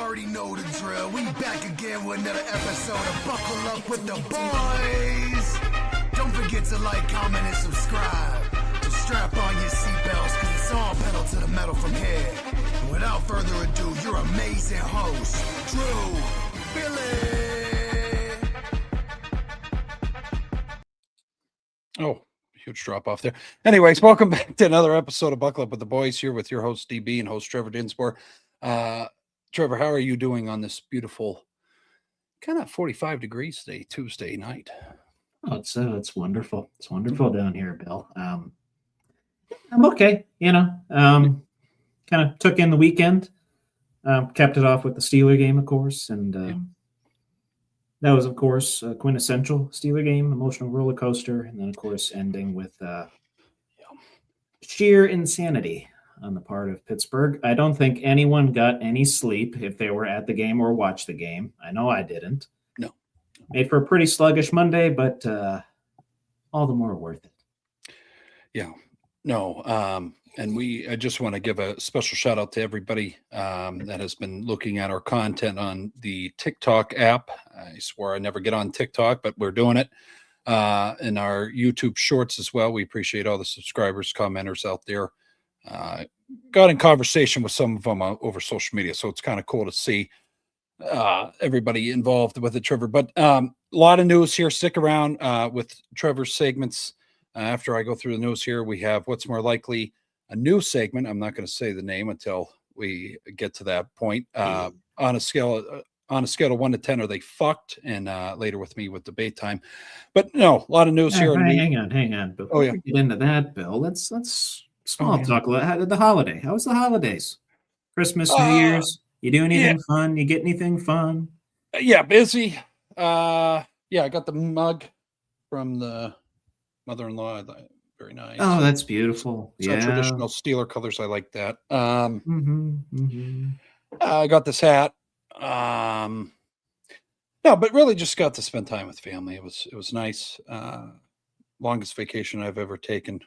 already know the drill. We back again with another episode of Buckle Up with the Boys. Don't forget to like, comment, and subscribe. So strap on your seatbelts, cause it's all pedal to the metal from here. And without further ado, your amazing host, Drew, Billy. Oh, huge drop off there. Anyways, welcome back to another episode of Buckle Up with the Boys here with your host DB and host Trevor Dinsmore. Trevor, how are you doing on this beautiful kind of 45 degrees today, Tuesday night? Oh, it's wonderful. It's wonderful down here, Bill. I'm okay, kind of took in the weekend, kept it off with the Steeler game, of course. And that was, of course, a quintessential Steeler game, emotional roller coaster. And then, of course, ending with sheer insanity on the part of Pittsburgh. I don't think anyone got any sleep if they were at the game or watched the game. I know I didn't. No. Made for a pretty sluggish Monday, but all the more worth it. Yeah. No. And I just want to give a special shout out to everybody that has been looking at our content on the TikTok app. I swore I never get on TikTok, but we're doing it. In our YouTube shorts as well. We appreciate all the subscribers, commenters out there. Got in conversation with some of them over social media, so it's kind of cool to see everybody involved with it, Trevor. But a lot of news here. Stick around with Trevor's segments. After I go through the news here, we have what's more likely a new segment. I'm not going to say the name until we get to that point. On a scale of 1 to 10, are they fucked? And later with me with debate time. But no, a lot of news here. Hang on. Before we get into that, Bill, let's small talk about the holiday. How was the holidays? Christmas, New Year's. You do anything fun? You get anything fun? Yeah, busy. I got the mug from the mother-in-law. Very nice. Oh, that's beautiful. So traditional Steeler colors. I like that. I got this hat. No, but really just got to spend time with family. It was nice. Longest vacation I've ever taken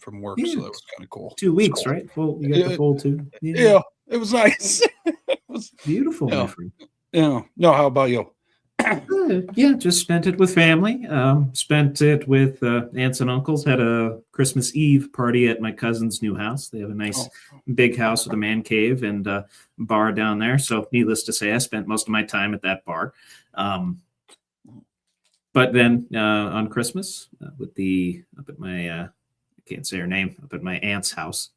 from work, so that was kind of cool. 2 weeks, right? You got the full 2. Yeah, it was nice. It was beautiful, my friend. Yeah. No, how about you? Just spent it with family. Spent it with aunts and uncles. Had a Christmas Eve party at my cousin's new house. They have a nice big house with a man cave and a bar down there. So needless to say, I spent most of my time at that bar. But then on Christmas, up at my I can't say her name, up at my aunt's house.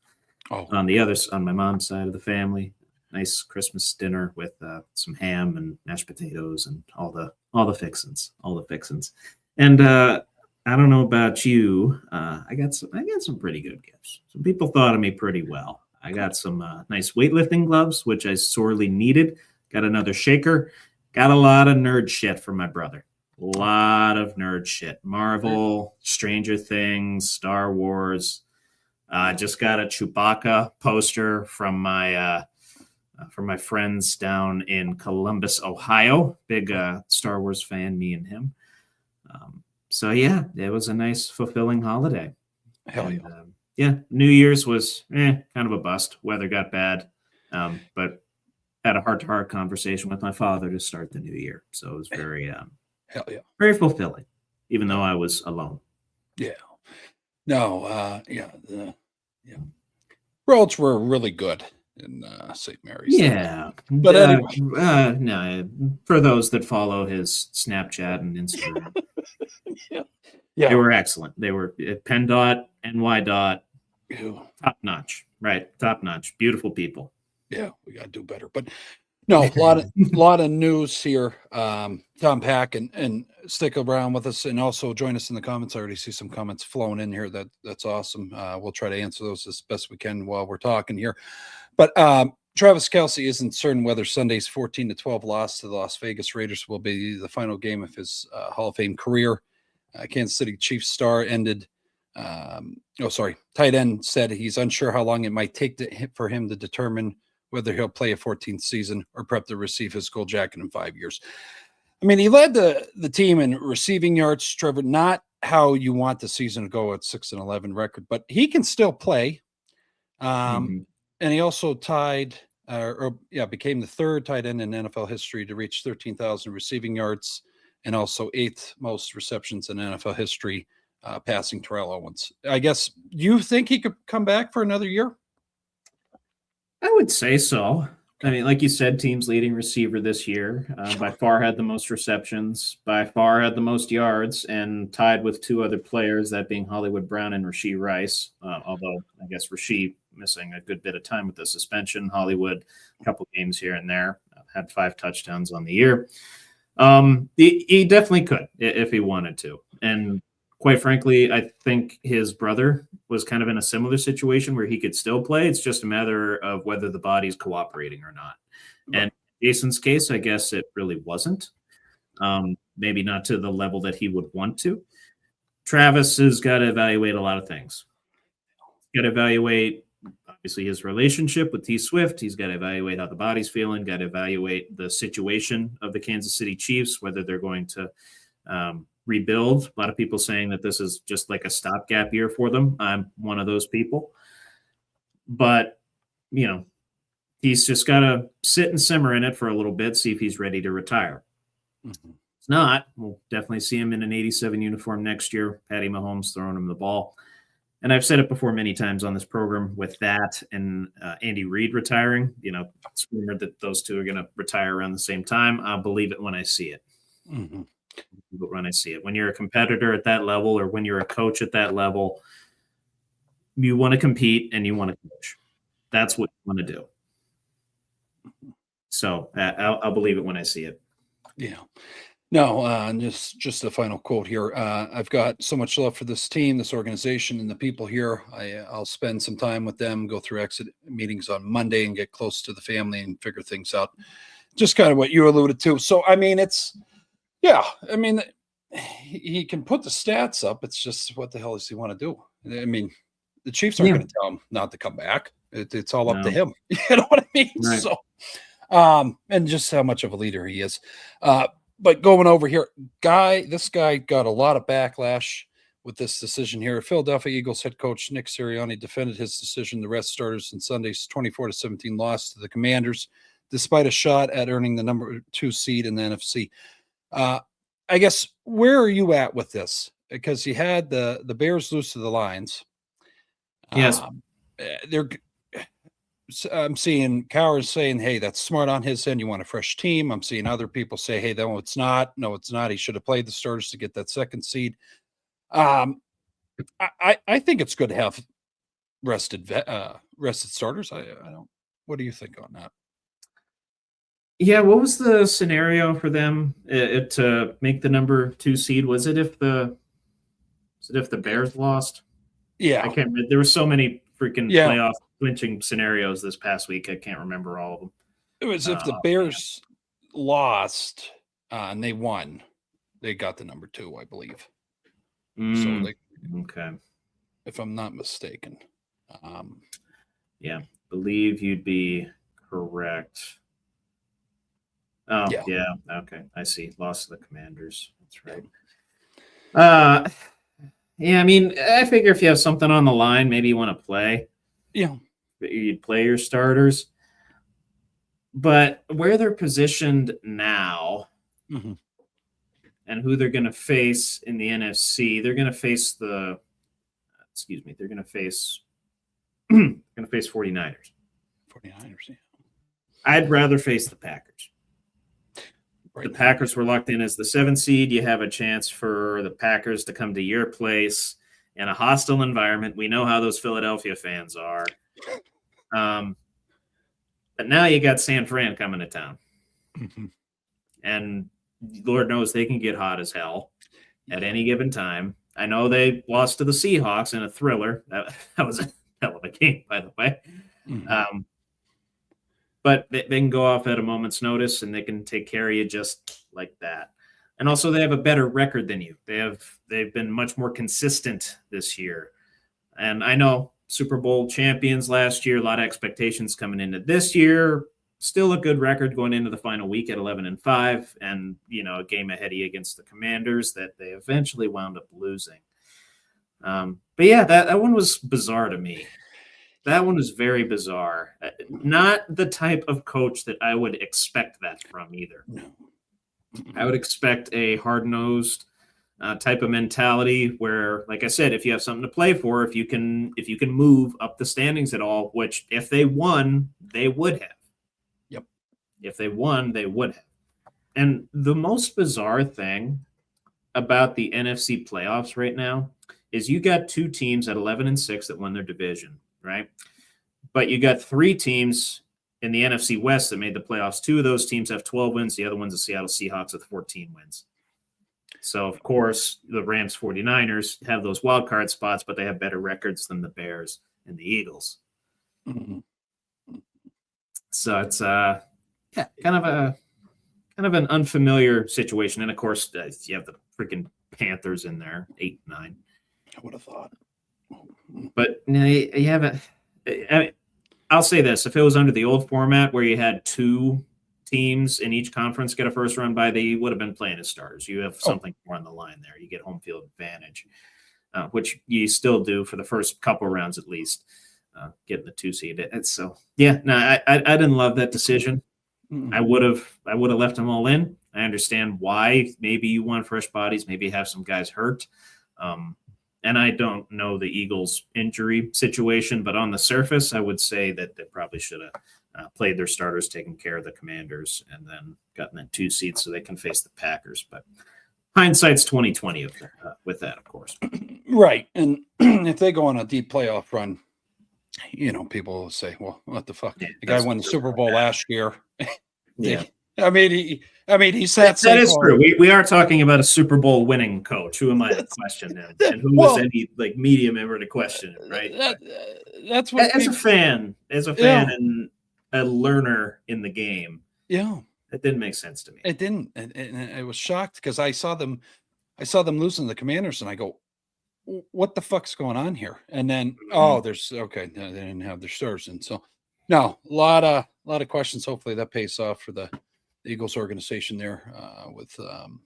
On my mom's side of the family. Nice Christmas dinner with some ham and mashed potatoes and all the fixins. And I don't know about you, I got some pretty good gifts. Some people thought of me pretty well. I got some nice weightlifting gloves, which I sorely needed. Got another shaker. Got a lot of nerd shit from my brother. A lot of nerd shit. Marvel, Stranger Things, Star Wars. Just got a Chewbacca poster from my friends down in Columbus, Ohio. Big Star Wars fan, me and him. So yeah, it was a nice, fulfilling holiday. Hell yeah. New Year's was kind of a bust. Weather got bad, but had a heart-to-heart conversation with my father to start the new year. So it was very, hell yeah, very fulfilling, even though I was alone. Yeah. No. Roads were really good in St. Mary's. Yeah. But anyway. No, for those that follow his Snapchat and Instagram. Yeah. They were excellent. They were PennDOT, NY. Ew. Top notch. Right. Top notch. Beautiful people. Yeah, we got to do better. But no, a lot of news here to unpack and stick around with us and also join us in the comments. I already see some comments flowing in here. That's awesome. We'll try to answer those as best we can while we're talking here. But Travis Kelce isn't certain whether Sunday's 14-12 loss to the Las Vegas Raiders will be the final game of his Hall of Fame career. Kansas City Chiefs star tight end said he's unsure how long it might take for him to determine whether he'll play a 14th season or prep to receive his gold jacket in 5 years. I mean, he led the team in receiving yards, Trevor, not how you want the season to go at 6-11 record, but he can still play. And he also tied became the third tight end in NFL history to reach 13,000 receiving yards and also 8th most receptions in NFL history, passing Terrell Owens. I guess, you think he could come back for another year? I would say so. I mean, like you said, team's leading receiver this year, by far had the most receptions, by far had the most yards, and tied with two other players, that being Hollywood Brown and Rashee Rice. Although I guess Rashee missing a good bit of time with the suspension. Hollywood, a couple games here and there, had 5 touchdowns on the year. He definitely could if he wanted to. And quite frankly, I think his brother was kind of in a similar situation where he could still play. It's just a matter of whether the body's cooperating or not. Right. And in Jason's case, I guess it really wasn't. Maybe not to the level that he would want to. Travis has got to evaluate a lot of things. He's got to evaluate, obviously, his relationship with T. Swift. He's got to evaluate how the body's feeling, got to evaluate the situation of the Kansas City Chiefs, whether they're going to rebuild. A lot of people saying that this is just like a stopgap year for them. I'm one of those people. But, he's just got to sit and simmer in it for a little bit, see if he's ready to retire. Mm-hmm. If not, we'll definitely see him in an 87 uniform next year. Patty Mahomes throwing him the ball. And I've said it before many times on this program, with that and Andy Reid retiring, it's rumored that those two are going to retire around the same time. I'll believe it when I see it. Mm-hmm. But when I see it, when you're a competitor at that level, or when you're a coach at that level, you want to compete and you want to coach. That's what you want to do. So I'll believe it when I see it. Yeah. No, just a final quote here. I've got so much love for this team, this organization, and the people here. I'll spend some time with them, go through exit meetings on Monday, and get close to the family and figure things out. Just kind of what you alluded to. So, I mean, he can put the stats up. It's just, what the hell does he want to do? I mean, the Chiefs aren't going to tell him not to come back. It's all up to him. You know what I mean? Right. So, and just how much of a leader he is. But going over here, this guy got a lot of backlash with this decision here. Philadelphia Eagles head coach Nick Sirianni defended his decision to rest starters in Sunday's 24-17 loss to the Commanders, despite a shot at earning the number 2 seed in the NFC. I guess, where are you at with this? Because you had the Bears lose to the Lions. Yes. I'm seeing Cowers saying, hey, that's smart on his end. You want a fresh team. I'm seeing other people say, hey, no, it's not. No, it's not. He should have played the starters to get that 2nd seed. I think it's good to have rested starters. I don't. What do you think on that? Yeah, what was the scenario for them to make the number 2 seed? Was it if the Bears lost? Yeah, I can't remember. There were so many freaking playoff clinching scenarios this past week. I can't remember all of them. It was if the Bears lost and they won, they got the number 2, I believe. Okay, if I'm not mistaken. Believe you'd be correct. Oh, yeah. Okay. I see. Lost to the Commanders. That's right. I mean, I figure if you have something on the line, maybe you want to play. Yeah. You'd play your starters. But where they're positioned now, mm-hmm. and who they're going to face in the NFC, they're going to face they're going to face 49ers. 49ers, yeah. I'd rather face the Packers. The Packers were locked in as the 7th seed. You have a chance for the Packers to come to your place in a hostile environment. We know how those Philadelphia fans are. But now you got San Fran coming to town. Mm-hmm. And Lord knows they can get hot as hell at any given time. I know they lost to the Seahawks in a thriller. That was a hell of a game, by the way. Mm-hmm. But they can go off at a moment's notice, and they can take care of you just like that. And also, they have a better record than you. They've been much more consistent this year. And I know Super Bowl champions last year, a lot of expectations coming into this year. Still a good record going into the final week at 11-5, and a game ahead of you against the Commanders that they eventually wound up losing. But yeah, that one was bizarre to me. That one was very bizarre. Not the type of coach that I would expect that from either. No. I would expect a hard-nosed type of mentality where, like I said, if you have something to play for, if you can move up the standings at all, which if they won, they would have. Yep. If they won, they would have. And the most bizarre thing about the NFC playoffs right now is you got 2 teams at 11-6 that won their division, right? But you got 3 teams in the NFC West that made the playoffs. 2 of those teams have 12 wins. The other one's the Seattle Seahawks with 14 wins. So, of course, the Rams 49ers have those wild card spots, but they have better records than the Bears and the Eagles. Mm-hmm. So it's kind of an unfamiliar situation. And, of course, you have the freaking Panthers in there, 8-9. I would have thought. But you haven't. I mean, I'll say this: if it was under the old format where you had 2 teams in each conference get a first round bye, they would have been playing as starters. You have something more on the line there. You get home field advantage, which you still do for the first couple rounds at least, getting the 2 seed. So yeah, no, I didn't love that decision. Mm-hmm. I would have left them all in. I understand why. Maybe you want fresh bodies. Maybe you have some guys hurt. And I don't know the Eagles' injury situation, but on the surface, I would say that they probably should have played their starters, taken care of the Commanders, and then gotten that 2 seed so they can face the Packers. But hindsight's 2020 with that, of course. Right, and if they go on a deep playoff run, people will say, "Well, what the fuck? Yeah, the guy won the Super Bowl last year." Yeah. He's that is true. We are talking about a Super Bowl winning coach. Who am I to question him? And who was any media member to question him, right? That's what as a fan and a learner in the game. Yeah. It didn't make sense to me. It didn't. And I was shocked because I saw them losing the Commanders and I go, what the fuck's going on here? And then they didn't have their stars. And so no, a lot of questions. Hopefully that pays off for the Eagles organization there with him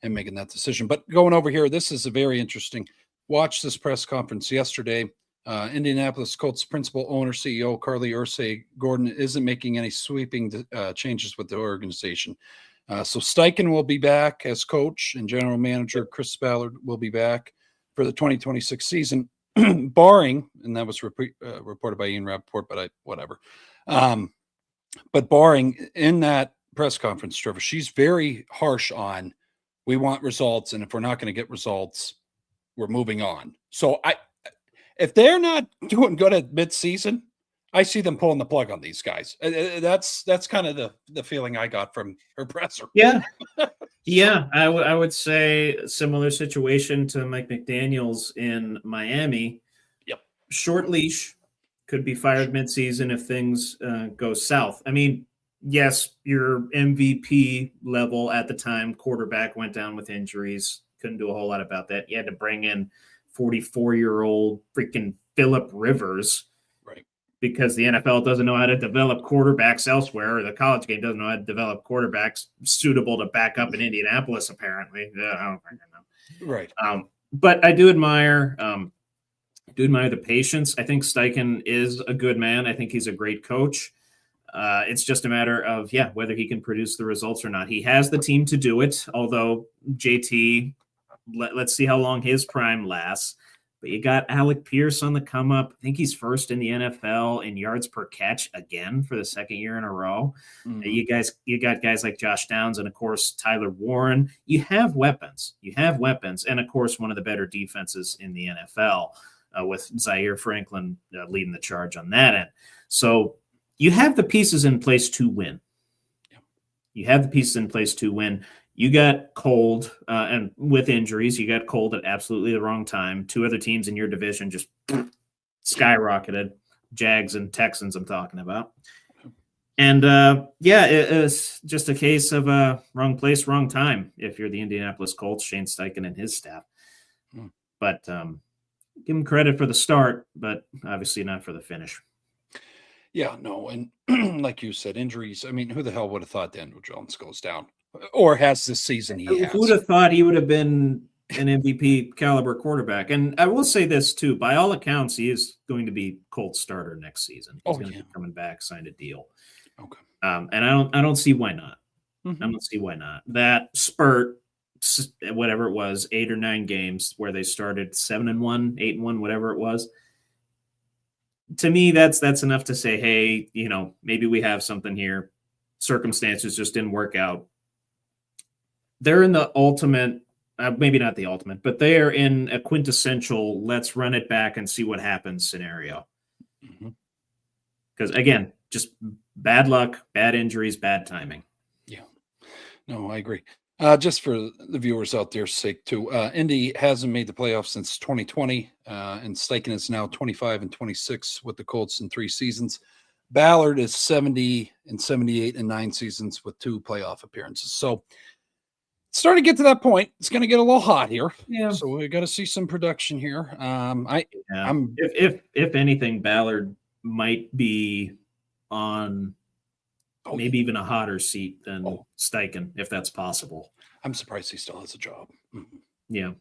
making that decision. But going over here, this is a very interesting. Watch this press conference yesterday. Indianapolis Colts principal owner CEO Carly Ursay-Gordon isn't making any sweeping changes with the organization. So Steichen will be back as coach, and general manager Chris Ballard will be back for the 2026 season, barring, and that was reported by Ian Rappaport, but whatever. But barring in that press conference, Trevor, she's very harsh on, we want results, and if we're not going to get results, we're moving on. So if they're not doing good at mid-season, I see them pulling the plug on these guys. That's kind of the feeling I got from her presser. Yeah. Yeah, I would say a similar situation to Mike McDaniels in Miami. Yep. Short leash, could be fired mid-season if things go south. I mean, yes, your MVP level at the time, quarterback went down with injuries. Couldn't do a whole lot about that. You had to bring in 44-year-old freaking Phillip Rivers. Right. Because the NFL doesn't know how to develop quarterbacks elsewhere, or the college game doesn't know how to develop quarterbacks suitable to back up in Indianapolis, apparently. I don't freaking know. Right. But I do admire the patience. I think Steichen is a good man. I think he's a great coach. It's just a matter of, whether he can produce the results or not. He has the team to do it, although JT, let's see how long his prime lasts. But you got Alec Pierce on the come up. I think he's first in the NFL in yards per catch again for the second year in a row. Mm-hmm. You got guys like Josh Downs and, of course, Tyler Warren. You have weapons. And, of course, one of the better defenses in the NFL with Zaire Franklin leading the charge on that end. So you have the pieces in place to win. You got cold, and with injuries, you got cold at absolutely the wrong time. 2 other teams in your division just skyrocketed. Jags and Texans I'm talking about. And, it's just a case of wrong place, wrong time if you're the Indianapolis Colts, Shane Steichen and his staff. But give him credit for the start, but obviously not for the finish. Yeah, no, and like you said, injuries. I mean, who the hell would have thought Daniel Jones goes down or has this season he has? Who would have thought he would have been an MVP caliber quarterback. And I will say this too, by all accounts, he is going to be Colts starter next season. He's going to be coming back, signed a deal. Okay. And I don't see why not. Mm-hmm. I don't see why not. That spurt, whatever it was, 8 or 9 games where they started 7-1, 8-1, whatever it was. To me, that's enough to say, hey, maybe we have something here. Circumstances just didn't work out. They're in the ultimate, maybe not the ultimate, but they are in a quintessential let's run it back and see what happens scenario. Because, again, just bad luck, bad injuries, bad timing. Yeah. No, I agree. Just for the viewers out there's sake too, Indy hasn't made the playoffs since 2020, and Steichen is now 25-26 with the Colts in 3 seasons. Ballard is 70-78 in 9 seasons with 2 playoff appearances. So it's starting to get to that point. It's going to get a little hot here. Yeah. So we got to see some production here. If anything, Ballard might be on maybe even a hotter seat than Steichen, if that's possible. I'm surprised he still has a job. Mm-hmm. Yeah.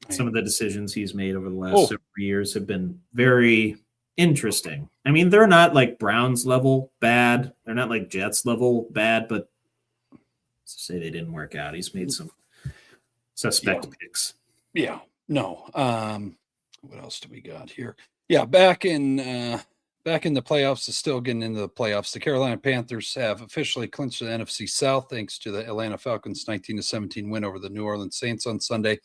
Some of the decisions he's made over the last several years have been very interesting. I mean, they're not like Browns level bad. They're not like Jets level bad, but to say they didn't work out. He's made some suspect picks. Yeah. No. What else do we got here? Yeah. Back in the playoffs, is still getting into the playoffs. The Carolina Panthers have officially clinched the NFC South thanks to the Atlanta Falcons' 19-17 win over the New Orleans Saints on Sunday.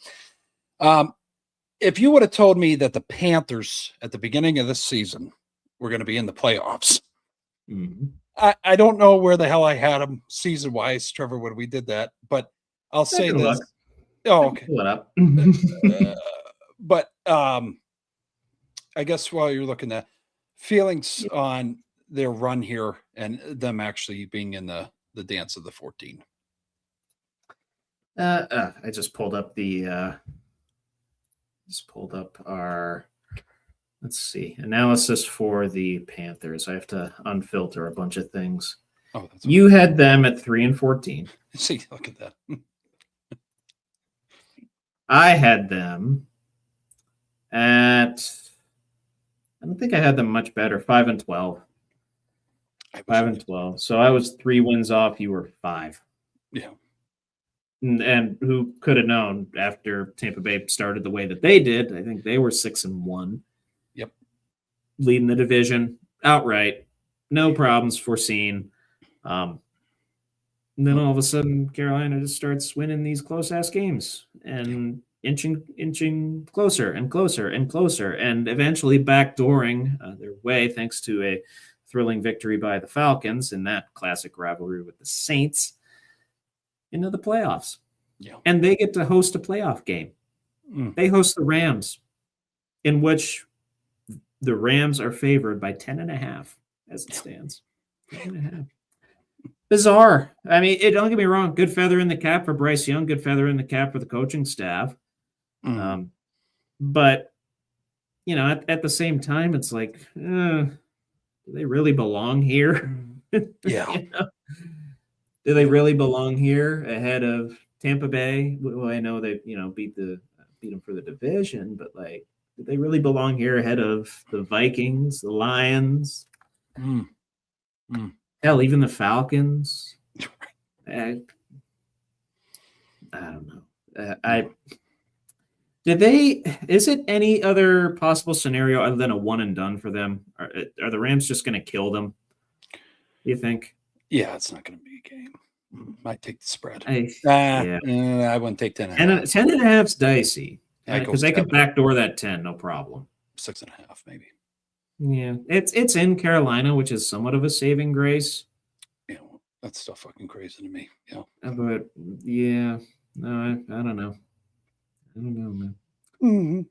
If you would have told me that the Panthers at the beginning of this season were going to be in the playoffs, I don't know where the hell I had them season-wise, Trevor, when we did that, but I'll say this. Oh, okay. Pull it up. But I guess while you're looking at feelings on their run here and them actually being in the dance of the 14. I just pulled up our, let's see, analysis for the Panthers. I have to unfilter a bunch of things. Oh, that's you had them at 3-14. See, look at that. I had them at, I don't think I had them much better. 5-12. 5-12. So I was 3 wins off. You were 5. Yeah. And who could have known after Tampa Bay started the way that they did? I think they were 6-1. Yep. Leading the division outright. No problems foreseen. And then all of a sudden, Carolina just starts winning these close-ass games and inching closer and closer and closer, and eventually backdooring their way thanks to a thrilling victory by the Falcons in that classic rivalry with the Saints into the playoffs. Yeah. And they get to host a playoff game. They host the Rams, in which the Rams are favored by 10.5 as it stands. 10.5. Bizarre. I mean, don't get me wrong. Good feather in the cap for Bryce Young. Good feather in the cap for the coaching staff. But, at the same time, it's like, do they really belong here? Yeah. Do they really belong here ahead of Tampa Bay? Well, I know they, beat them for the division, but like, do they really belong here ahead of the Vikings, the Lions? Hell, even the Falcons. I don't know. Is it any other possible scenario other than a one and done for them? Are the Rams just going to kill them? You think? Yeah, it's not going to be a game. Might take the spread. I wouldn't take 10.5. 10.5's dicey. Because they could backdoor that 10, no problem. 6.5, maybe. Yeah, it's in Carolina, which is somewhat of a saving grace. Yeah, that's still fucking crazy to me. Yeah, but yeah, no, I don't know. I don't know, man. Mm-hmm.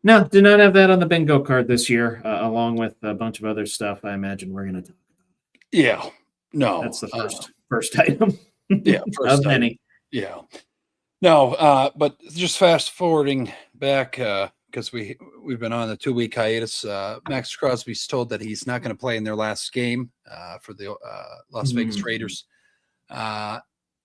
No, do not have that on the bingo card this year, along with a bunch of other stuff. I imagine we're going to talk about. Yeah, no, that's the first item. Yeah, first of many. Yeah, no, but just fast forwarding back. Because we've been on a 2-week hiatus. Max Crosby's told that he's not going to play in their last game for the Las Vegas Raiders.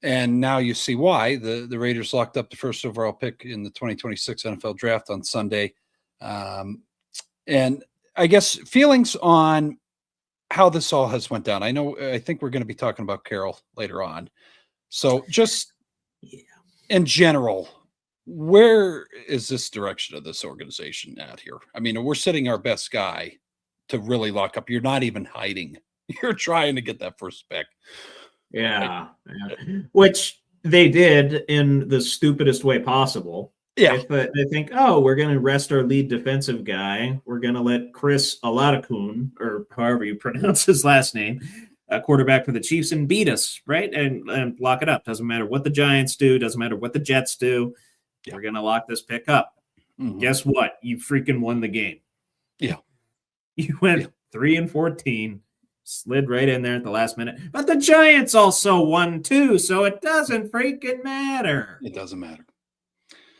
And now you see why the Raiders locked up the first overall pick in the 2026 NFL draft on Sunday. And I guess feelings on how this all has went down. I think we're going to be talking about Carroll later on. So just in general, where is this direction of this organization at here? I mean, we're sitting our best guy to really lock up. You're not even hiding. You're trying to get that first pick. Yeah. Which they did in the stupidest way possible. Yeah. They think, oh, we're going to rest our lead defensive guy. We're going to let Chris Aladakun, or however you pronounce his last name, quarterback for the Chiefs, and beat us, right? And lock it up. Doesn't matter what the Giants do. Doesn't matter what the Jets do. Yeah. We're going to lock this pick up. Mm-hmm. Guess what? You freaking won the game. Yeah. You went 3-14, slid right in there at the last minute. But the Giants also won too, so it doesn't freaking matter. It doesn't matter.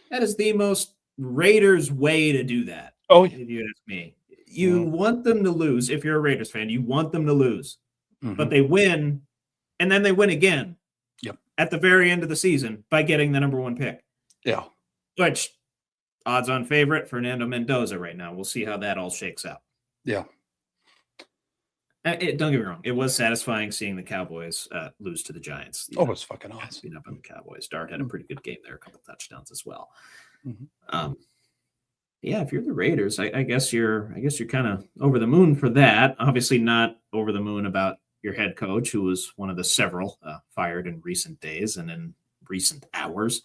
That is the most Raiders way to do that. Oh, if you ask me. You want them to lose. If you're a Raiders fan, you want them to lose. Mm-hmm. But they win, and then they win again. Yep. At the very end of the season by getting the number 1 pick. Yeah. Which, odds-on favorite, Fernando Mendoza right now. We'll see how that all shakes out. Yeah. Don't get me wrong. It was satisfying seeing the Cowboys lose to the Giants. It was fucking awesome. Beat up on the Cowboys. Dart had a pretty good game there, a couple touchdowns as well. Mm-hmm. Yeah, if you're the Raiders, I guess you're kind of over the moon for that. Obviously, not over the moon about your head coach, who was one of the several fired in recent days and in recent hours.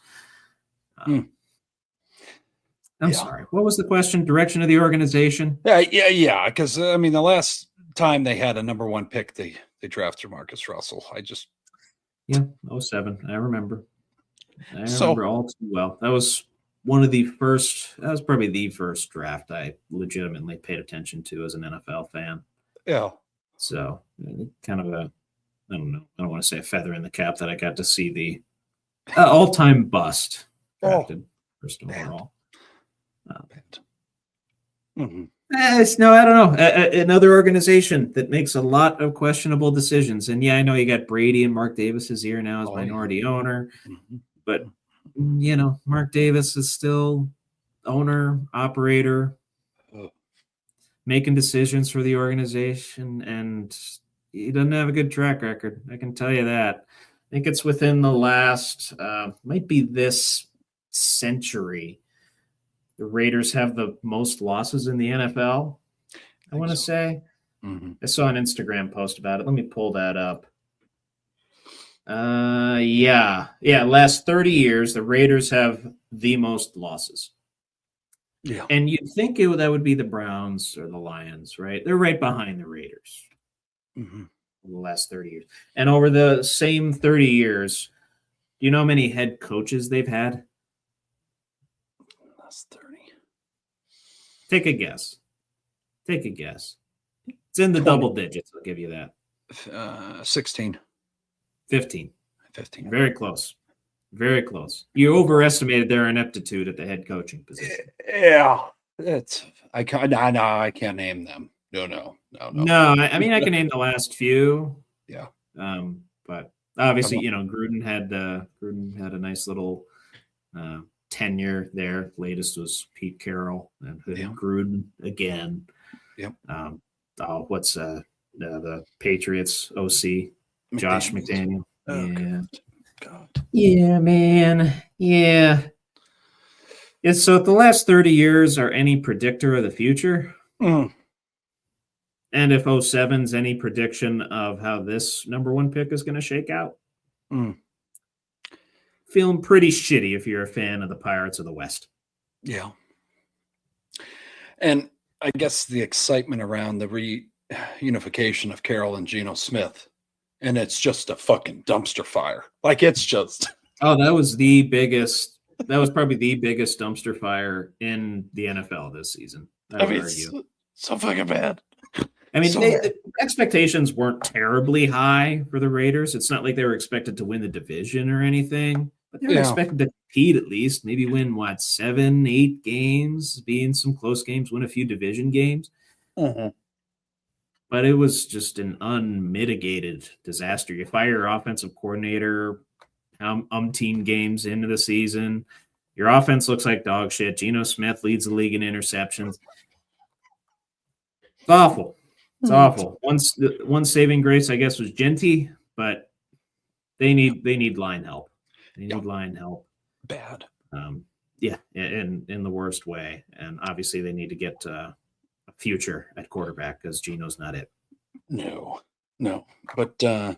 I'm sorry. What was the question? Direction of the organization? Yeah. Because I mean, the last time they had a number 1 pick, they drafted Marcus Russell. 07. I remember. Remember all too well. That was probably the first draft I legitimately paid attention to as an NFL fan. Yeah. So kind of I don't want to say a feather in the cap that I got to see the all-time bust drafted first overall. No, I don't know. Another organization that makes a lot of questionable decisions. And I know you got Brady and Mark Davis's ear now as minority owner, but Mark Davis is still owner, operator, making decisions for the organization, and he doesn't have a good track record. I can tell you that. I think it's within the last, might be this century, the Raiders have the most losses in the NFL, I want to say. Mm-hmm. I saw an Instagram post about it. Let me pull that up. Last 30 years, the Raiders have the most losses. Yeah. And you'd think that would be the Browns or the Lions, right? They're right behind the Raiders. Mm-hmm. The last 30 years. And over the same 30 years, do you know how many head coaches they've had? Last 30. Take a guess. It's in the 20. double digits. I'll give you that. 16. 15. 15. Very close. Very close. You overestimated their ineptitude at the head coaching position. Yeah. I can't name them. No. I mean, I can name the last few. Yeah. But obviously, Gruden had a nice little tenure there. Latest was Pete Carroll and Gruden again. Yep. What's the Patriots OC? Josh McDaniel. Oh, God. Yeah, man. Yeah. So if the last 30 years are any predictor of the future, and if 07's any prediction of how this number 1 pick is going to shake out, feeling pretty shitty if you're a fan of the Pirates of the West. Yeah. And I guess the excitement around the reunification of Carroll and Geno Smith, and it's just a fucking dumpster fire. It's just. Oh, that was the biggest. That was probably the biggest dumpster fire in the NFL this season. I mean, it's so fucking bad. I mean, expectations weren't terribly high for the Raiders. It's not like they were expected to win the division or anything, but they were expected to compete at least, maybe win 7, 8 games, be in some close games, win a few division games. Mm-hmm. But it was just an unmitigated disaster. You fire your offensive coordinator umpteen games into the season. Your offense looks like dog shit. Geno Smith leads the league in interceptions. It's awful. It's awful. One saving grace, I guess, was Genty, but they need line help. They need line help. Bad. In the worst way. And obviously they need to get a future at quarterback because Geno's not it. No. But and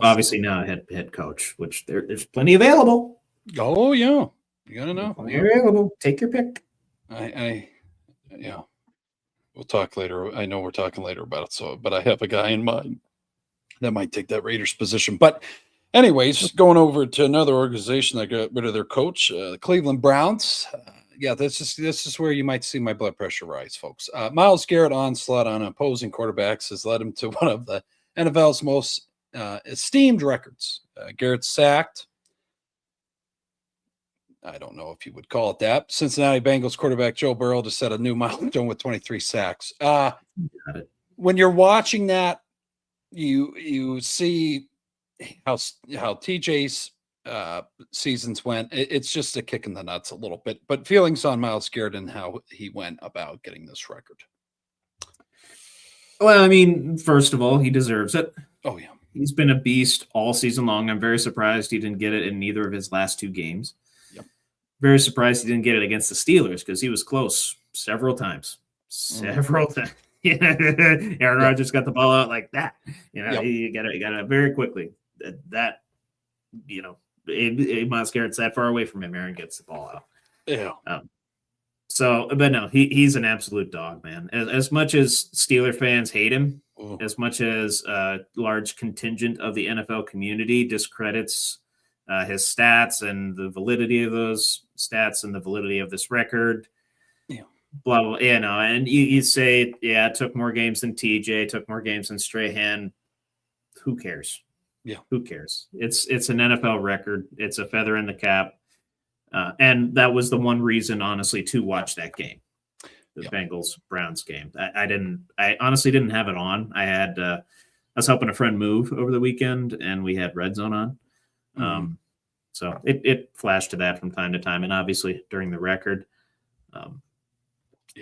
obviously now head coach, which there's plenty available. Oh yeah, you gotta know. Available. Take your pick. We'll talk later. I know we're talking later about it. But I have a guy in mind that might take that Raiders position. But anyways, going over to another organization that got rid of their coach, the Cleveland Browns. This is where you might see my blood pressure rise, folks. Myles Garrett onslaught on opposing quarterbacks has led him to one of the NFL's most esteemed records. Garrett sacked. I don't know if you would call it that. Cincinnati Bengals quarterback Joe Burrow just set a new milestone with 23 sacks. When you're watching that, you see how TJ's seasons went. It's just a kick in the nuts a little bit. But feelings on Myles Garrett and how he went about getting this record. Well, I mean, first of all, he deserves it. Oh yeah, he's been a beast all season long. I'm very surprised he didn't get it in neither of his last 2 games. Very surprised he didn't get it against the Steelers because he was close several times. Aaron Rodgers got the ball out like that. You got it very quickly. Myles Garrett's that far away from him. Aaron gets the ball out. Yeah. But no, he's an absolute dog, man. As much as Steeler fans hate him, as much as a large contingent of the NFL community discredits his stats and the validity of those stats and the validity of this record. Blah, blah, and you say, it took more games than TJ, took more games than Strahan. Who cares? Yeah. Who cares? It's an NFL record. It's a feather in the cap. And that was the one reason, honestly, to watch that game, the Bengals-Browns game. I honestly didn't have it on. I was helping a friend move over the weekend, and we had Red Zone on. So it flashed to that from time to time, and obviously during the record.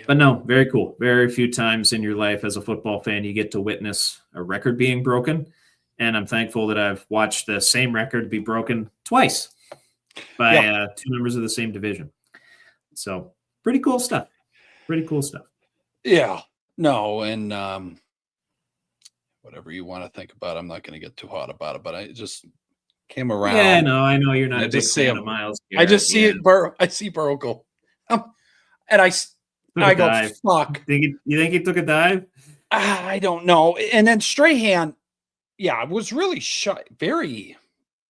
But no, very cool. Very few times in your life as a football fan you get to witness a record being broken, and I'm thankful that I've watched the same record be broken twice by 2 members of the same division. So pretty cool stuff. Yeah. No, and whatever you want to think about, I'm not going to get too hot about it, but I just came around. Yeah, no, I know you're not a big fan of Myles Garrett. I just see it, Burrow. I see Burrow go, and I go, dive. Fuck. You think he took a dive? I don't know. And then Strahan, was really very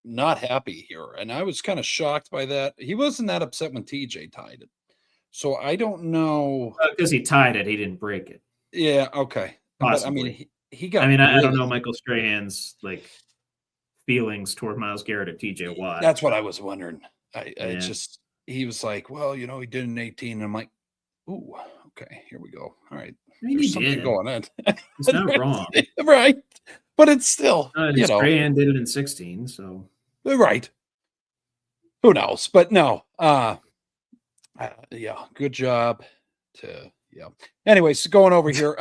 not happy here, and I was kind of shocked by that. He wasn't that upset when TJ tied it, so I don't know. Because he tied it, he didn't break it. Yeah. Okay. Possibly. But, I mean, he got. I don't know Michael Strahan's feelings toward Myles Garrett or TJ Watt. That's what I was wondering. He was like, well, he did an 18. And I'm like, ooh, okay, here we go. All right. There's something going on. It's not wrong. Right. But it's still, Strahan did it in 16, so. Right. Who knows? But no. Good job Anyways, going over here.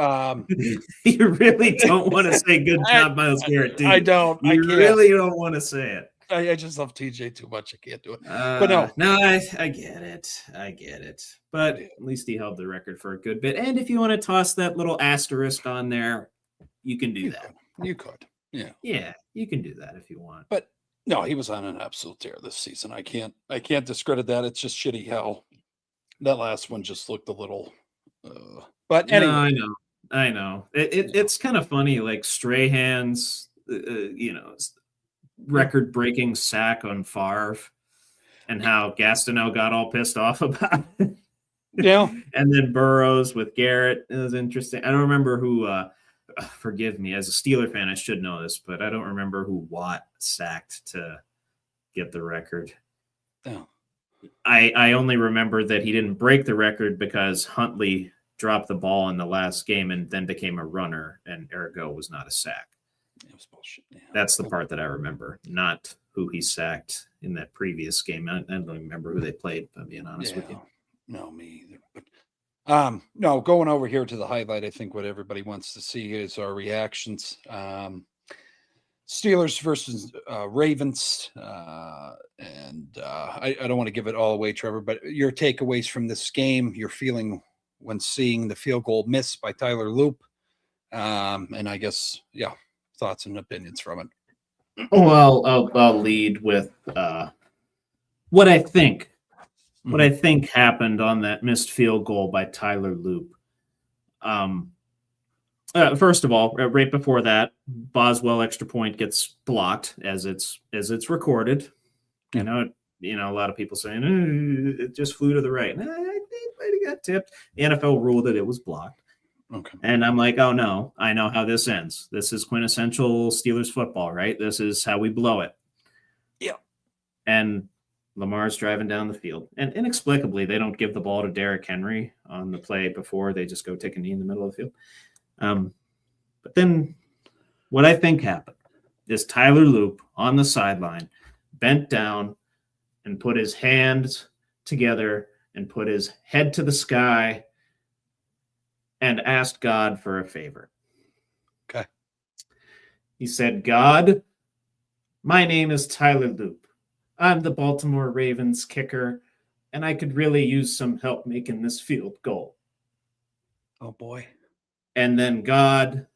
You really don't want to say good job, Myles Garrett, do you? I don't. I really don't want to say it. I just love TJ too much. I can't do it. But no. I get it. But at least he held the record for a good bit. And if you want to toss that little asterisk on there, you can do that. You could. Yeah. Yeah, you can do that if you want. But no, he was on an absolute tear this season. I can't discredit that. It's just shitty how that last one just looked a little. But anyway, no, I know. It's kind of funny, like Strahan's, record-breaking sack on Favre, and how Gastineau got all pissed off about it. Yeah, and then Burrows with Garrett. It was interesting. I don't remember who. Forgive me, as a Steeler fan, I should know this, but I don't remember who Watt sacked to get the record. Oh. I only remember that he didn't break the record because Huntley dropped the ball in the last game and then became a runner, and ergo was not a sack. It was bullshit. Yeah. That's the part that I remember, not who he sacked in that previous game. I don't remember who they played, if I'm being honest with you. No, me either. But no, going over here to the highlight, I think what everybody wants to see is our reactions. Steelers versus Ravens. And I don't want to give it all away, Trevor, but your takeaways from this game, your feeling when seeing the field goal miss by Tyler Loop. And I guess, thoughts and opinions from it. Well, I'll lead with what I think. What I think happened on that missed field goal by Tyler Loop. First of all, right before that, Boswell extra point gets blocked as it's recorded. You know, a lot of people saying it just flew to the right. I think it got tipped. The NFL ruled that it was blocked. Okay. And I'm like, oh no, I know how this ends. This is quintessential Steelers football, right? This is how we blow it. Yeah. And Lamar's driving down the field. And inexplicably, they don't give the ball to Derrick Henry on the play before. They just go take a knee in the middle of the field. But then what I think happened is Tyler Loop on the sideline bent down and put his hands together and put his head to the sky and asked God for a favor. Okay. He said, God, my name is Tyler Loop. I'm the Baltimore Ravens kicker, and I could really use some help making this field goal. Oh, boy. And then God,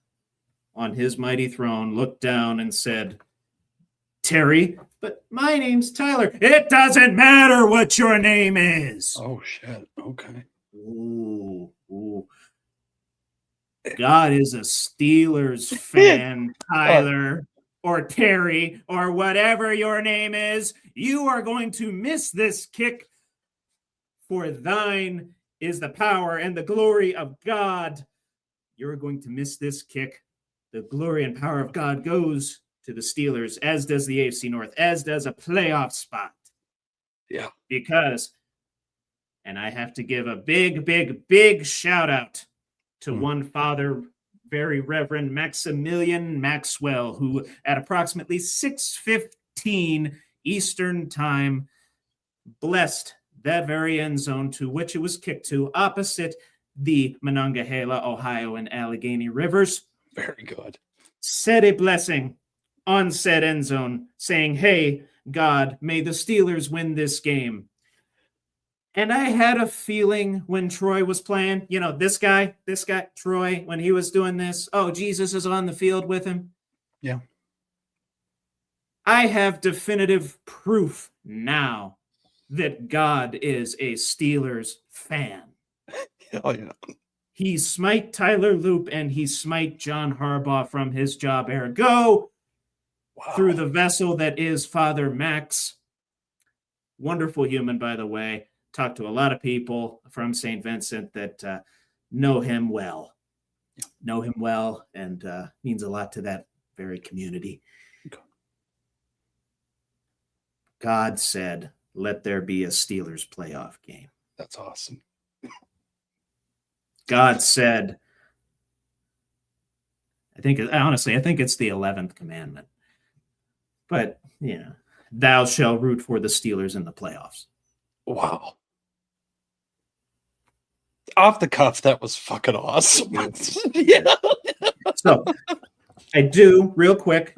on his mighty throne, looked down and said, Terry, but my name's Tyler. It doesn't matter what your name is. Oh, shit. Okay. Ooh. God is a Steelers fan, Tyler, or Terry, or whatever your name is. You are going to miss this kick, for thine is the power and the glory of God. You're going to miss this kick. The glory and power of God goes to the Steelers, as does the AFC North, as does a playoff spot. Yeah. Because, and I have to give a big shout out to one father, very Reverend Maximilian Maxwell, who at approximately 6:15 Eastern time blessed that very end zone to which it was kicked to opposite the Monongahela, Ohio, and Allegheny Rivers. Very good. Said a blessing on said end zone, saying, hey, God, may the Steelers win this game. And I had a feeling when Troy was playing, this guy, Troy, when he was doing this, Jesus is on the field with him. Yeah. I have definitive proof now that God is a Steelers fan. Oh, yeah. He smite Tyler Loop and he smite John Harbaugh from his job, ergo, through the vessel that is Father Max. Wonderful human, by the way. Talked to a lot of people from St. Vincent that know him well. Yeah. Know him well and means a lot to that very community. Okay. God said, let there be a Steelers playoff game. That's awesome. God said, I think it's the 11th commandment. But, thou shalt root for the Steelers in the playoffs. Wow. Off the cuff, that was fucking awesome. Yeah. So, I do, real quick,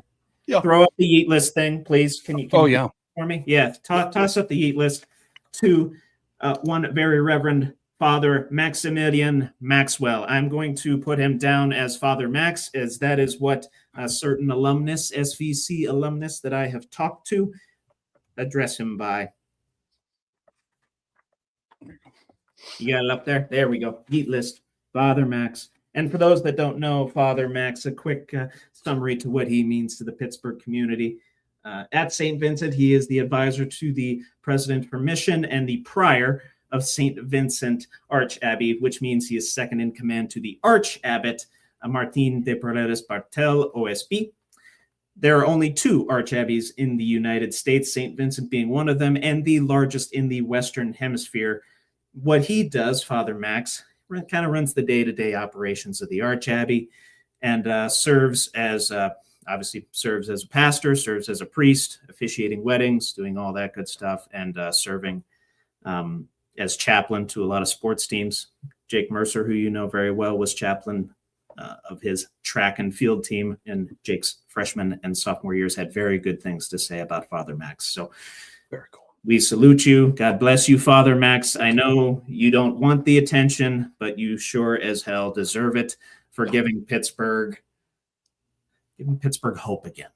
throw up the Yeet list thing, please. Can you for me? Yeah, toss up the Yeet list to one very reverend Father Maximilian Maxwell. I'm going to put him down as Father Max, as that is what a certain alumnus, SVC alumnus that I have talked to, address him by. You got it up there? There we go. Yeet list, Father Max. And for those that don't know Father Max, a quick summary to what he means to the Pittsburgh community. At St. Vincent, he is the advisor to the president for mission and the prior of St. Vincent Arch Abbey, which means he is second in command to the Arch Abbot, Martin de Paredes Bartel, OSB. There are only two Arch Abbeys in the United States, St. Vincent being one of them, and the largest in the Western Hemisphere. What he does, Father Max, kind of runs the day-to-day operations of the Arch Abbey and serves as obviously serves as a pastor, serves as a priest, officiating weddings, doing all that good stuff, and serving as chaplain to a lot of sports teams. Jake Mercer, who you know very well, was chaplain of his track and field team in Jake's freshman and sophomore years, had very good things to say about Father Max. So very cool. We salute you. God bless you, Father Max. I know you don't want the attention, but you sure as hell deserve it for giving Pittsburgh hope again.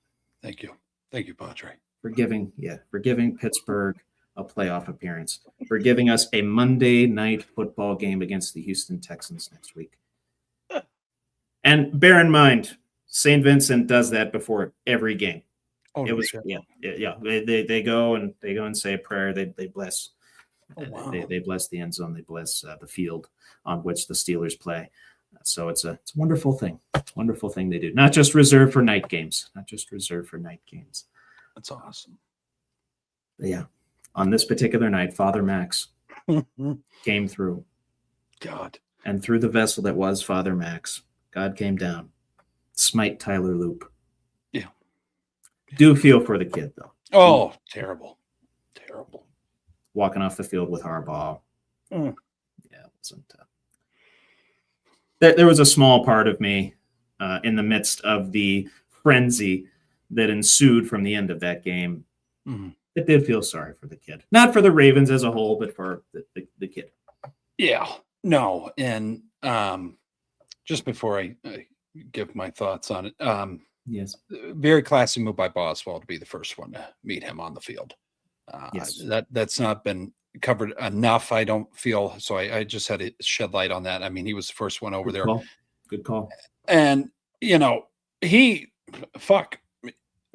Thank you. Thank you, Padre. For giving Pittsburgh a playoff appearance, for giving us a Monday night football game against the Houston Texans next week. And bear in mind, St. Vincent does that before every game. Oh, it was yeah. They go and say a prayer. They bless. Oh, wow. They bless the end zone. They bless the field on which the Steelers play. So it's a wonderful thing. Wonderful thing they do. Not just reserved for night games. That's awesome. But yeah, on this particular night, Father Max came through. God. And through the vessel that was Father Max, God came down. Smite Tyler Loop. Yeah. Do feel for the kid, though. Oh, terrible. Walking off the field with Harbaugh. Mm. Yeah, it wasn't. There was a small part of me in the midst of the frenzy that ensued from the end of that game. Mm. That did feel sorry for the kid. Not for the Ravens as a whole, but for the kid. Yeah. No. And just before I give my thoughts on it, yes, very classy move by Boswell to be the first one to meet him on the field. Yes. That's not been covered enough, I don't feel. So I just had to shed light on that. I mean, he was the first one over there. Good call. And, he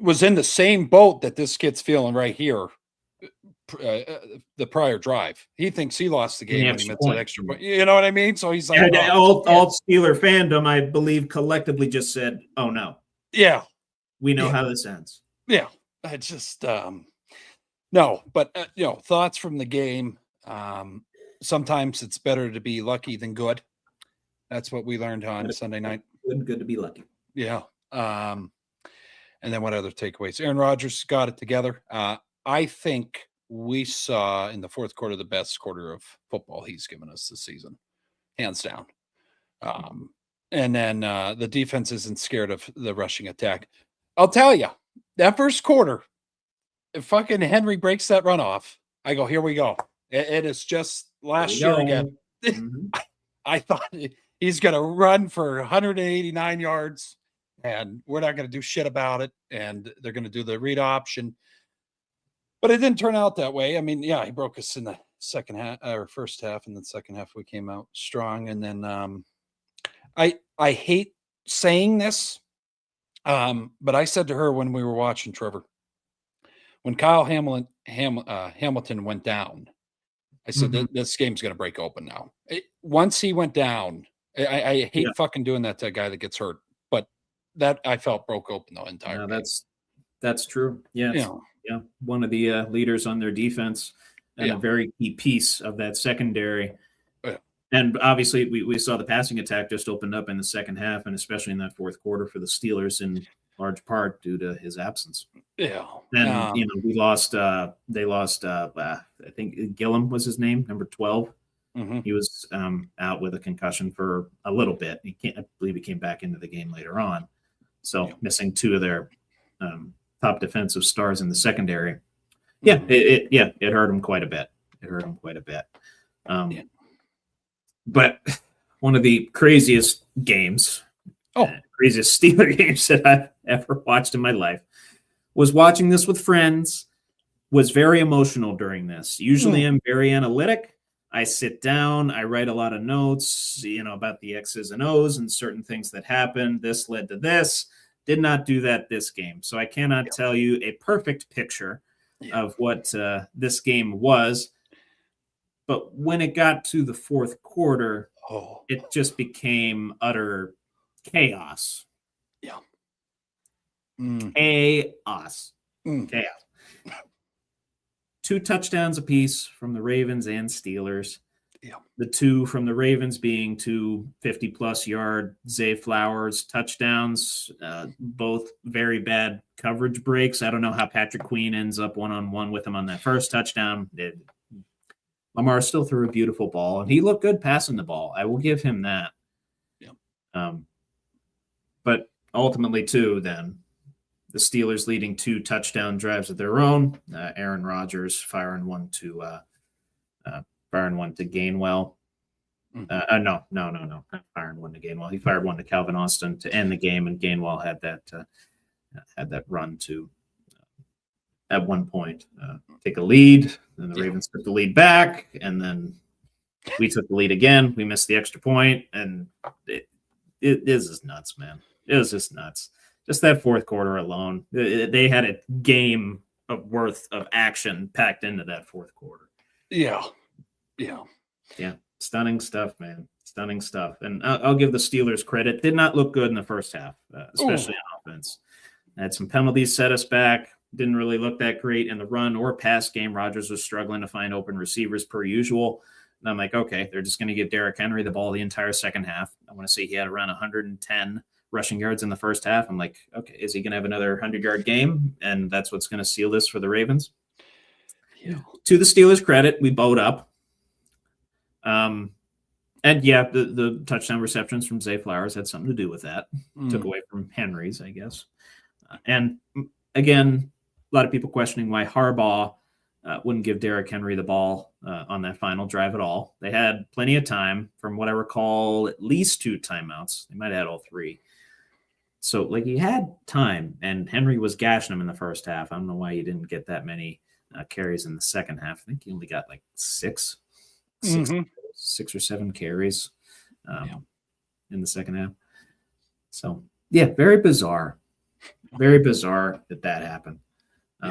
was in the same boat that this kid's feeling right here. The prior drive, he thinks he lost the game when he missed that extra point. You know what I mean? So he's like, all Steeler fandom, I believe, collectively just said, "Oh no, yeah, we know how this ends." Yeah, I just no, but thoughts from the game. Sometimes it's better to be lucky than good. That's what we learned on Sunday night. Good to be lucky. Yeah. And then what other takeaways? Aaron Rodgers got it together. I think we saw in the fourth quarter the best quarter of football he's given us this season, hands down. And then the defense isn't scared of the rushing attack. I'll tell you, that first quarter, if fucking Henry breaks that run off, I go, here we go. It is just last year again. Mm-hmm. I thought he's going to run for 189 yards, and we're not going to do shit about it, and they're going to do the read option. But it didn't turn out that way. I mean, yeah, he broke us in the second half or first half, and then second half we came out strong. And then I hate saying this, but I said to her when we were watching Trevor, when Kyle Hamilton went down, I said this game's going to break open now. Once he went down, I hate fucking doing that to a guy that gets hurt, but that I felt broke open the entire game. That's true. Yeah. Yeah, one of the leaders on their defense and a very key piece of that secondary. Yeah. And obviously, we saw the passing attack just opened up in the second half, and especially in that fourth quarter for the Steelers in large part due to his absence. Yeah. And, we lost they lost, I think Gillum was his name, number 12. Mm-hmm. He was out with a concussion for a little bit. I believe he came back into the game later on. So missing two of their top defensive stars in the secondary. Yeah, it hurt him quite a bit. But one of the craziest games, craziest Steeler games that I've ever watched in my life was watching this with friends, was very emotional during this. Usually I'm very analytic. I sit down, I write a lot of notes, about the X's and O's and certain things that happened. This led to this. Did not do that this game. So I cannot tell you a perfect picture of what this game was. But when it got to the fourth quarter, it just became utter chaos. Yeah. Chaos. Chaos. 2 touchdowns apiece from the Ravens and Steelers. The two from the Ravens being two 50-plus yard Zay Flowers touchdowns, both very bad coverage breaks. I don't know how Patrick Queen ends up one-on-one with him on that first touchdown. Lamar still threw a beautiful ball, and he looked good passing the ball. I will give him that. Yeah. But ultimately, too, then, the Steelers leading 2 touchdown drives of their own. Aaron Rodgers firing one to Gainwell. No, not firing one to Gainwell. He fired one to Calvin Austin to end the game, and Gainwell had that run to at one point take a lead. Then the Ravens took the lead back, and then we took the lead again. We missed the extra point, and it is just nuts, man. It was just nuts. Just that fourth quarter alone, they had a game worth of action packed into that fourth quarter. Yeah. Stunning stuff, man. Stunning stuff. And I'll give the Steelers credit. Did not look good in the first half, especially on offense. Had some penalties set us back. Didn't really look that great in the run or pass game. Rodgers was struggling to find open receivers per usual. And I'm like, okay, they're just going to give Derrick Henry the ball the entire second half. I want to say he had around 110 rushing yards in the first half. I'm like, okay, is he going to have another 100-yard game? And that's what's going to seal this for the Ravens. Yeah. To the Steelers' credit, we bowed up. And the touchdown receptions from Zay Flowers had something to do with that. Took away from Henry's, I guess. And again, a lot of people questioning why Harbaugh wouldn't give Derrick Henry the ball on that final drive at all. They had plenty of time, from what I recall, at least 2 timeouts. They might have had all 3. So, he had time, and Henry was gashing him in the first half. I don't know why he didn't get that many carries in the second half. I think he only got 6 or 7 carries in the second half. So, very bizarre. Very bizarre that happened.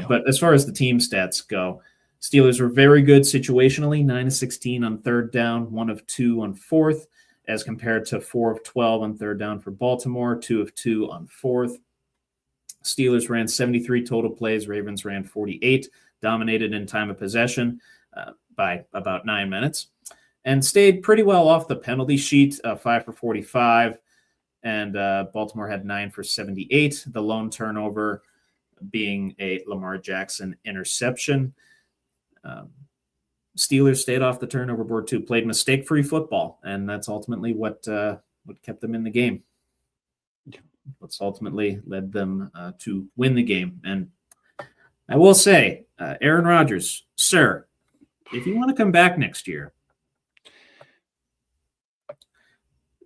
But as far as the team stats go, Steelers were very good situationally, 9 of 16 on third down, 1 of 2 on fourth, as compared to 4 of 12 on third down for Baltimore, 2 of 2 on fourth. Steelers ran 73 total plays. Ravens ran 48, dominated in time of possession by about 9 minutes, and stayed pretty well off the penalty sheet, 5 for 45, and Baltimore had 9 for 78. The lone turnover being a Lamar Jackson interception. Steelers stayed off the turnover board too, played mistake-free football, and that's ultimately what kept them in the game. What's ultimately led them to win the game. And I will say, Aaron Rodgers, sir, if you want to come back next year,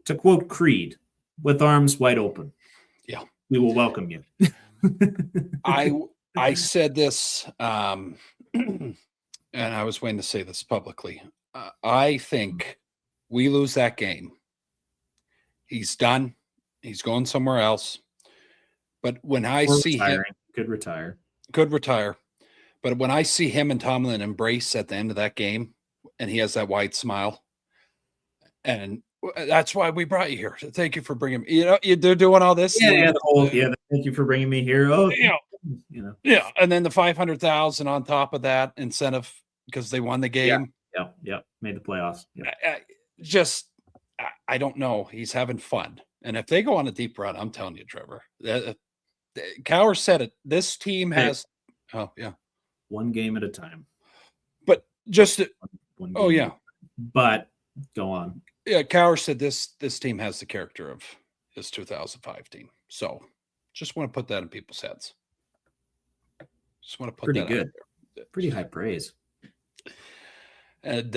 to quote Creed, with arms wide open, we will welcome you. I said this, and I was waiting to say this publicly. I think we lose that game. He's done. He's going somewhere else. But when I see him, could retire. But when I see him and Tomlin embrace at the end of that game, and he has that wide smile, and that's why we brought you here. So thank you for bringing me. They're doing all this. Thank you for bringing me here. Oh, and then the $500,000 on top of that incentive because they won the game. Yeah. Made the playoffs. I don't know. He's having fun, and if they go on a deep run, I'm telling you, Trevor. Cowher said it. This team has. One game at a time. But just. One game But go on. Yeah, Cowher said this team has the character of his 2005 team. So just want to put that in people's heads. Just want to put pretty that good. out there. Pretty high praise. And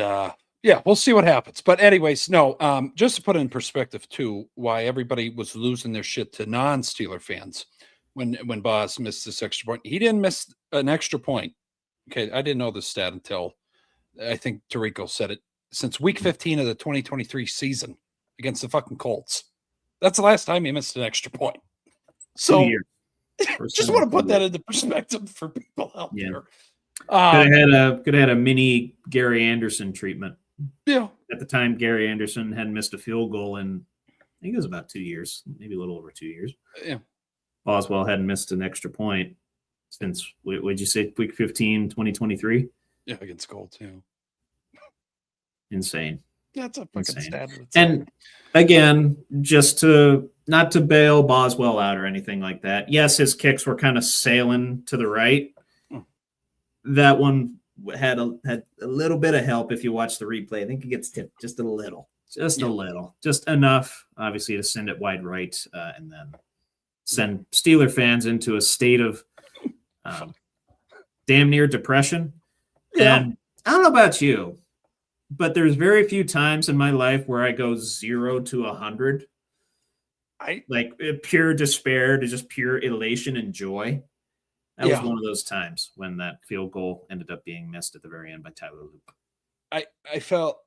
we'll see what happens. But anyways, no, just to put it in perspective too, why everybody was losing their shit to non-Steeler fans when Boz missed this extra point. He didn't miss an extra point. Okay, I didn't know this stat until I think Tirico said it. Since week 15 of the 2023 season against the fucking Colts. That's the last time he missed an extra point. So just want to put that into perspective for people out there. Could have had a mini Gary Anderson treatment. Yeah. At the time, Gary Anderson hadn't missed a field goal in, I think it was about 2 years, maybe a little over 2 years. Yeah. Boswell hadn't missed an extra point since, what'd you say, week 15, 2023? Yeah, against Colts, yeah. insane. That's a fucking stat. And again, just to not to bail Boswell out or anything like that. Yes, his kicks were kind of sailing to the right. That one had a little bit of help if you watch the replay. I think it gets tipped just a little, just enough, obviously, to send it wide right, and then send Steeler fans into a state of damn near depression. Yeah. And I don't know about you, but there's very few times in my life where I go 0 to 100. Like pure despair to just pure elation and joy. That was one of those times when that field goal ended up being missed at the very end by Tyler Loop. I felt,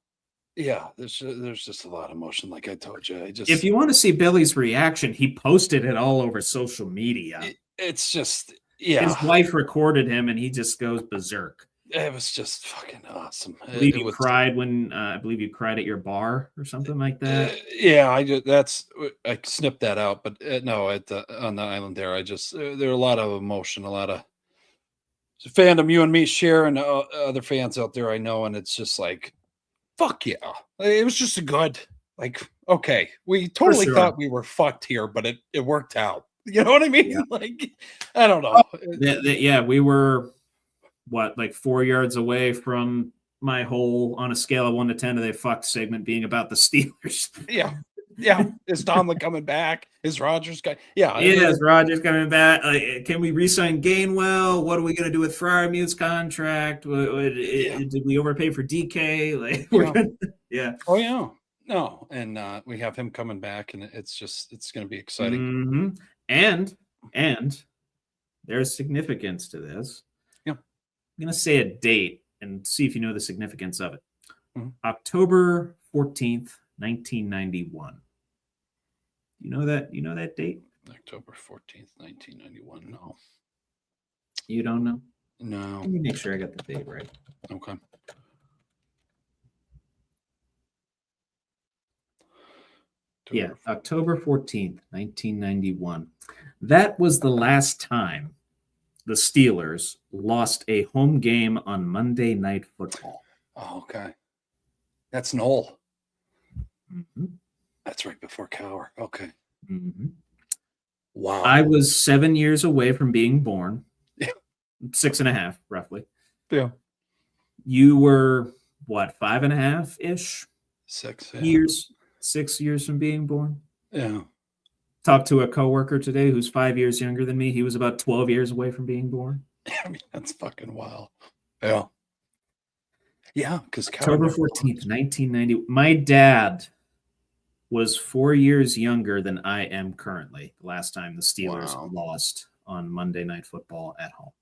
there's just a lot of emotion, like I told you. If you want to see Billy's reaction, he posted it all over social media. It's just, his wife recorded him, and he just goes berserk. It was just fucking awesome. I believe you cried when I believe you cried at your bar or something like that. I snipped that out, but no, on the island there, there are a lot of emotion, a lot of fandom. You and me share, and other fans out there I know, and it's just like, fuck yeah! It was just a good, like, okay, we totally thought we were fucked here, but it worked out. You know what I mean? Yeah. Like, I don't know. We were. What, like 4 yards away from my whole on a scale of 1 to 10 of they fucked segment being about the Steelers. Yeah. Is Tomlin coming back? Is Rodgers guy? Is Rodgers coming back? Can we re-sign Gainwell? What are we going to do with Fryermuth's contract? Did we overpay for DK? Oh yeah. No, and we have him coming back, and it's going to be exciting. Mm-hmm. And there's significance to this. I'm going to say a date and see if you know the significance of it. Mm-hmm. October 14th, 1991. You know that date? October 14th, 1991. No. You don't know? No. Let me make sure I got the date right. Okay. October 14th, 1991. That was the last time the Steelers lost a home game on Monday Night Football. Oh, okay. That's Noel. Mm-hmm. That's right before Cower. Okay. Mm-hmm. Wow. I was 7 years away from being born. Yeah. 6.5, roughly. Yeah. You were, what, 5.5-ish? 6 years. 6 years from being born? Yeah. Talked to a coworker today who's 5 years younger than me. He was about 12 years away from being born. I mean, that's fucking wild. Yeah. Yeah, because October 14th, 1990. My dad was 4 years younger than I am currently. The last time the Steelers lost on Monday Night Football at home.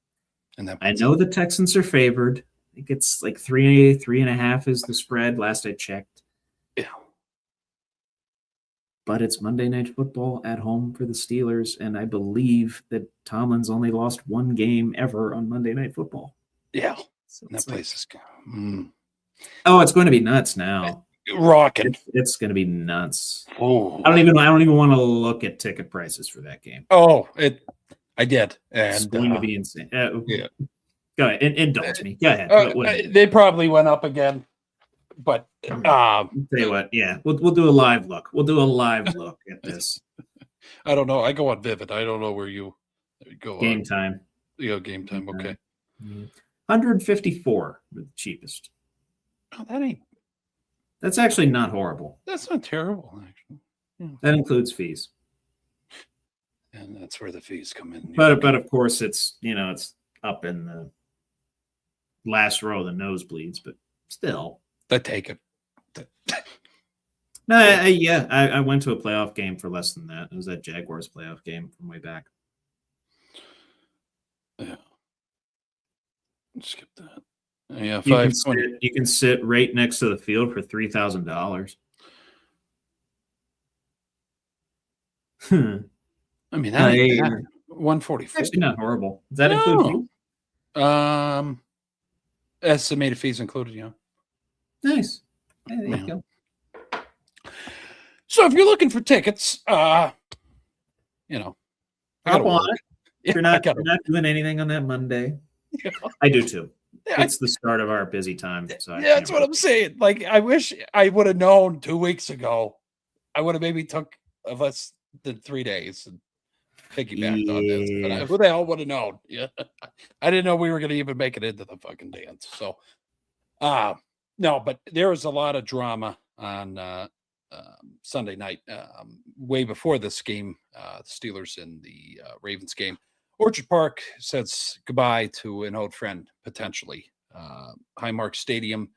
And I know the Texans are favored. I think it's like 3.5 is the spread last I checked. Yeah. But it's Monday Night Football at home for the Steelers, and I believe that Tomlin's only lost one game ever on Monday Night Football. Yeah, so that place is Oh, it's going to be nuts now. Rocking. It's going to be nuts. Oh, I don't even want to look at ticket prices for that game. Oh, I did, and it's going to be insane. Yeah. Go ahead, indulge me. Go ahead. They probably went up again. But tell you what, we'll do a live look. We'll do a live look at this. I don't know. I go on Vivid. I don't know where you go. Game time. Game time. Okay. 154 the cheapest. Oh, that's actually not horrible. That's not terrible, actually. Yeah. That includes fees. And that's where the fees come in. But of course it's up in the last row of the nosebleeds, but still. I take it. No, I went to a playoff game for less than that. It was that Jaguars playoff game from way back. Yeah. Skip that. Yeah, you can sit right next to the field for $3,000. I mean, that 144. Actually, not horrible. Does that include fees? Estimated fees included, yeah. Nice. Yeah, there you go. So if you're looking for tickets, hop on it. If you're not doing anything on that Monday. I do too. it's the start of our busy time. So that's what I'm saying. Like, I wish I would have known 2 weeks ago. I would have maybe took less than 3 days and piggybacked on this. But who the hell would have known? Yeah, I didn't know we were going to even make it into the fucking dance. So, no, but there was a lot of drama on Sunday night, way before this game, the Steelers and the Ravens game. Orchard Park says goodbye to an old friend, potentially. Highmark Stadium.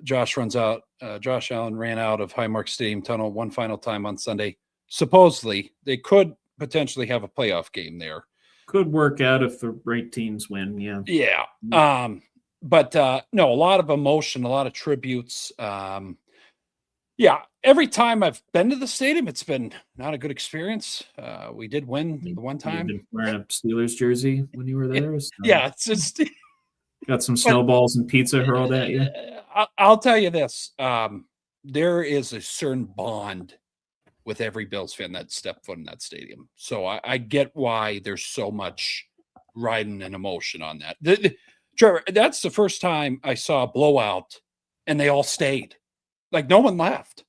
Josh Allen ran out of Highmark Stadium tunnel one final time on Sunday. Supposedly, they could potentially have a playoff game there. Could work out if the right teams win. Yeah. Yeah. But no, a lot of emotion, a lot of tributes. Yeah, every time I've been to the stadium, it's been not a good experience. We did win the one time. You've been wearing a Steelers jersey when you were there? So. Yeah, it's just got some snowballs and pizza hurled at you. I'll tell you this: there is a certain bond with every Bills fan that stepped foot in that stadium. So I get why there's so much riding and emotion on that. Trevor, that's the first time I saw a blowout, and they all stayed. Like, no one left.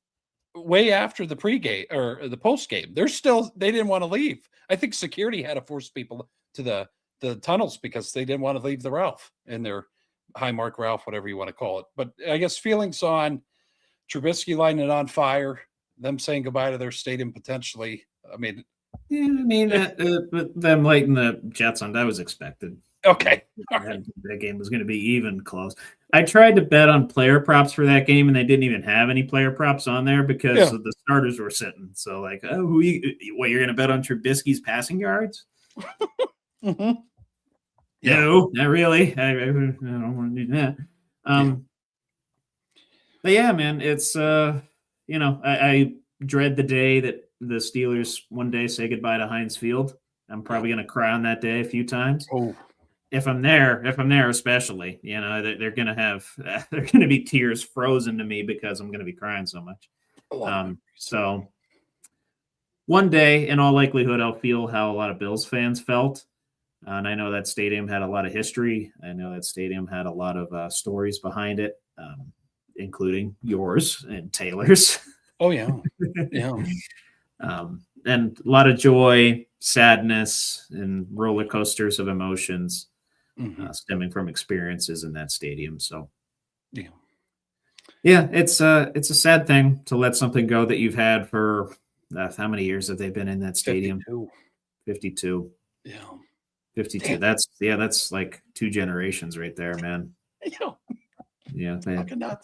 Way after the pregame or the postgame, they didn't want to leave. I think security had to force people to the tunnels because they didn't want to leave the Ralph in their Highmark Ralph, whatever you want to call it. But I guess feelings on Trubisky lighting it on fire, them saying goodbye to their stadium potentially. I mean, but them lighting the Jets on, that was expected. Okay. That game was going to be even close. I tried to bet on player props for that game, and they didn't even have any player props on there because the starters were sitting. So, like, you're going to bet on Trubisky's passing yards? Mm-hmm. No, not really. I don't want to do that. But yeah, man, it's I dread the day that the Steelers one day say goodbye to Heinz Field. I'm probably going to cry on that day a few times. Oh. If I'm there, especially, they're going to have they're going to be tears frozen to me because I'm going to be crying so much. So one day, in all likelihood, I'll feel how a lot of Bills fans felt. And I know that stadium had a lot of history. I know that stadium had a lot of stories behind it, including yours and Taylor's. Oh, yeah. Yeah. And a lot of joy, sadness, and roller coasters of emotions stemming from experiences in that stadium. So, yeah, it's a sad thing to let something go that you've had for how many years have they been in that stadium? 52. Yeah. 52. Damn. That's like 2 generations right there, man. Yeah.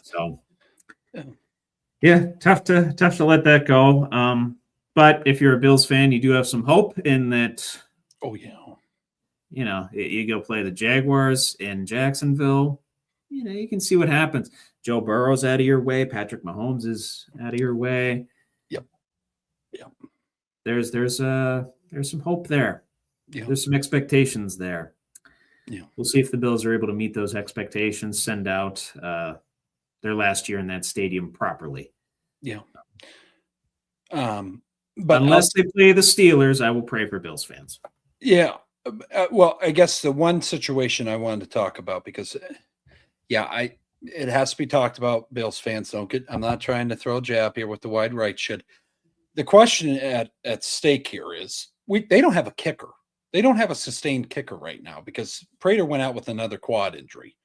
So, yeah, tough to let that go. But if you're a Bills fan, you do have some hope in that. Oh, yeah. You go play the Jaguars in Jacksonville. You can see what happens. Joe Burrow's out of your way. Patrick Mahomes is out of your way. Yep. There's some hope there. Yeah. There's some expectations there. Yeah. We'll see if the Bills are able to meet those expectations, send out their last year in that stadium properly. Yeah. But unless they play the Steelers, I will pray for Bills fans. Yeah. Well, I guess the one situation I wanted to talk about because, it has to be talked about. Bills fans I'm not trying to throw a jab here with the wide right shit. The question at stake here is they don't have a kicker. They don't have a sustained kicker right now because Prater went out with another quad injury.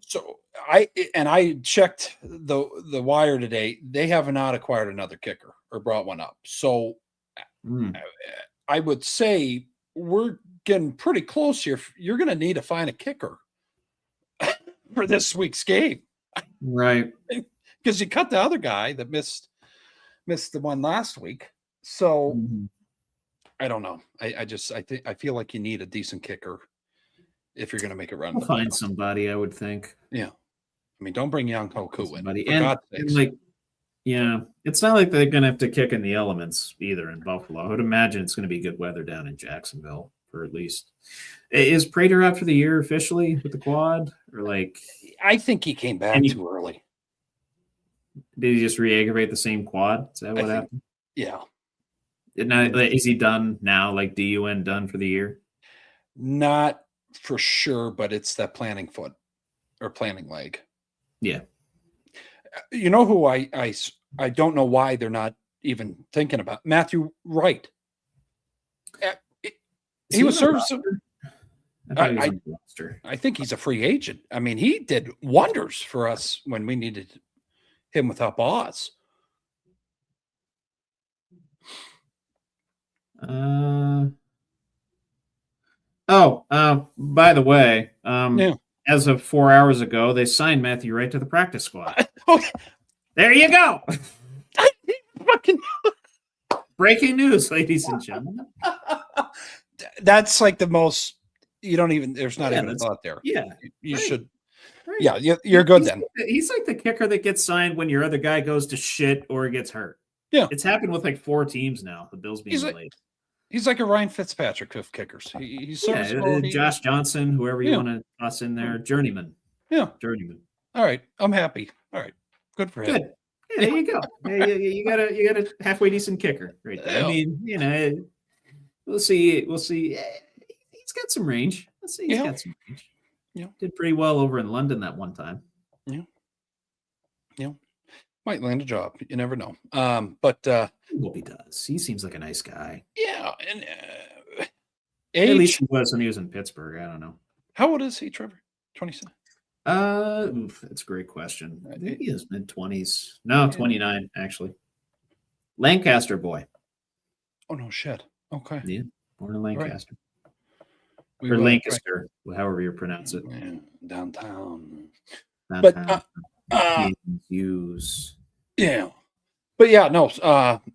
So I checked the wire today. They have not acquired another kicker or brought one up. So I would say we're getting pretty close here. You're going to need to find a kicker for this week's game. Right. Because you cut the other guy that missed the one last week. So I don't know. I feel like you need a decent kicker if you're going to make a run. I'll find somebody, I would think. Yeah. I mean, don't bring Young Hoku in. It's not like they're going to have to kick in the elements either in Buffalo. I would imagine it's going to be good weather down in Jacksonville for at least. Is Prater out for the year officially with the quad? Or I think he came back too early. Did he just re-aggravate the same quad? Is that what happened? Yeah. Now, is he done now? Like DUN done for the year? Not for sure, but it's that planting foot or planting leg. Yeah. You know who I don't know why they're not even thinking about? Matthew Wright. He was serviceable. I think he's a free agent. I mean, he did wonders for us when we needed him without Boz. By the way, as of 4 hours ago, they signed Matthew Wright to the practice squad. Okay. There you go. Fucking breaking news, ladies and gentlemen. That's like the most. You don't even. There's not even a thought there. Yeah, you should. Right. Yeah, you're good then. He's like the kicker that gets signed when your other guy goes to shit or gets hurt. Yeah, it's happened with like 4 teams now. The Bills being late. He's like a Ryan Fitzpatrick of kickers. He's Josh Johnson, whoever you want to toss in there, journeyman. Yeah, journeyman. All right, I'm happy. All right, good for him. Good. Yeah, there you go. you got a halfway decent kicker right there. I mean, we'll see. He's got some range. Let's see. He's got some range. Yeah, did pretty well over in London that one time. Yeah. Might land a job. You never know. But I hope he does. He seems like a nice guy. Yeah, and at least he was when he was in Pittsburgh. I don't know. How old is he, Trevor? 27. That's a great question. I think he is mid-20s. No, 29 actually. Lancaster boy. Oh no, shit. Okay. Yeah, born in Lancaster. Right. Or Lancaster, however you pronounce it. Yeah, downtown. But use. Yeah. But yeah, no,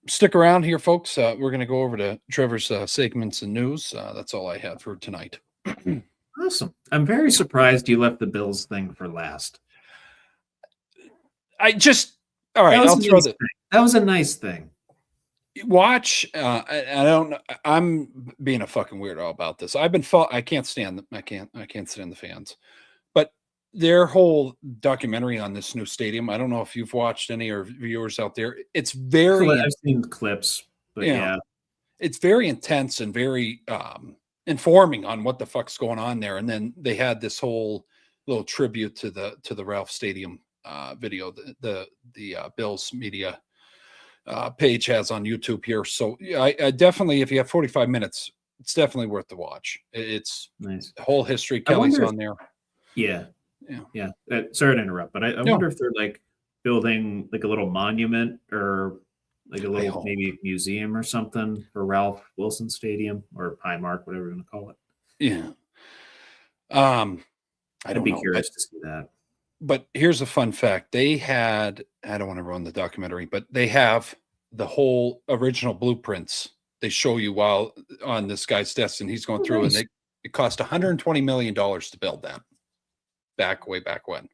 stick around here, folks. We're going to go over to Trevor's segments and news. That's all I have for tonight. Awesome. I'm very surprised you left the Bills thing for last. All right, I'll throw that. That was a nice thing. Watch. I'm being a fucking weirdo about this. I can't stand the fans. But their whole documentary on this new stadium, I don't know if you've watched any or viewers out there. It's very. I've seen clips, but yeah, it's very intense and very informing on what the fuck's going on there. And then they had this whole little tribute to the Ralph Stadium video the Bills media page has on YouTube here. So I definitely, if you have 45 minutes, it's definitely worth the watch. It's nice. The whole history. Kelly's on there. Yeah. Sorry to interrupt, but I wonder if they're like building like a little monument or like a little maybe museum or something for Ralph Wilson Stadium or Highmark, whatever you want to call it. Yeah. I'd be curious to see that. But here's a fun fact. They had, I don't want to ruin the documentary, but they have the whole original blueprints. They show you while on this guy's desk and he's going through and it cost $120 million to build that way back when.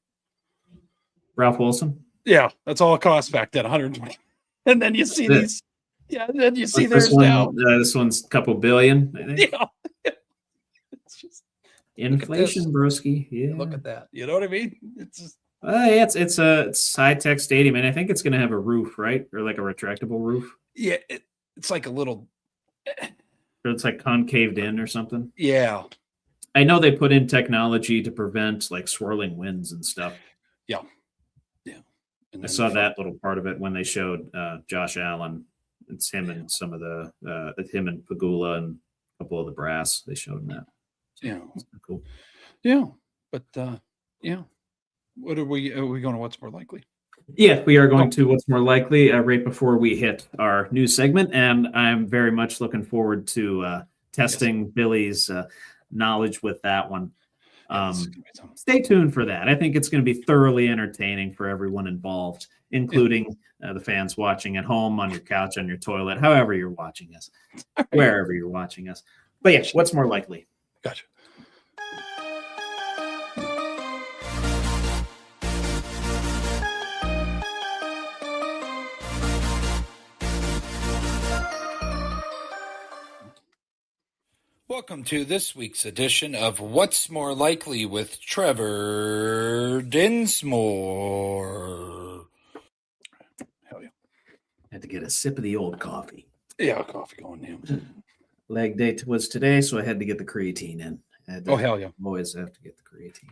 Ralph Wilson? Yeah, that's all it cost back then, 120. And then you see these. Yeah, then you see there's now. This one's a couple billion, I think. Yeah. It's just inflation, broski. Yeah. Look at that. You know what I mean? It's just it's a high-tech stadium, and I think it's going to have a roof, right? Or like a retractable roof. Yeah, it's like a little. Or it's like concaved in or something. Yeah. I know they put in technology to prevent like swirling winds and stuff. Yeah. I saw that little part of it when they showed Josh Allen. It's him and some of the him and Pagula and a couple of the brass. They showed that. Yeah, cool. Yeah, but what are we going to? What's more likely? Yeah, we are going to what's more likely right before we hit our news segment, and I'm very much looking forward to testing Billy's knowledge with that one. Stay tuned for that. I think it's going to be thoroughly entertaining for everyone involved, including the fans watching at home, on your couch, on your toilet, however you're watching us, wherever you're watching us. But yeah, what's more likely? Gotcha. Welcome to this week's edition of What's More Likely with Trevor Dinsmore. Hell yeah. Had to get a sip of the old coffee. Yeah, coffee going in. Leg day was today, so I had to get the creatine in. Hell yeah. Always have to get the creatine.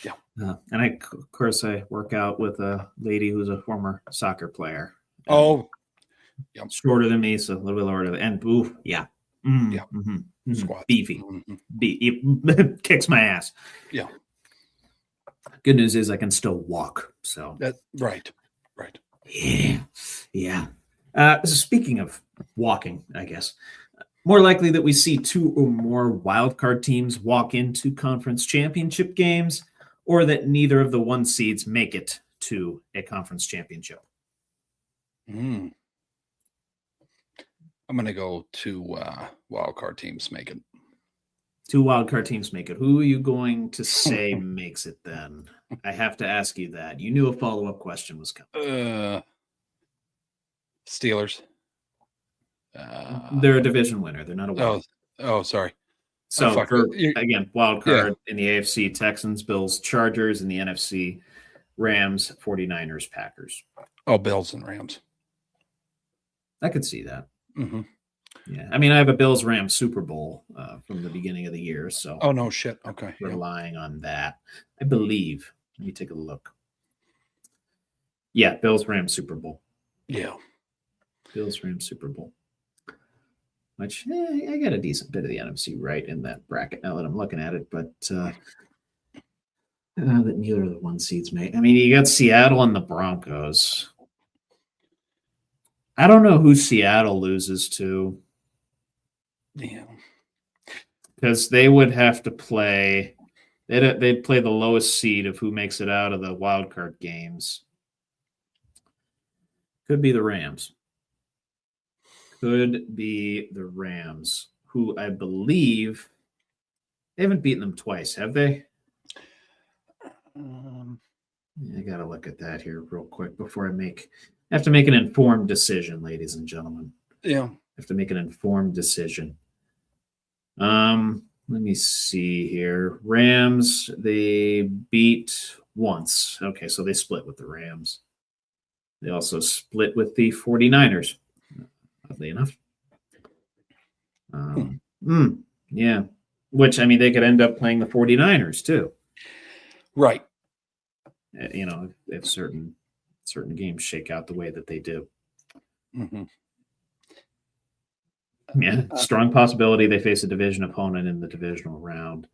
Yeah. And of course, I work out with a lady who's a former soccer player. Oh, yeah. Shorter than me, so a little bit lower than, and ooh, yeah. Yeah. Squat. Beefy. It kicks my ass. Yeah. Good news is I can still walk. So right. Yeah. So speaking of walking, I guess more likely that we see 2 or more wildcard teams walk into conference championship games, or that neither of the 1 seeds make it to a conference championship. I'm going to go 2 wildcard teams make it. 2 wildcard teams make it. Who are you going to say makes it then? I have to ask you that. You knew a follow-up question was coming. Steelers. They're a division winner. They're not a wild. Oh, sorry. So again, wild card in the AFC, Texans, Bills, Chargers. In the NFC, Rams, 49ers, Packers. Oh, Bills and Rams. I could see that. Mm-hmm. Yeah. I mean, I have a Bills-Rams Super Bowl from the beginning of the year. So. Oh, no shit. Okay. Relying on that. I believe. Let me take a look. Yeah, Bills-Rams Super Bowl. Yeah. Bills-Rams Super Bowl. Which I got a decent bit of the NFC right in that bracket now that I'm looking at it, but that neither of the 1 seeds may. I mean, you got Seattle and the Broncos. I don't know who Seattle loses to. Yeah. Because they would have to play. They'd play the lowest seed of who makes it out of the wild card games. Could be the Rams. Could be the Rams, who I believe they haven't beaten them twice, have they? I got to look at that here real quick before I have to make an informed decision, ladies and gentlemen. Yeah. I have to make an informed decision. Let me see here. Rams, they beat once. Okay, so they split with the Rams. They also split with the 49ers. Oddly enough. Yeah. Which, I mean, they could end up playing the 49ers too. Right. If certain games shake out the way that they do. Mm-hmm. Yeah. Strong possibility they face a division opponent in the divisional round.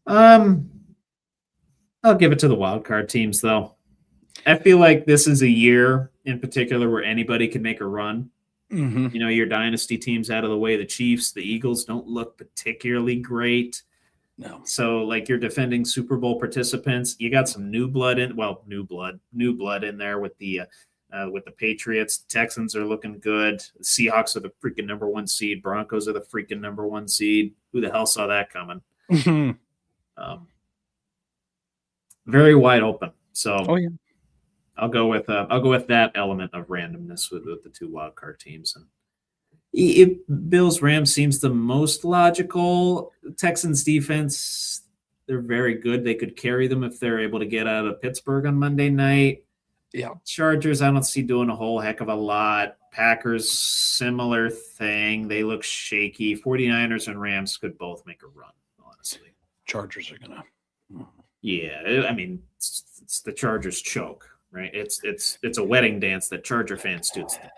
I'll give it to the wild card teams, though. I feel like this is a year in particular where anybody can make a run. Mm-hmm. Your dynasty teams out of the way. The Chiefs, the Eagles don't look particularly great. No. So, like your defending Super Bowl participants, you got some new blood in there with the Patriots. The Texans are looking good. The Seahawks are the freaking number 1 seed. Broncos are the freaking number 1 seed. Who the hell saw that coming? Mm-hmm. Very wide open. So, yeah. I'll go with that element of randomness with the 2 wildcard teams. And Bills Rams seems the most logical. Texans defense, they're very good. They could carry them if they're able to get out of Pittsburgh on Monday night. Yeah. Chargers, I don't see doing a whole heck of a lot. Packers, similar thing. They look shaky. 49ers and Rams could both make a run, honestly. Chargers are gonna. Yeah, I mean, it's the Chargers choke. Right, it's a wedding dance that Charger fans do. It's the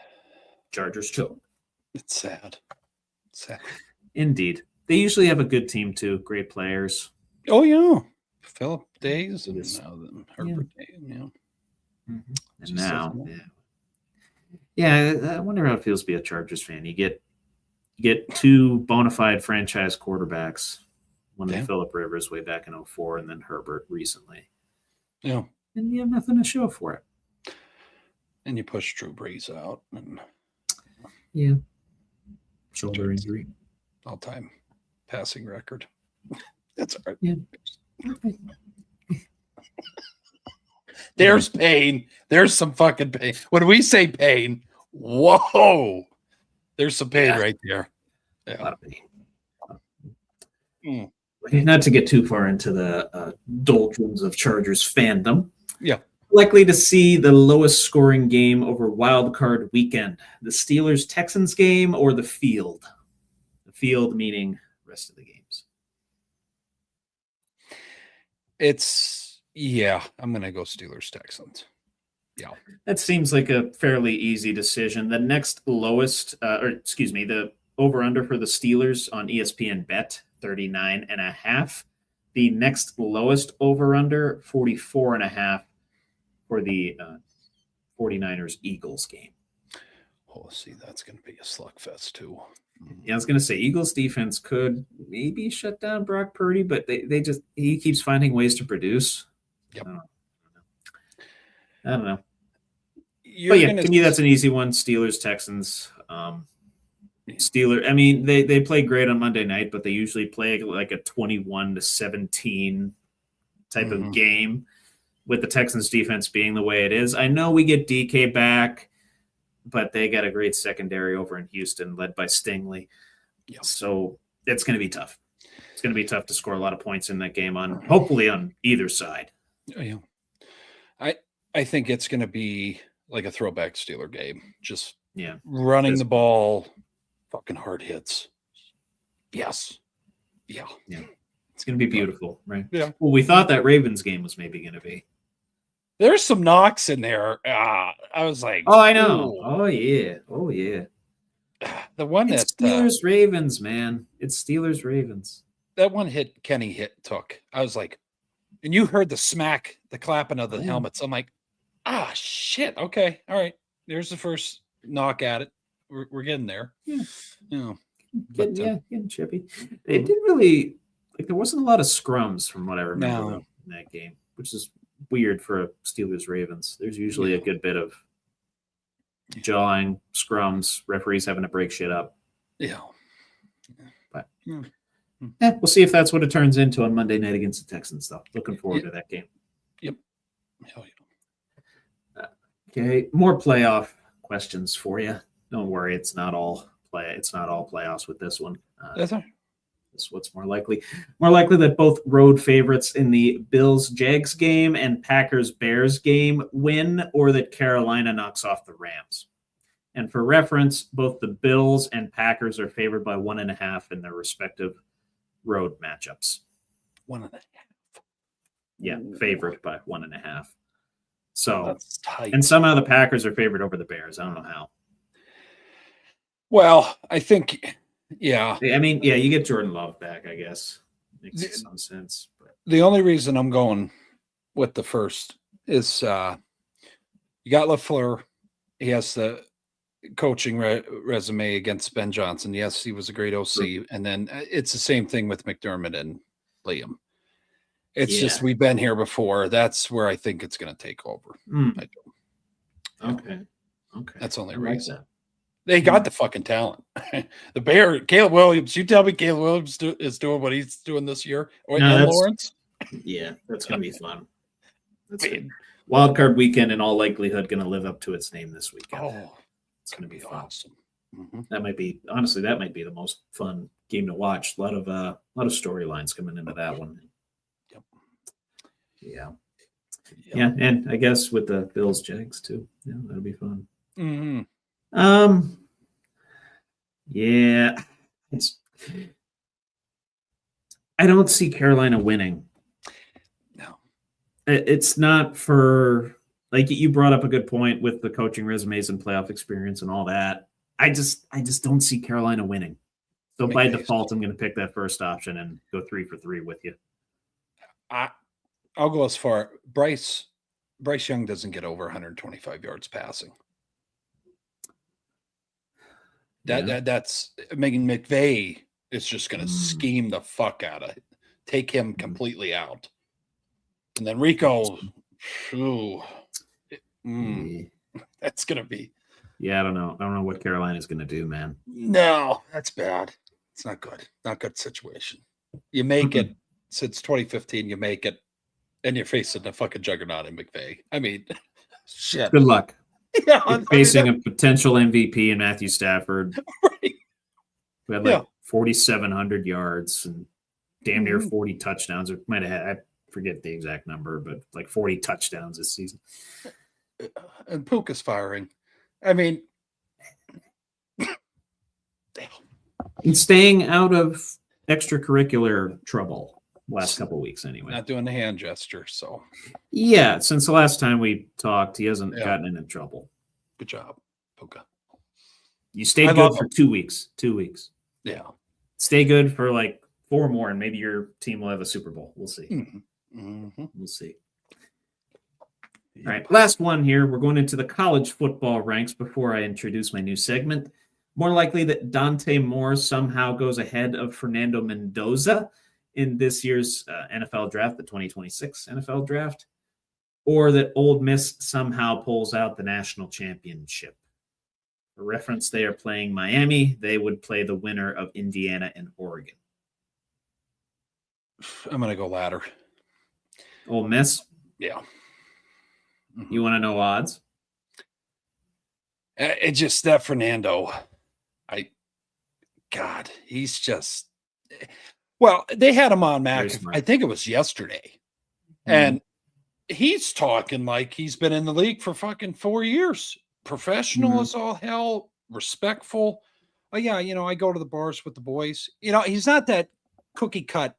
Chargers choke. It's sad. Indeed, they usually have a good team too. Great players. Oh yeah, Philip Days and now Herbert. Yeah. Mm-hmm. And now, I wonder how it feels to be a Chargers fan. You get 2 bona fide franchise quarterbacks. One of Phillip Rivers way back in 2004, and then Herbert recently. Yeah. And you have nothing to show for it. And you push Drew Brees out. Yeah. Shoulder injury. All-time passing record. That's all right. Yeah. There's pain. There's some fucking pain. When we say pain, whoa. There's some pain right there. Yeah. A lot of pain. Not to get too far into the doldrums of Chargers fandom. Yeah. Likely to see the lowest scoring game over wild card weekend. The Steelers-Texans game or the field? The field meaning rest of the games. I'm going to go Steelers Texans. Yeah. That seems like a fairly easy decision. The next lowest, the over-under for the Steelers on ESPN Bet, 39.5. The next lowest over-under, 44.5 for the 49ers-Eagles game. Oh, see, that's going to be a slugfest too. Yeah, I was going to say Eagles defense could maybe shut down Brock Purdy, but he keeps finding ways to produce. Yep. I don't know. But yeah, to me, that's an easy one. Steelers, Texans. I mean, they play great on Monday night, but they usually play like a 21-17 type of game with the Texans defense being the way it is. I know we get DK back, but they got a great secondary over in Houston led by Stingley. Yeah. So it's going to be tough. It's going to be tough to score a lot of points in that game hopefully on either side. Yeah. I think it's going to be like a throwback Steeler game. Just running the ball, fucking hard hits. Yes. Yeah. It's going to be beautiful, right? Yeah. Well, we thought that Ravens game was maybe going to be. There's some knocks in there. I was like, oh, I know. Ooh. Oh, yeah. The one it's Steelers Ravens, man. It's Steelers Ravens. That one hit Kenny took. I was like, and you heard the clapping of the helmets. I'm like, shit. Okay. All right. There's the first knock at it. We're getting there. Yeah. Getting chippy. They didn't really there wasn't a lot of scrums from what I remember in that game, which is weird for Steelers Ravens. There's usually a good bit of jawing, scrums, referees having to break shit up. Yeah. But we'll see if that's what it turns into on Monday night against the Texans, though. Looking forward to that game. Yep. Hell yeah. Okay, more playoff questions for you. Don't worry, it's not all playoffs with this one. That's all right. This is what's more likely. More likely that both road favorites in the Bills-Jags game and Packers-Bears game win, or that Carolina knocks off the Rams. And for reference, both the Bills and Packers are favored by 1.5 in their respective road matchups. 1.5. Yeah, favored by 1.5. So, that's tight. And somehow the Packers are favored over the Bears. I don't know how. Well, I think, yeah. I mean, yeah, you get Jordan Love back, I guess. Makes some sense. But. The only reason I'm going with the first is you got LaFleur. He has the coaching resume against Ben Johnson. Yes, he was a great OC. Sure. And then it's the same thing with McDermott and Liam. It's just we've been here before. That's where I think it's going to take over. Okay. That's the only reason. Like that. They got the fucking talent. The Bear, Caleb Williams. You tell me Caleb Williams is doing what he's doing this year, or Lawrence? Yeah, that's going to be fun. Wild card weekend, in all likelihood, going to live up to its name this weekend. Oh, it's going to be awesome. Mm-hmm. That might be the most fun game to watch. A lot of storylines coming into that one. Yep. Yeah, and I guess with the Bills Jags too. Yeah, that'll be fun. Mm-hmm. Yeah, I don't see Carolina winning. No, it's not for you brought up a good point with the coaching resumes and playoff experience and all that. I just don't see Carolina winning. So by default, I'm going to pick that first option and go 3 for 3 with you. I'll go as far. Bryce Young doesn't get over 125 yards passing. That's Megan McVay is just going to scheme the fuck out of it, take him completely out, and then Rico, that's going to be. Yeah, I don't know what Carolina's going to do, man. No, that's bad. It's not good. Not good situation. You make it since 2015. You make it, and you're facing a fucking juggernaut in McVay. I mean, shit. Good luck. Yeah, facing a potential MVP in Matthew Stafford. Right. We had 4,700 yards and damn near 40 touchdowns. Or might have had, I forget the exact number, but 40 touchdowns this season. And Puka's firing. I mean, and staying out of extracurricular trouble. last couple of weeks anyway. Not doing the hand gesture, so. Yeah, since the last time we talked, he hasn't gotten into trouble. Good job, Puka. You stayed good for 2 weeks. 2 weeks. Yeah. Stay good for like 4 more, and maybe your team will have a Super Bowl. We'll see. We'll see. All right, last one here. We're going into the college football ranks before I introduce my new segment. More likely that Dante Moore somehow goes ahead of Fernando Mendoza in this year's NFL draft, the 2026 NFL draft, or that Ole Miss somehow pulls out the national championship. For reference, they are playing Miami. They would play the winner of Indiana and Oregon. I'm going to go latter. Ole Miss? Yeah. You want to know odds? It just that Fernando. He's just. Well, they had him on Mac. I think it was yesterday, and he's talking like he's been in the league for fucking 4 years. Professional as all hell, respectful. Oh yeah, I go to the bars with the boys. He's not that cookie cut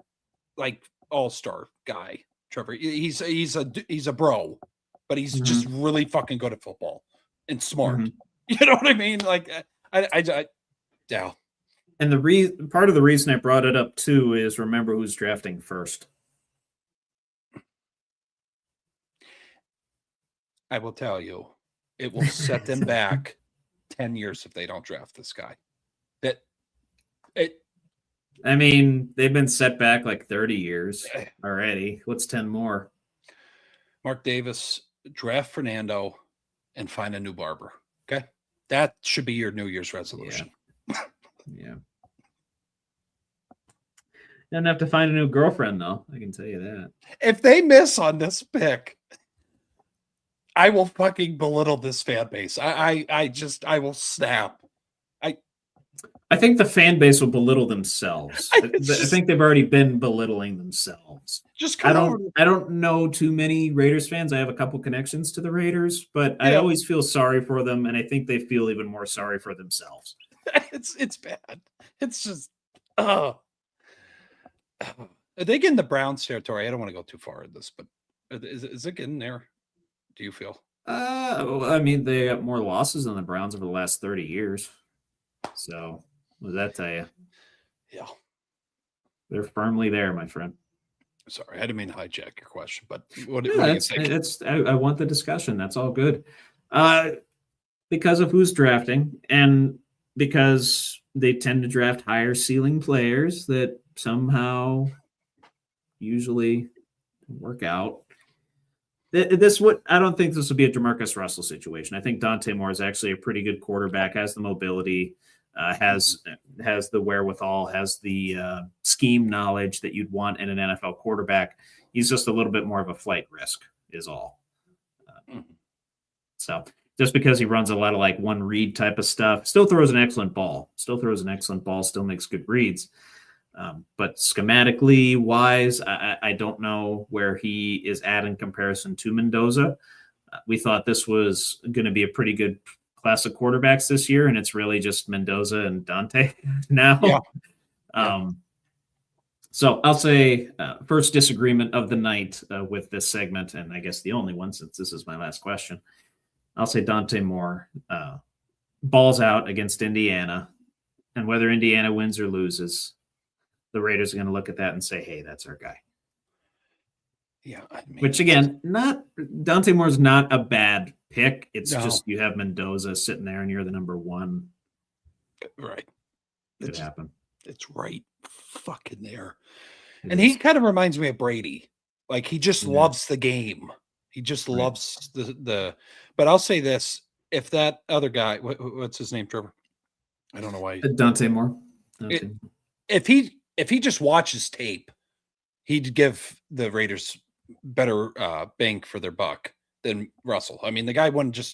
like all-star guy, Trevor. He's a bro, but he's just really fucking good at football and smart. You know what I mean? Like yeah. And part of the reason I brought it up too is remember who's drafting first. I will tell you, it will set them back 10 years if they don't draft this guy. I mean, they've been set back like 30 years already. What's 10 more? Mark Davis, draft Fernando, and find a new barber. Okay? That should be your New Year's resolution. Yeah. Doesn't have to find a new girlfriend, though. I can tell you that. If they miss on this pick, I will fucking belittle this fan base. I will snap. I think the fan base will belittle themselves. I think they've already been belittling themselves. I don't know too many Raiders fans. I have a couple connections to the Raiders, but I always feel sorry for them, and I think they feel even more sorry for themselves. It's bad. It's just are they getting the Browns territory? I don't want to go too far in this, but is it getting there? Do you feel? I mean, they got more losses than the Browns over the last 30 years. So, what does that tell you? Yeah. They're firmly there, my friend. Sorry, I didn't mean to hijack your question, but I want the discussion. That's all good. Because of who's drafting and because they tend to draft higher ceiling players that somehow usually work out. I don't think this will be a DeMarcus Russell situation. I think Dante Moore is actually a pretty good quarterback, has the mobility, has the wherewithal, has the scheme knowledge that you'd want in an NFL quarterback. He's just a little bit more of a flight risk is all. So just because he runs a lot of like one read type of stuff, still throws an excellent ball, still makes good reads. But schematically wise, I don't know where he is at in comparison to Mendoza. We thought this was going to be a pretty good class of quarterbacks this year, and it's really just Mendoza and Dante now. Yeah. So I'll say first disagreement of the night with this segment, and I guess the only one since this is my last question. I'll say Dante Moore balls out against Indiana, and whether Indiana wins or loses, the Raiders are going to look at that and say, hey, that's our guy. Yeah. Which, again, Dante Moore's not a bad pick. It's just you have Mendoza sitting there and you're the number one. Right. Could happen. It's right fucking there. And he kind of reminds me of Brady. Like, he just loves the game. He just loves the – but I'll say this. If that other guy – what's his name, Trevor? I don't know why. Dante Moore. If he just watches tape, he'd give the Raiders better bang for their buck than Russell. I mean, the guy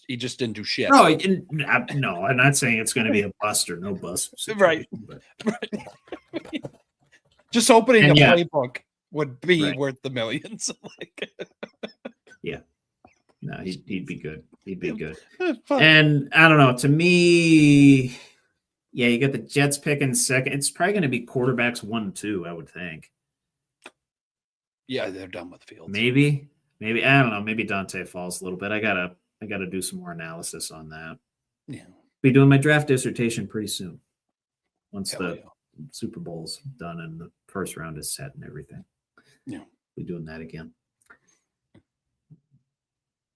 he just didn't do shit. No, I'm not saying it's going to be a bust or no bust. Right. Just opening the playbook would be worth the millions. Yeah. No, he'd be good. He'd be good. And I don't know, to me, yeah, you got the Jets picking second. It's probably going to be quarterbacks 1-2, I would think. Yeah, they're done with Fields. Maybe I don't know. Maybe Dante falls a little bit. I gotta do some more analysis on that. Yeah, Be doing my draft dissertation pretty soon. Once Hell the yeah. Super Bowl's done and the first round is set and everything. Yeah. Be doing that again.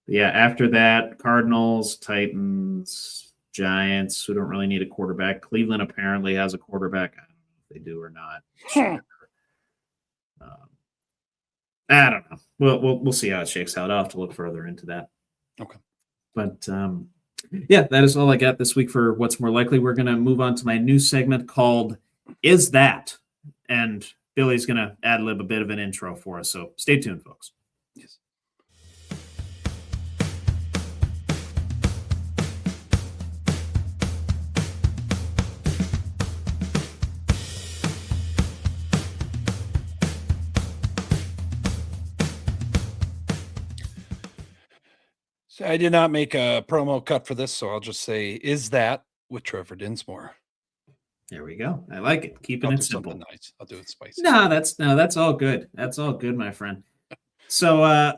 Yeah, after that, Cardinals, Titans, Giants, who don't really need a quarterback. Cleveland apparently has a quarterback. I don't know if they do or not. I don't know. We'll see how it shakes out. I'll have to look further into that. Okay. But yeah, that is all I got this week for What's More Likely. We're going to move on to my new segment called Is That? And Billy's going to ad-lib a bit of an intro for us. So stay tuned, folks. Yes. So I did not make a promo cut for this, so I'll just say, is that with Trevor Dinsmore? There we go. I like it. Keeping it simple. Nice. I'll do it spicy. No, that's all good. That's all good, my friend. So,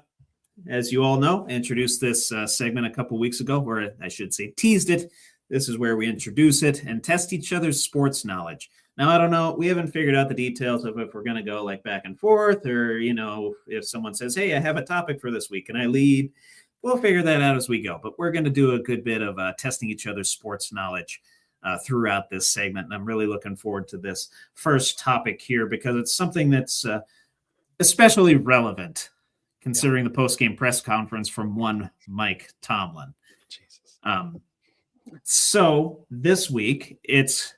as you all know, I introduced this segment a couple weeks ago, or I should say teased it. This is where we introduce it and test each other's sports knowledge. Now, I don't know. We haven't figured out the details of if we're going to go like back and forth, or, if someone says, hey, I have a topic for this week, and I lead. We'll figure that out as we go. But we're going to do a good bit of testing each other's sports knowledge throughout this segment. And I'm really looking forward to this first topic here because it's something that's especially relevant considering the post-game press conference from one Mike Tomlin. Jesus. So this week, is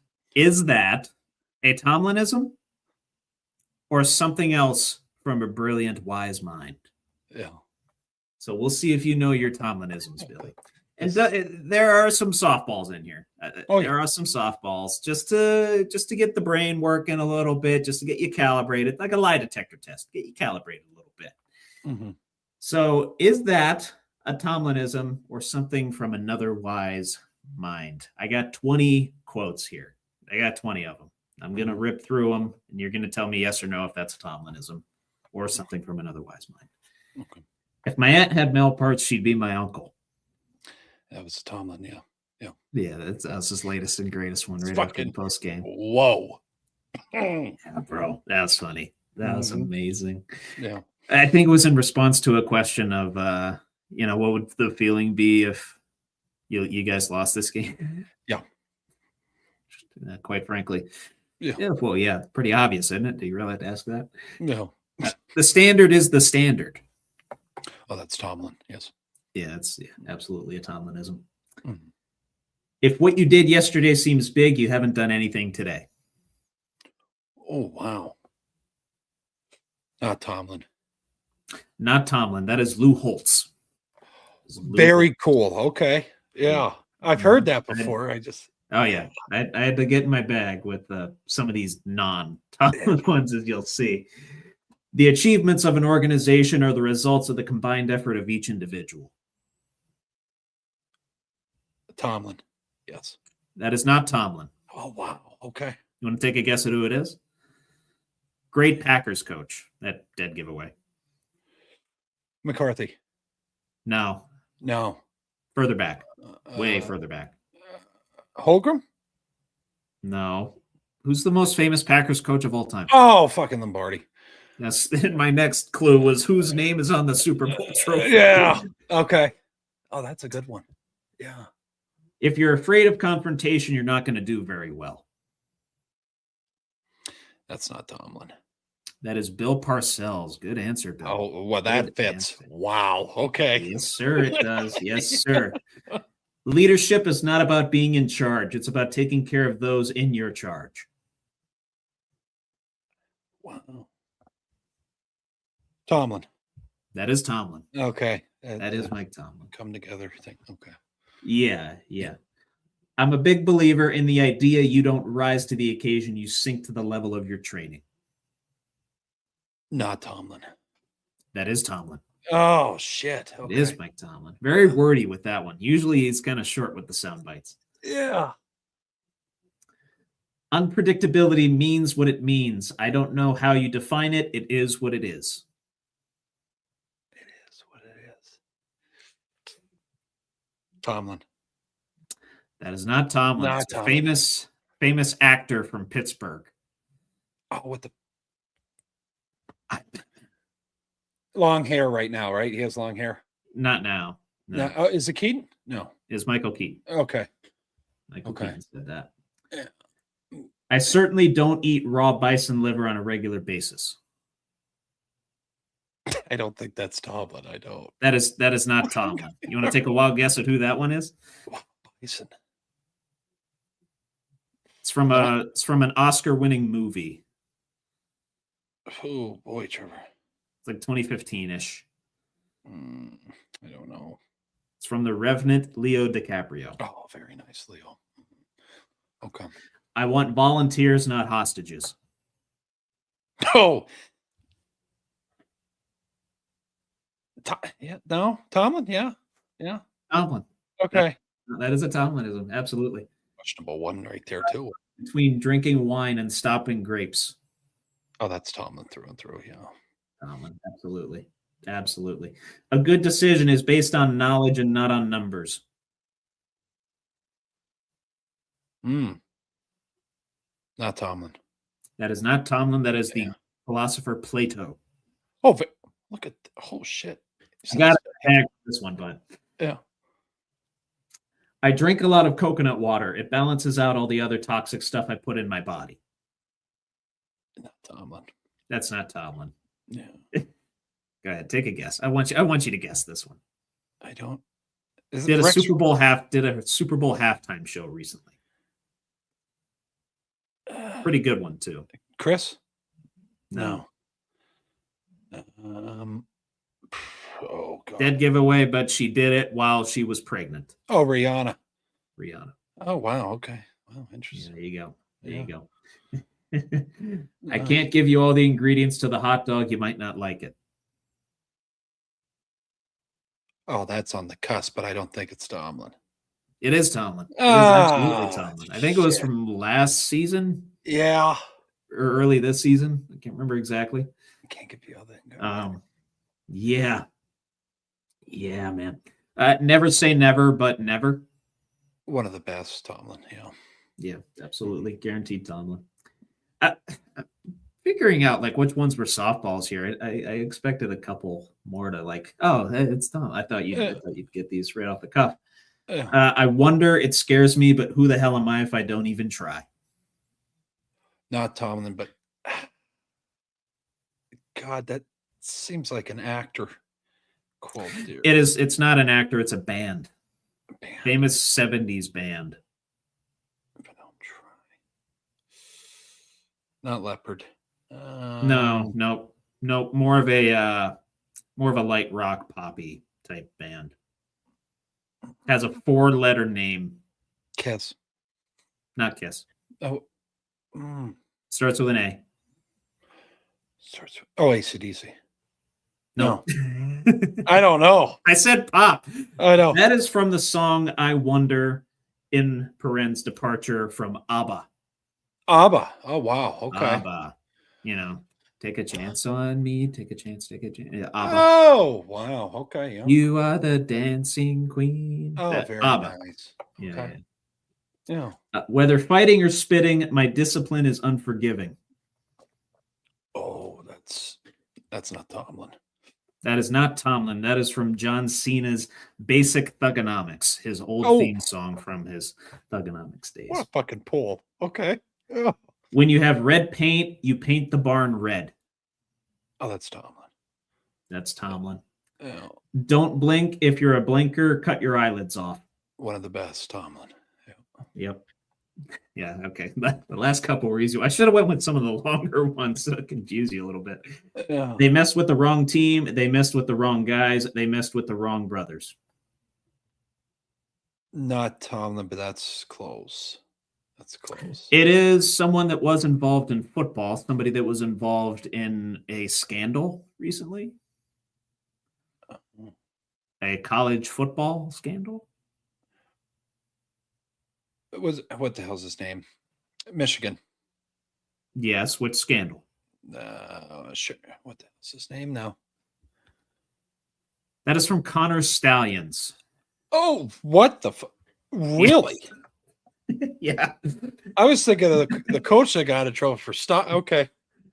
that a Tomlinism or something else from a brilliant, wise mind? Yeah. So we'll see if you know your Tomlinisms, Billy. And there are some softballs in here. There are some softballs just to get the brain working a little bit, just to get you calibrated, like a lie detector test, get you calibrated a little bit. Mm-hmm. So is that a Tomlinism or something from another wise mind? I got 20 quotes here. I got 20 of them. I'm going to rip through them, and you're going to tell me yes or no if that's a Tomlinism or something from another wise mind. Okay. If my aunt had male parts, she'd be my uncle. That was Tomlin, yeah. Yeah, that's his latest and greatest one right after the post game. Whoa. Yeah, bro. That's funny. That was amazing. Yeah. I think it was in response to a question of, what would the feeling be if you guys lost this game? Yeah. Quite frankly. Yeah. Well, yeah, pretty obvious, isn't it? Do you really have to ask that? No. The standard is the standard. Oh, that's Tomlin. Yes. Yeah, it's absolutely a Tomlinism. Mm-hmm. If what you did yesterday seems big, you haven't done anything today. Oh, wow. Not Tomlin. Not Tomlin. That is Lou Holtz. Very cool. Okay. Yeah. I've heard that before. Oh, yeah. I had to get in my bag with some of these non-Tomlin ones, as you'll see. The achievements of an organization are the results of the combined effort of each individual. Tomlin. Yes. That is not Tomlin. Oh, wow. Okay. You want to take a guess at who it is? Great Packers coach. That dead giveaway. McCarthy. No. Further back. Way further back. Holmgren? No. Who's the most famous Packers coach of all time? Oh, fucking Lombardi. Yes. My next clue was whose name is on the Super Bowl trophy. Yeah. Okay. Oh, that's a good one. Yeah. If you're afraid of confrontation, you're not going to do very well. That's not Tomlin. That is Bill Parcells. Good answer, Bill. Oh, well, that fits. Answer. Wow. Okay. Yes, sir, it does. Yes, sir. Leadership is not about being in charge. It's about taking care of those in your charge. Wow. Tomlin. That is Tomlin. Okay. That is Mike Tomlin. Come together thing. Okay. Yeah. I'm a big believer in the idea you don't rise to the occasion, you sink to the level of your training. Not Tomlin. That is Tomlin. Oh, shit. Okay. It is Mike Tomlin. Very wordy with that one. Usually he's kind of short with the sound bites. Yeah. Unpredictability means what it means. I don't know how you define it. It is what it is. Tomlin. That is not Tomlin. Not It's a Tomlin. famous actor from Pittsburgh. Oh, what the long hair right now, right? He has long hair. Not now. No. Oh, is it Keaton? No. It's Michael Keaton. Okay. Michael Okay. Keaton said that. Yeah. I certainly don't eat raw bison liver on a regular basis. I don't think that's Tomlin. I don't. That is not Tomlin. You want to take a wild guess at who that one is? Bison. It's from an Oscar-winning movie. Oh boy, Trevor. It's like 2015-ish. I don't know. It's from The Revenant, Leo DiCaprio. Oh, very nice, Leo. Okay. I want volunteers, not hostages. Oh. Yeah. No. Tomlin. Yeah. Yeah. Tomlin. Okay. That is a Tomlinism. Absolutely. Questionable one right there too. Between drinking wine and stopping grapes. Oh, that's Tomlin through and through. Yeah. Tomlin. Absolutely. Absolutely. A good decision is based on knowledge and not on numbers. Not Tomlin. That is not Tomlin. That is the philosopher Plato. Oh, look at shit. I got to hack this one, bud. Yeah. I drink a lot of coconut water. It balances out all the other toxic stuff I put in my body. Not Tomlin. That's not Tomlin. Yeah. Go ahead, take a guess. I want you to guess this one. I don't. Did a Super Bowl halftime show recently. Pretty good one too. Chris? No. Oh God. Dead giveaway, but she did it while she was pregnant. Oh, Rihanna. Oh, wow. Okay. Wow, interesting. Yeah, there you go. I can't give you all the ingredients to the hot dog. You might not like it. Oh, that's on the cusp, but I don't think it's Tomlin. It is Tomlin. It is absolutely Tomlin. I think it was from last season. Yeah. Or early this season. I can't remember exactly. I can't give you all that. Yeah. Yeah, man. Never say never, but never. One of the best, Tomlin. Yeah. Yeah, absolutely. Guaranteed Tomlin. Figuring out like which ones were softballs here. I expected a couple more to like, oh, it's Tom. I thought you'd get these right off the cuff. I wonder, it scares me, but who the hell am I if I don't even try? Not Tomlin, but God, that seems like an actor quote. Dude. It is. It's not an actor. It's a band. Famous 70s band. But I'll try. Not Leopard. No. More of a light rock poppy type band. Has a 4-letter name. Kiss. Not Kiss. Oh. Starts with an A. AC/DC. No. I don't know. I said pop. I know. That is from the song I Wonder in Perrin's departure from ABBA. ABBA. Oh, wow. Okay. ABBA. Take a chance on me. Take a chance. Yeah, ABBA. Oh, wow. Okay. Yeah. You are the dancing queen. Oh, very ABBA. nice. Yeah. Okay. Yeah. Whether fighting or spitting, my discipline is unforgiving. Oh, that's not Tomlin. That is not Tomlin. That is from John Cena's Basic Thugonomics, his old theme song from his Thugonomics days. What a fucking pull. Okay. Yeah. When you have red paint, you paint the barn red. Oh, that's Tomlin. That's Tomlin. Yeah. Don't blink. If you're a blinker, cut your eyelids off. One of the best, Tomlin. Yep. Yeah, okay. The last couple were easy. I should have went with some of the longer ones to confuse you a little bit. Yeah. They messed with the wrong team. They messed with the wrong guys. They messed with the wrong brothers. Not Tomlin, but that's close. That's close. It is someone that was involved in football, somebody that was involved in a scandal recently. A college football scandal. What the hell's his name? Michigan. Yes, which scandal? Sure. What the hell's his name now? That is from Connor Stallions. Oh, what the really? Yeah. I was thinking of the coach that got in trouble for stop. Okay.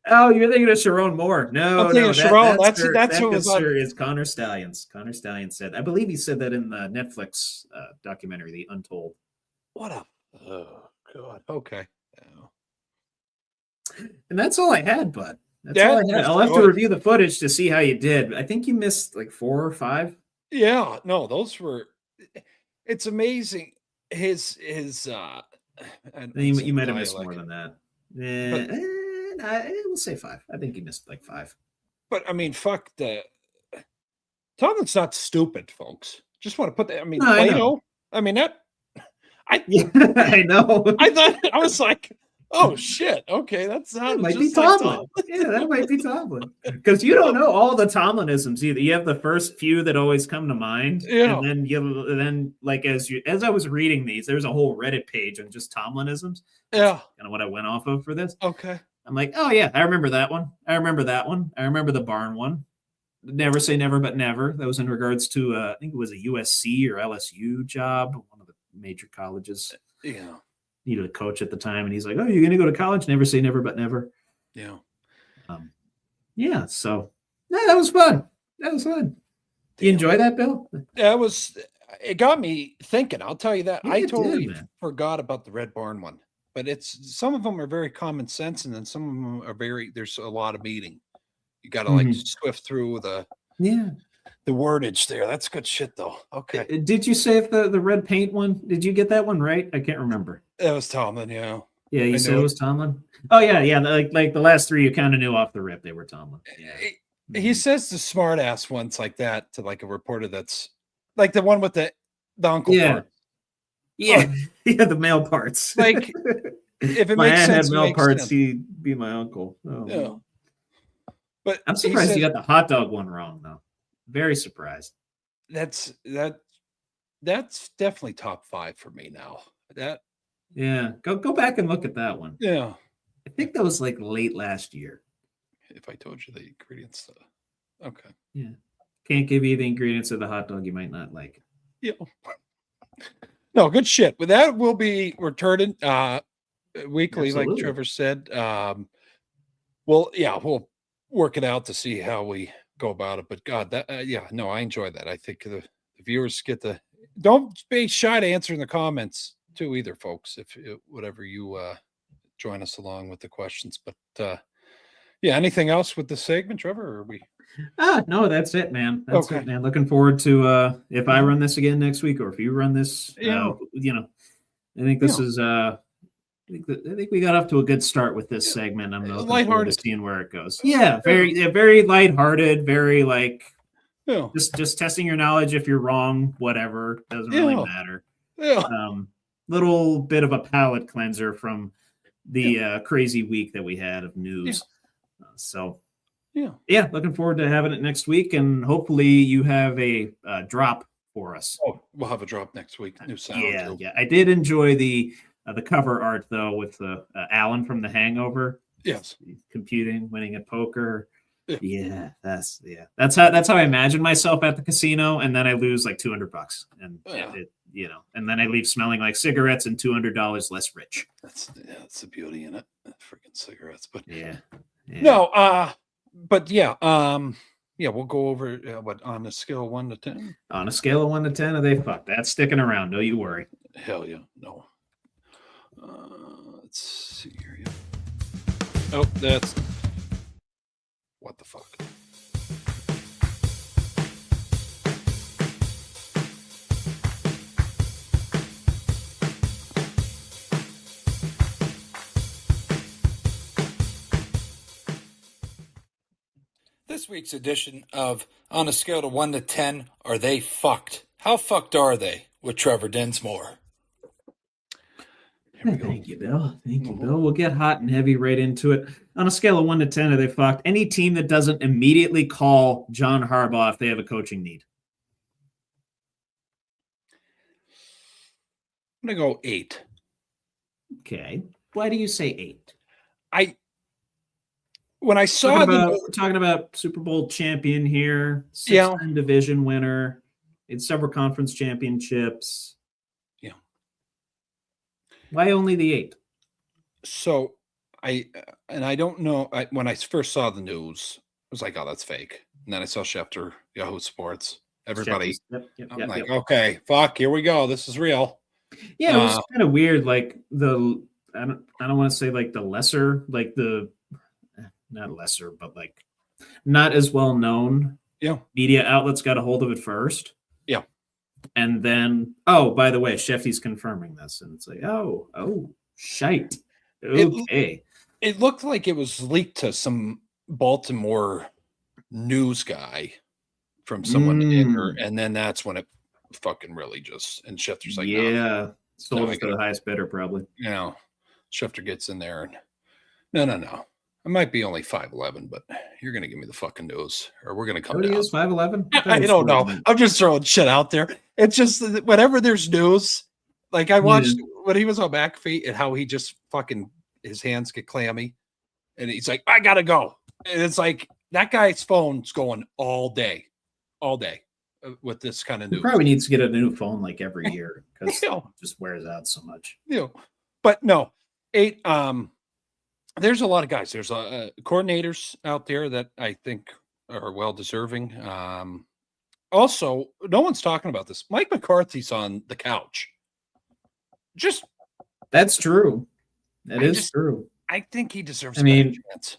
Oh, you're thinking of Sharon Moore. No, I'm thinking of Sharon. That's that what was on. is Connor Stallions. Connor Stallions said, I believe he said that in the Netflix documentary, The Untold. What a oh god. Okay. And that's all I had, bud. That's all I had. I'll have to review the footage to see how you did. I think you missed like 4 or 5. Yeah, no, those were. It's amazing. His you might have missed more than that. We'll say 5. I think you missed like 5. But I mean, fuck the. Tomlin's not stupid, folks. Just want to put that. I mean, Plato. I mean that. I know. I thought I was like, oh shit. Okay, that might be Tomlin. Yeah, that might be Tomlin. Because you don't know all the Tomlinisms either. You have the first few that always come to mind, and then like as I was reading these, there's a whole Reddit page on just Tomlinisms. Yeah, kind of what I went off of for this. Okay, I'm like, oh yeah, I remember that one. I remember that one. I remember the barn one. Never say never, but never. That was in regards to I think it was a USC or LSU job, one of the major colleges. Yeah. Needed a coach at the time, and he's like, "Oh, you're going to go to college? Never say never, but never." Yeah. Yeah. So, that was fun. That was fun. You enjoy that, Bill? It got me thinking. I'll tell you that. Yeah, I totally forgot about the Red Barn one, but some of them are very common sense, and then some of them are there's a lot of meaning. You got to like swift through the wordage there. That's good shit, though. Okay. Did you say if the red paint one? Did you get that one right? I can't remember. It was Tomlin, yeah. Yeah, you said it was Tomlin? Oh, yeah. Like the last 3 you kind of knew off the rip they were Tomlin. Yeah. He says the smart ass ones like that to like a reporter that's like the one with the uncle part. Yeah. Yeah, the male parts. Like if it my makes aunt sense, had male parts, he'd be my uncle. Oh. Yeah. But I'm surprised you got the hot dog one wrong, though. Very surprised. That's definitely top 5 for me now. Go back and look at that one. Yeah, I think that was like late last year. If I told you the ingredients, okay. Yeah, can't give you the ingredients of the hot dog you might not like. Yeah. No, good shit. With that, we'll be returning weekly, Absolutely. Like Trevor said. We'll work it out to see how we go about it. But God, I enjoy that. I think the viewers get don't be shy to answer in the comments too either, folks, if whatever you join us along with the questions. But anything else with the segment, Trevor, or are we no, that's it, man. That's it, man. Looking forward to if I run this again next week, or if you run this, I think this is I think we got off to a good start with this segment. I'm looking forward to seeing where it goes. Yeah, very lighthearted, very like just testing your knowledge. If you're wrong, whatever, doesn't really matter. Little bit of a palate cleanser from the crazy week that we had of news. Looking forward to having it next week, and hopefully you have a drop for us. Oh, we'll have a drop next week. New sound. Yeah. I did enjoy the cover art though with Alan from The Hangover. Yes, computing, winning at poker. That's how I imagine myself at the casino, and then I lose like $200, and and then I leave smelling like cigarettes and $200 less rich. That's the beauty in it, freaking cigarettes. But we'll go over what on a scale of 1 to 10. On a scale of 1 to 10, are they fucked? That's sticking around. Don't you worry. Hell yeah, no. Let's see here. Yeah. Oh, that's what the fuck. This week's edition of On a Scale of 1 to 10, Are They Fucked? How fucked are they? With Trevor Dinsmore. Thank you, Bill. We'll get hot and heavy right into it. On a scale of 1 to 10, are they fucked? Any team that doesn't immediately call John Harbaugh if they have a coaching need. I'm going to go 8. Okay. Why do you say 8? When I saw we're talking about Super Bowl champion here, 6-time division winner. It's several conference championships. Yeah. Why only the 8? So I don't know. When I first saw the news, I was like, "Oh, that's fake." And then I saw Schefter, Yahoo Sports, everybody. I'm like, "Okay, fuck, here we go. This is real." Yeah, it was kind of weird. Like I don't want to say like the lesser, like not lesser, but like not as well known. Yeah. Media outlets got a hold of it first. Yeah. And then, oh, by the way, Shefty's confirming this, and it's like, oh, shite. Okay. It looked like it was leaked to some Baltimore news guy from someone in her, and then that's when it fucking really just, and Schefter's like, yeah, sold it to the highest bidder, probably. Schefter gets in there and no. I might be only 5'11", but you're gonna give me the fucking news, or we're gonna come down. He is 5'11"? I don't know. I'm just throwing shit out there. It's just whenever there's news, like I watched when he was on McAfee and how he just fucking his hands get clammy, and he's like, "I gotta go," and it's like that guy's phone's going all day with this kind of news. He probably needs to get a new phone like every year because it just wears out so much. But no, 8. There's a lot of guys. There's coordinators out there that I think are well deserving. Also, no one's talking about this. Mike McCarthy's on the couch. That's true. That is true. I think he deserves a better chance.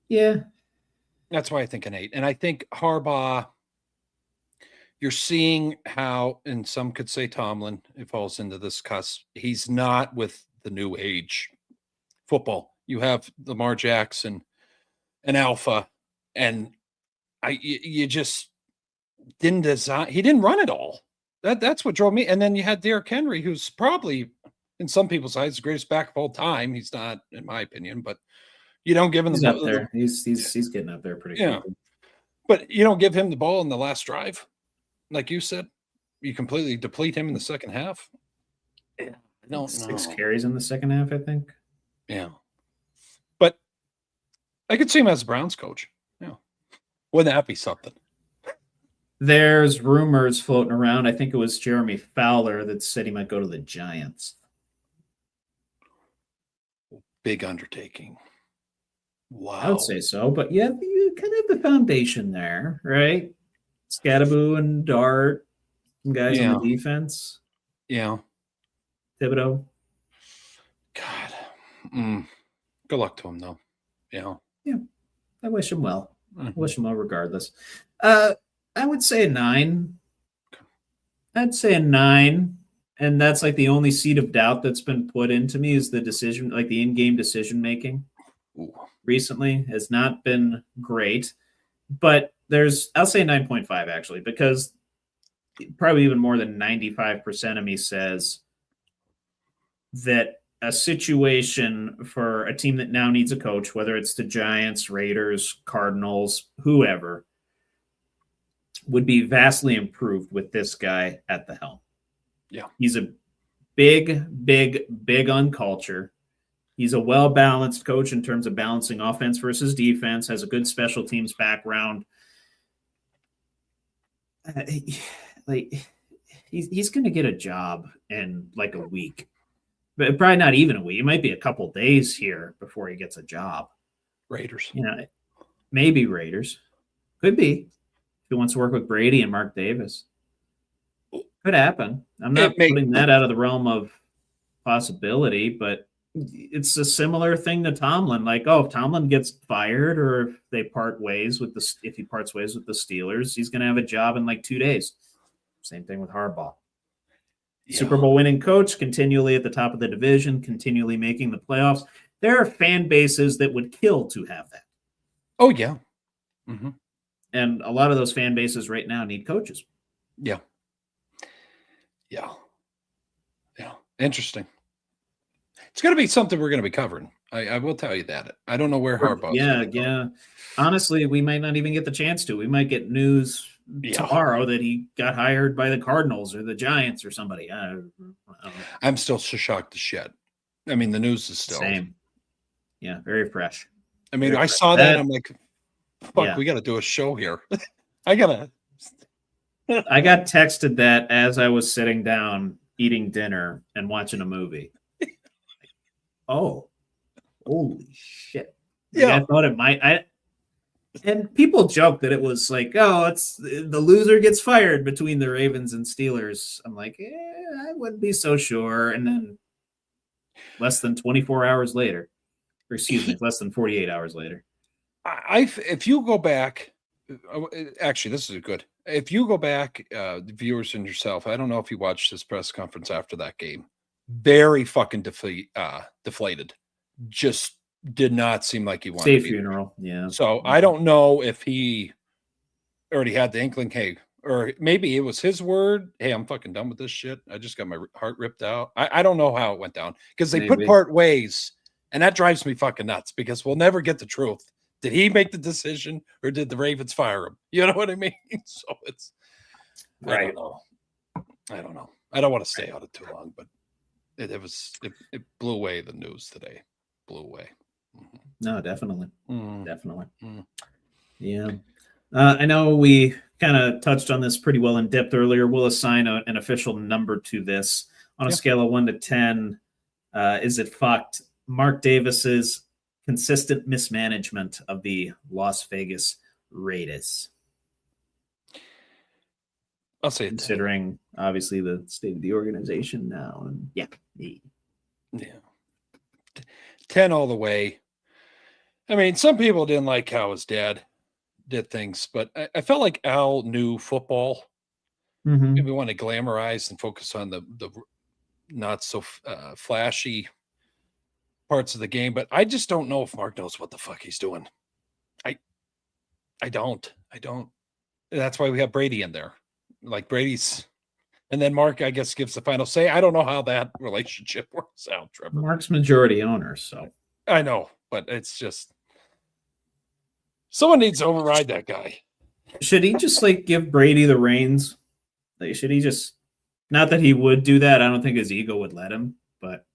Yeah. That's why I think an 8. And I think Harbaugh, you're seeing how, and some could say Tomlin, it falls into this cusp. He's not with the new age football. You have Lamar Jackson and Alpha, and you just didn't design. He didn't run it all. That's what drove me. And then you had Derrick Henry, who's probably in some people's eyes the greatest back of all time. He's not, in my opinion, but you don't give him the ball there. He's getting up there pretty quickly. But you don't give him the ball in the last drive, like you said. You completely deplete him in the second half. I don't know. 6 carries in the second half, I think. Yeah. But I could see him as a Browns coach. Yeah. Wouldn't that be something? There's rumors floating around. I think it was Jeremy Fowler that said he might go to the Giants. Big undertaking. Wow. I would say so. But yeah, you kind of have the foundation there, right? Scattaboo and Dart, some guys on the defense. Yeah. Thibodeau. God. Good luck to him, though. Yeah. I wish him well. I wish him well regardless. I would say a 9. I'd say a 9. And that's like the only seed of doubt that's been put into me is the decision, like the in-game decision making. Recently has not been great. But I'll say 9.5 actually, because probably even more than 95% of me says that a situation for a team that now needs a coach, whether it's the Giants, Raiders, Cardinals, whoever, would be vastly improved with this guy at the helm. Yeah. He's a big on culture. He's a well-balanced coach in terms of balancing offense versus defense, has a good special teams background. He's going to get a job in like a week. But probably not even a week. It might be a couple days here before he gets a job. Raiders. Maybe Raiders. Could be. If he wants to work with Brady and Mark Davis. Could happen. I'm not putting that out of the realm of possibility, but it's a similar thing to Tomlin. Like, if Tomlin gets fired or if he parts ways with the Steelers, he's going to have a job in like 2 days. Same thing with Harbaugh. Yeah. Super Bowl winning coach, continually at the top of the division, continually making the playoffs. There are fan bases that would kill to have that. Oh, yeah. Mm-hmm. And a lot of those fan bases right now need coaches. Yeah. Interesting. It's going to be something we're going to be covering. I will tell you that. I don't know where Harbaugh's going to go. Honestly, we might not even get the chance to. We might get news tomorrow that he got hired by the Cardinals or the Giants or somebody. I'm still so shocked to shit. I mean, the news is still same. Yeah, very fresh. I mean, I saw that. I'm like, fuck, we got to do a show here. I got to. I got texted that as I was sitting down eating dinner and watching a movie. Oh, holy shit. Like, Yeah. I thought it might. And people joke that it was like, oh, it's the loser gets fired between the Ravens and Steelers. I'm like, I wouldn't be so sure. And then less than 24 hours later, or excuse me, less than 48 hours later. If you go back, actually, this is good. If you go back, the viewers and yourself, I don't know if you watched this press conference after that game. Very fucking deflated. Just did not seem like he wanted State to be funeral. there. Yeah. So I don't know if he already had the inkling, hey, or maybe it was his word, hey, I'm fucking done with this shit. I just got my heart ripped out. I don't know how it went down because they put part ways, and that drives me fucking nuts because we'll never get the truth. Did he make the decision or did the Ravens fire him? You know what I mean? So it's right. I don't know. I don't want to stay on it too long, but it blew away the news today. Blew away. Mm-hmm. No, definitely. Definitely. Yeah. I know we kind of touched on this pretty well in depth earlier. We'll assign an official number to this on a scale of 1 to 10. Is it fucked? Mark Davis's consistent mismanagement of the Las Vegas Raiders. I'll say considering obviously the state of the organization now. And yeah. 10 all the way. I mean, some people didn't like how his dad did things, but I felt like Al knew football. Mm-hmm. Maybe want to glamorize and focus on the not so flashy parts of the game, but I just don't know if Mark knows what the fuck he's doing. I don't. That's why we have Brady in there. Like Brady's, and then Mark, I guess, gives the final say. I don't know how that relationship works out, Trevor. Mark's majority owner, so I know, but it's just someone needs to override that guy. Should he just like give Brady the reins? Like, should he just? Not that he would do that. I don't think his ego would let him. But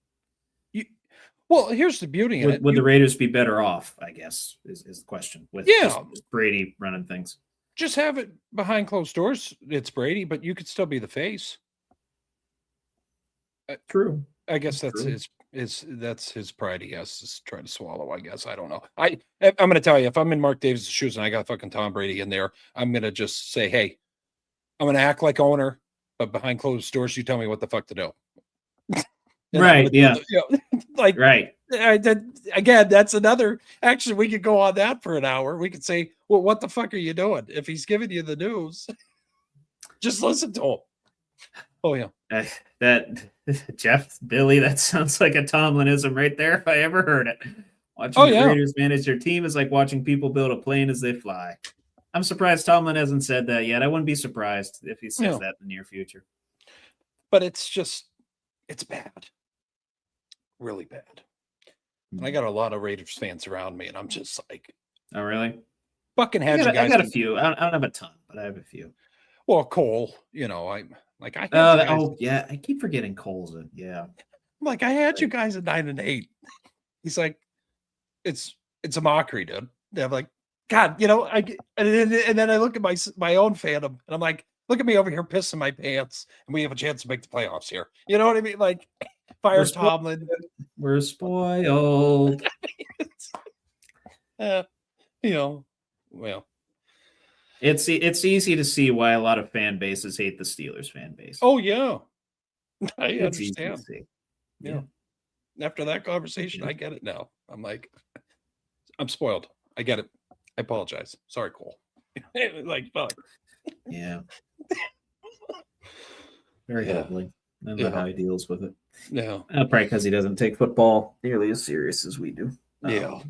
well, here's the beauty in it. Would the Raiders be better off? I guess is the question. With just Brady running things. Just have it behind closed doors. It's Brady, but you could still be the face. True. I guess that's his pride. He has to try to swallow. I guess I don't know. I'm going to tell you, if I'm in Mark Davis' shoes and I got fucking Tom Brady in there, I'm going to just say, hey, I'm going to act like owner, but behind closed doors, you tell me what the fuck to do. Right. Yeah. Like right. Again, that's another. Actually, we could go on that for an hour. We could say, well, what the fuck are you doing? If he's giving you the news, just listen to him. Oh yeah. That Jeff, Billy, that sounds like a Tomlinism right there. If I ever heard it. Watching the Raiders manage their team is like watching people build a plane as they fly. I'm surprised Tomlin hasn't said that yet. I wouldn't be surprised if he says that in the near future. But it's bad. Really bad. And I got a lot of Raiders fans around me, and I'm just like, oh, really? Fucking had you guys. I got a few. I don't have a ton, but I have a few. Well, Cole, I'm like, I keep forgetting Cole's it. Yeah. I'm like, I had you guys at 9-8. He's like, it's a mockery, dude. I'm like, God, and then I look at my own fandom, and I'm like, look at me over here pissing my pants, and we have a chance to make the playoffs here. You know what I mean? Like, fire Tomlin. We're spoiled. Well, it's easy to see why a lot of fan bases hate the Steelers fan base. Oh yeah, I understand. Yeah. After that conversation, I get it now. I'm like, I'm spoiled. I get it. I apologize. Sorry, Cole. Like, fuck. Yeah. Very happily. I don't know how he deals with it. Yeah. Probably because he doesn't take football nearly as serious as we do. Yeah.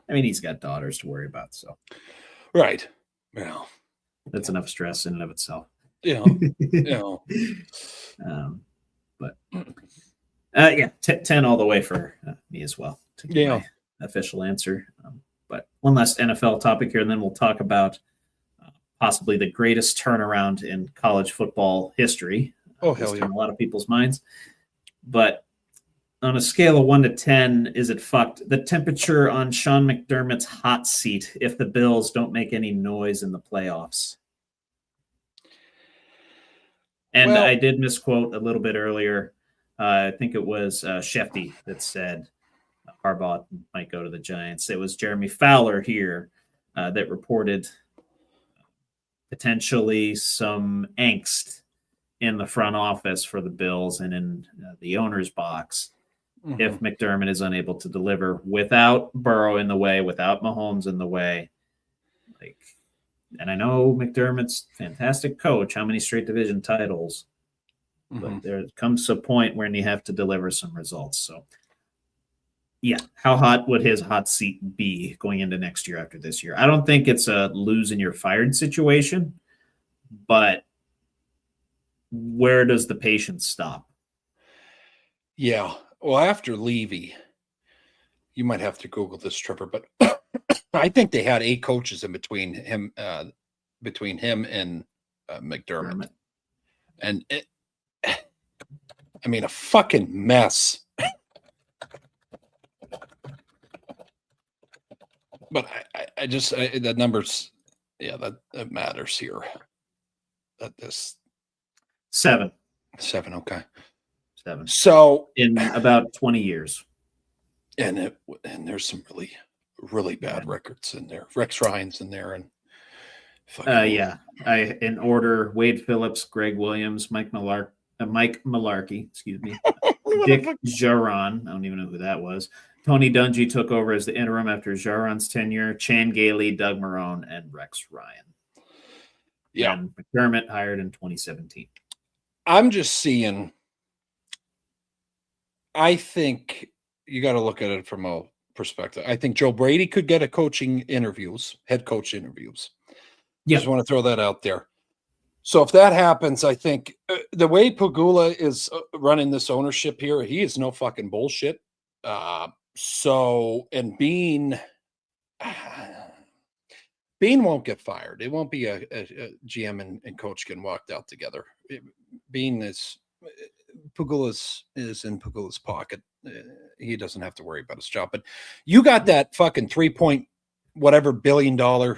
I mean, he's got daughters to worry about, so. Right. Yeah. That's enough stress in and of itself. Yeah. But 10 all the way for me as well. To get my official answer. But one last NFL topic here, and then we'll talk about possibly the greatest turnaround in college football history. Oh, hell yeah. In a lot of people's minds. But on a scale of 1 to 10, is it fucked? The temperature on Sean McDermott's hot seat if the Bills don't make any noise in the playoffs. And I did misquote a little bit earlier. I think it was Shefty that said Harbaugh might go to the Giants. It was Jeremy Fowler here that reported potentially some angst in the front office for the Bills and in the owner's box if McDermott is unable to deliver without Burrow in the way, without Mahomes in the way. And I know McDermott's a fantastic coach. How many straight division titles? But there comes a point when you have to deliver some results. So, yeah, how hot would his hot seat be going into next year after this year? I don't think it's a lose and you're fired situation, but where does the patience stop? Yeah. Well, after Levy, you might have to Google this, Trevor, but I think they had 8 coaches in between him and McDermott. And a fucking mess. But I just the numbers, that matters here. That this 7. 7, okay. 7. So in about 20 years. And there's some really bad records in there. Rex Ryan's in there, and in order: Wade Phillips, Greg Williams, Mike Mularkey, excuse me, Dick Jaron. I don't even know who that was. Tony Dungy took over as the interim after Jaron's tenure. Chan Gailey, Doug Marrone, and Rex Ryan. Yeah, and McDermott hired in 2017. I'm just seeing. I think you got to look at it from a perspective. I think Joe Brady could get head coach interviews. Just want to throw that out there. So if that happens, I think the way Pagula is running this ownership here, he is no fucking bullshit. And Bean won't get fired. It won't be a GM and coach getting walked out together. Bean is Pagula is in Pagula's pocket. He doesn't have to worry about his job. But you got that fucking $3 billion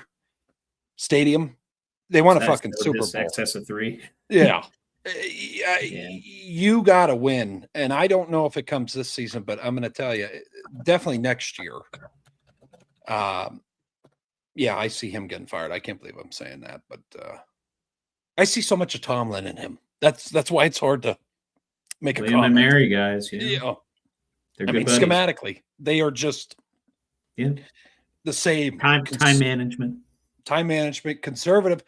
stadium. They want a fucking Super Bowl. Excess of 3. Yeah. You got to win. And I don't know if it comes this season, but I'm going to tell you, definitely next year. I see him getting fired. I can't believe I'm saying that, but I see so much of Tomlin in him. That's why it's hard to make a comment. And Mary guys, they're good buddies. Schematically, they are just the same. Time management, conservative.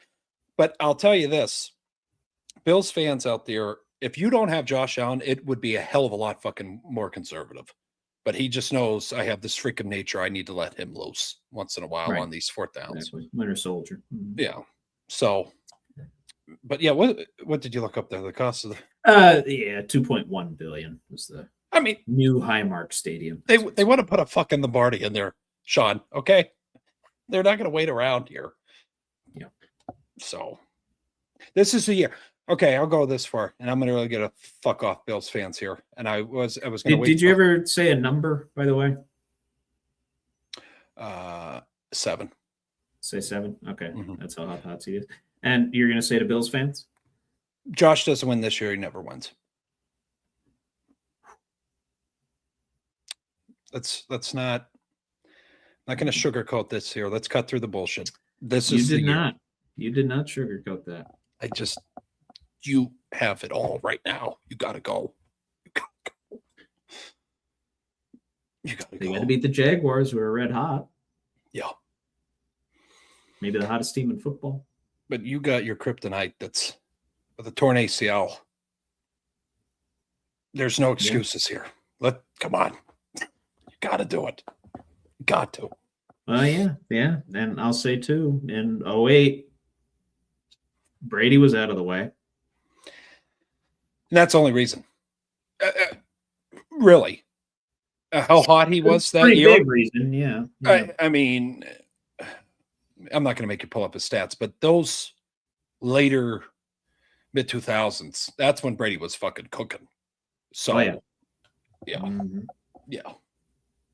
But I'll tell you this, Bills fans out there, if you don't have Josh Allen, it would be a hell of a lot fucking more conservative. But he just knows I have this freak of nature. I need to let him loose once in a while on these 4th downs. Exactly. Winter soldier. Mm-hmm. Yeah. So, but what did you look up there? The cost of the 2.1 billion was the new Highmark Stadium. They want to put a fucking Lombardi in there, Sean. Okay, they're not going to wait around here. Yeah. So this is the year. Okay, I'll go this far, and I'm going to really get a fuck off Bills fans here. And I was going to wait. Did you ever say a number, by the way? 7. Say 7. Okay, That's how hot seat is. And you're going to say to Bills fans? Josh doesn't win this year. He never wins. Let's not going to sugarcoat this here. Let's cut through the bullshit. You did not sugarcoat that. You have it all right now. You got to go. You got to go. They got to beat the Jaguars, who are red hot. Yeah. Maybe the hottest team in football. But you got your kryptonite that's with a torn ACL. There's no excuses here. Come on. You got to do it. You got to. Well, yeah. And I'll say, too, in 2008, Brady was out of the way. And that's the only reason. Really. How hot he was that year. Pretty big reason, yeah. I mean, I'm not going to make you pull up his stats, but those later mid-2000s, that's when Brady was fucking cooking. So, yeah. Mm-hmm. Yeah.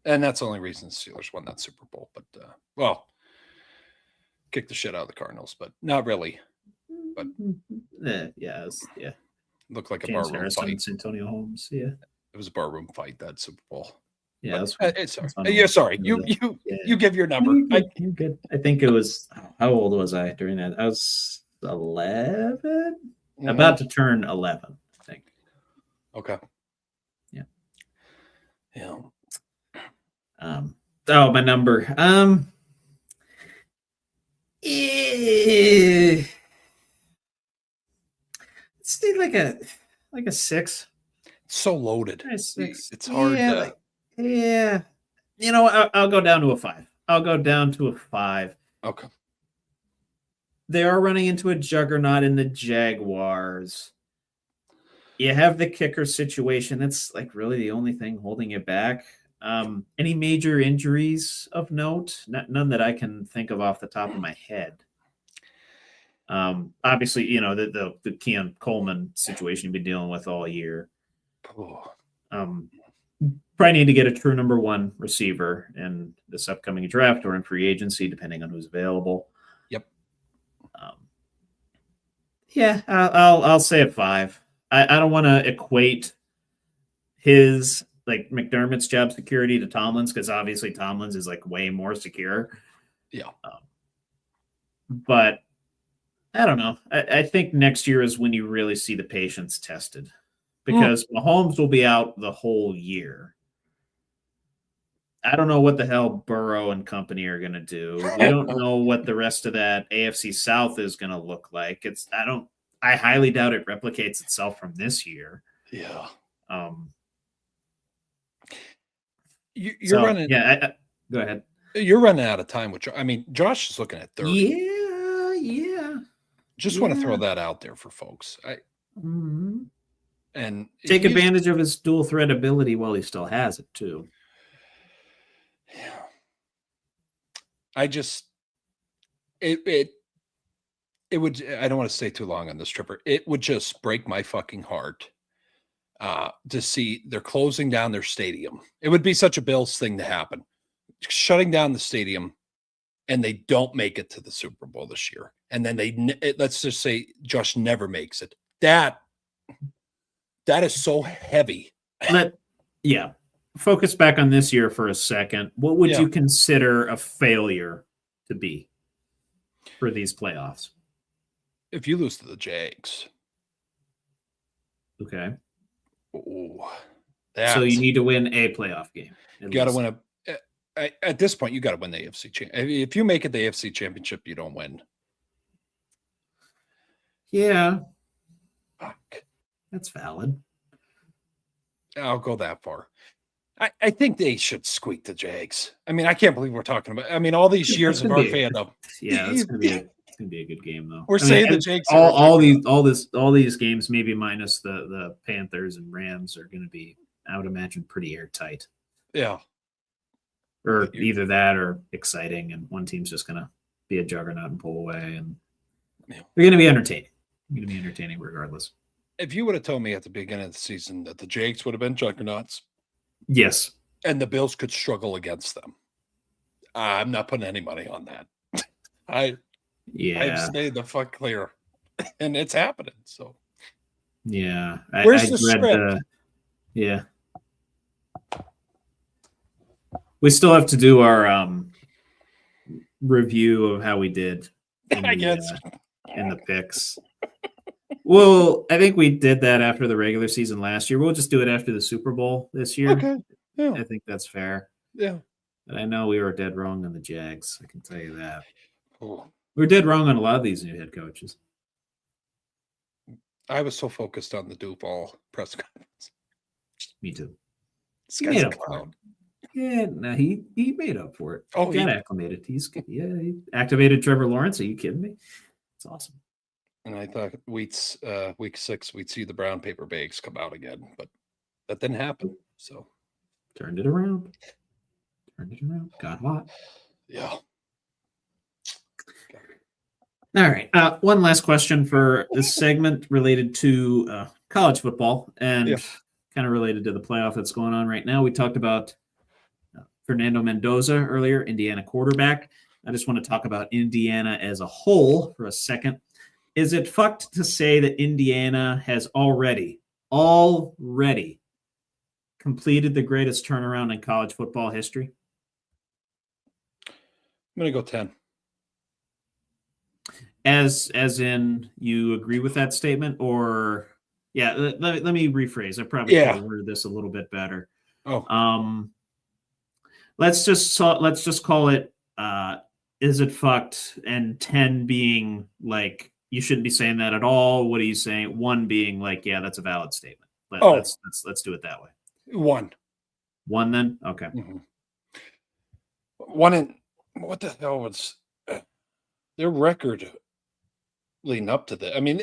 And that's the only reason the Steelers won that Super Bowl. But, kicked the shit out of the Cardinals, but not really. but yeah. looked like a James barroom Harrison, fight. Antonio Holmes. Yeah. It was a barroom fight, that Super Bowl. Yeah. Sorry. You give your number. You're good. I think it was, how old was I during that? I was 11, about to turn 11, I think. Okay. Yeah. Yeah. My number. Let's do like a 6. It's so loaded. Six. It's hard. Yeah. You know, I'll go down to a 5. I'll go down to a 5. Okay. They are running into a juggernaut in the Jaguars. You have the kicker situation. That's like really the only thing holding it back. Any major injuries of note? None that I can think of off the top of my head. Obviously, you know, the Keon Coleman situation you've been dealing with all year. Probably need to get a true number 1 receiver in this upcoming draft or in free agency, depending on who's available. Yep. Yeah, I'll say a 5. I don't want to equate his, like, McDermott's job security to Tomlin's, because obviously Tomlin's is like way more secure. Yeah. But I don't know. I think next year is when you really see the patience tested, because Mahomes will be out the whole year. I don't know what the hell Burrow and company are going to do. We don't know what the rest of that AFC South is going to look like. I highly doubt it replicates itself from this year. Yeah. You're running. Yeah. Go ahead. You're running out of time. Josh is looking at 30. Yeah. Just want to throw that out there for folks. And take advantage of his dual threat ability while he still has it too. Yeah. It would, I don't want to stay too long on this, Trevor. It would just break my fucking heart to see they're closing down their stadium. It would be such a Bills thing to happen. Shutting down the stadium, and they don't make it to the Super Bowl this year. And then let's just say Josh never makes it. That is so heavy. Focus back on this year for a second. What would you consider a failure to be for these playoffs? If you lose to the Jags. Okay. So you need to win a playoff game. You got to win at this point, you got to win the AFC championship. If you make it the AFC championship, you don't win. Yeah. Fuck. That's valid. I'll go that far. I think they should squeak the Jags. I can't believe we're talking about. All these years of our fandom. Yeah, it's gonna be a good game though. We're saying the Jags. All these games, maybe minus the Panthers and Rams, are going to be, I would imagine, pretty airtight. Yeah. Or either that or exciting, and one team's just going to be a juggernaut and pull away, and they're going to be entertaining. They're going to be entertaining regardless. If you would have told me at the beginning of the season that the Jags would have been juggernauts, yes, and the Bills could struggle against them, I'm not putting any money on that. I've stayed the fuck clear, and it's happening. So, yeah, where's the script? We still have to do our review of how we did. In the picks. Well, I think we did that after the regular season last year. We'll just do it after the Super Bowl this year. Okay. Yeah. I think that's fair. Yeah. But I know we were dead wrong on the Jags. I can tell you that. Oh. We're dead wrong on a lot of these new head coaches. I was so focused on the Duval press conference. Me too. This guy's a clown. Yeah, no, he made up for it. Oh, he got acclimated. He activated Trevor Lawrence. Are you kidding me? It's awesome. And I thought week 6 we'd see the brown paper bags come out again, but that didn't happen. So turned it around. Got hot. Yeah. All right. One last question for this segment related to college football and kind of related to the playoff that's going on right now. We talked about Fernando Mendoza earlier, Indiana quarterback. I just want to talk about Indiana as a whole for a second. Is it fucked to say that Indiana has already completed the greatest turnaround in college football history? I'm going to go 10. As in you agree with that statement, or let me rephrase. I probably could have worded this a little bit better. Let's just call it is it fucked, and 10 being like you shouldn't be saying that at all. What are you saying? 1 being like, yeah, that's a valid statement. Let's do it that way. 1 then? Okay. Mm-hmm. 1 and what the hell was their record leading up to that? I mean,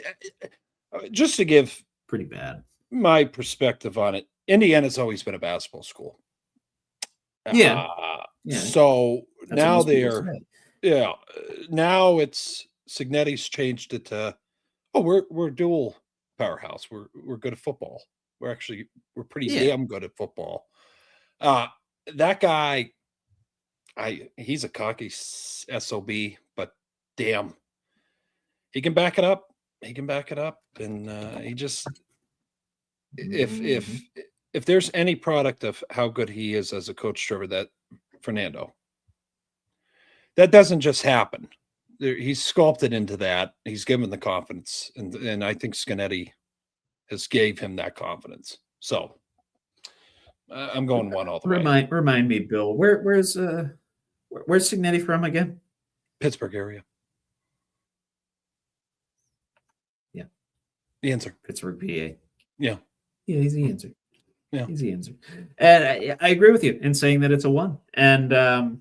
just to give pretty bad my perspective on it, Indiana's always been a basketball school. So that's now now it's Signetti's changed it to, we're dual powerhouse. We're good at football. We're pretty damn good at football. That guy, he's a cocky SOB, but damn, he can back it up. And he just, if there's any product of how good he is as a coach, Trevor, that Fernando, that doesn't just happen. He's sculpted into that. He's given the confidence, and I think Scanetti has gave him that confidence. So I'm going 1 all the way. Remind me, Bill, where's Signetti from again? Pittsburgh area. Yeah. The answer. Pittsburgh, PA. Yeah. Yeah, he's the answer. Yeah. He's the answer. And I agree with you in saying that it's a 1. And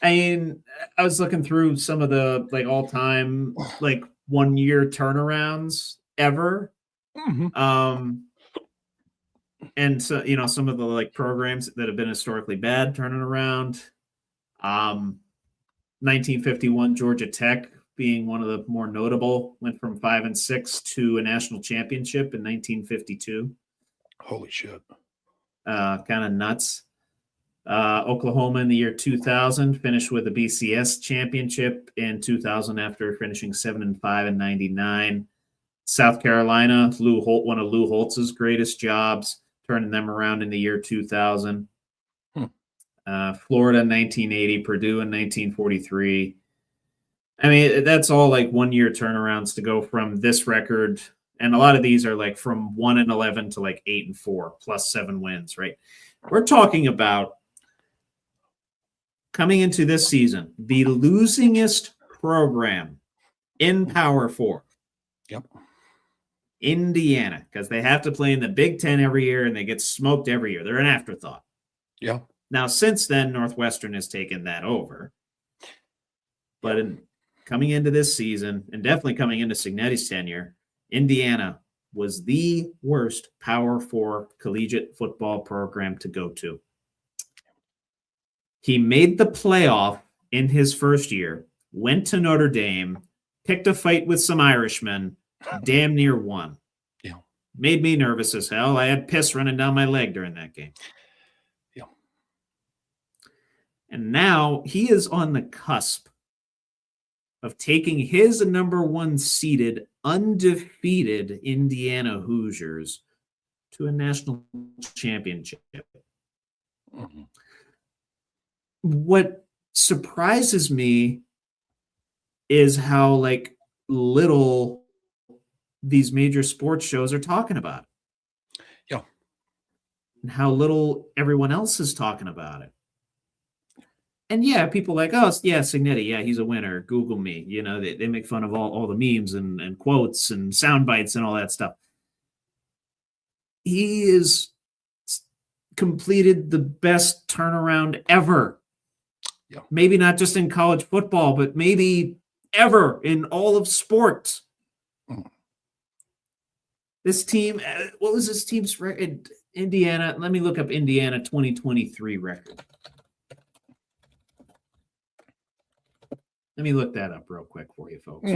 I mean, I was looking through some of the all-time 1-year turnarounds ever. Mm-hmm. And so, some of the programs that have been historically bad turning around. 1951 Georgia Tech being one of the more notable, went from 5-6 to a national championship in 1952. Holy shit. Kind of nuts. Oklahoma in the year 2000 finished with a BCS championship in 2000 after finishing 7-5 in 1999. South Carolina, one of Lou Holtz's greatest jobs, turning them around in the year 2000. Florida in 1980, Purdue in 1943. I mean, that's all 1-year turnarounds to go from this record. And a lot of these are from 1-11 to 8-4 plus 7 wins, right? We're talking about coming into this season, the losingest program in Power 4. Yep. Indiana, because they have to play in the Big Ten every year and they get smoked every year. They're an afterthought. Yeah. Now, since then, Northwestern has taken that over. But coming into this season, and definitely coming into Signetti's tenure, Indiana was the worst Power 4 collegiate football program to go to. He made the playoff in his first year, went to Notre Dame, picked a fight with some Irishmen, damn near won. Yeah. Made me nervous as hell. I had piss running down my leg during that game. Yeah. And now he is on the cusp of taking his number 1 seeded, undefeated Indiana Hoosiers to a national championship. Mm-hmm. What surprises me is how little these major sports shows are talking about it. Yeah. And how little everyone else is talking about it. And people Signetti, he's a winner. Google me. They make fun of all the memes and quotes and sound bites and all that stuff. He is completed the best turnaround ever. Yeah. Maybe not just in college football, but maybe ever in all of sports. This team, what was this team's record? Indiana, let me look up Indiana 2023 record. Let me look that up real quick for you, folks.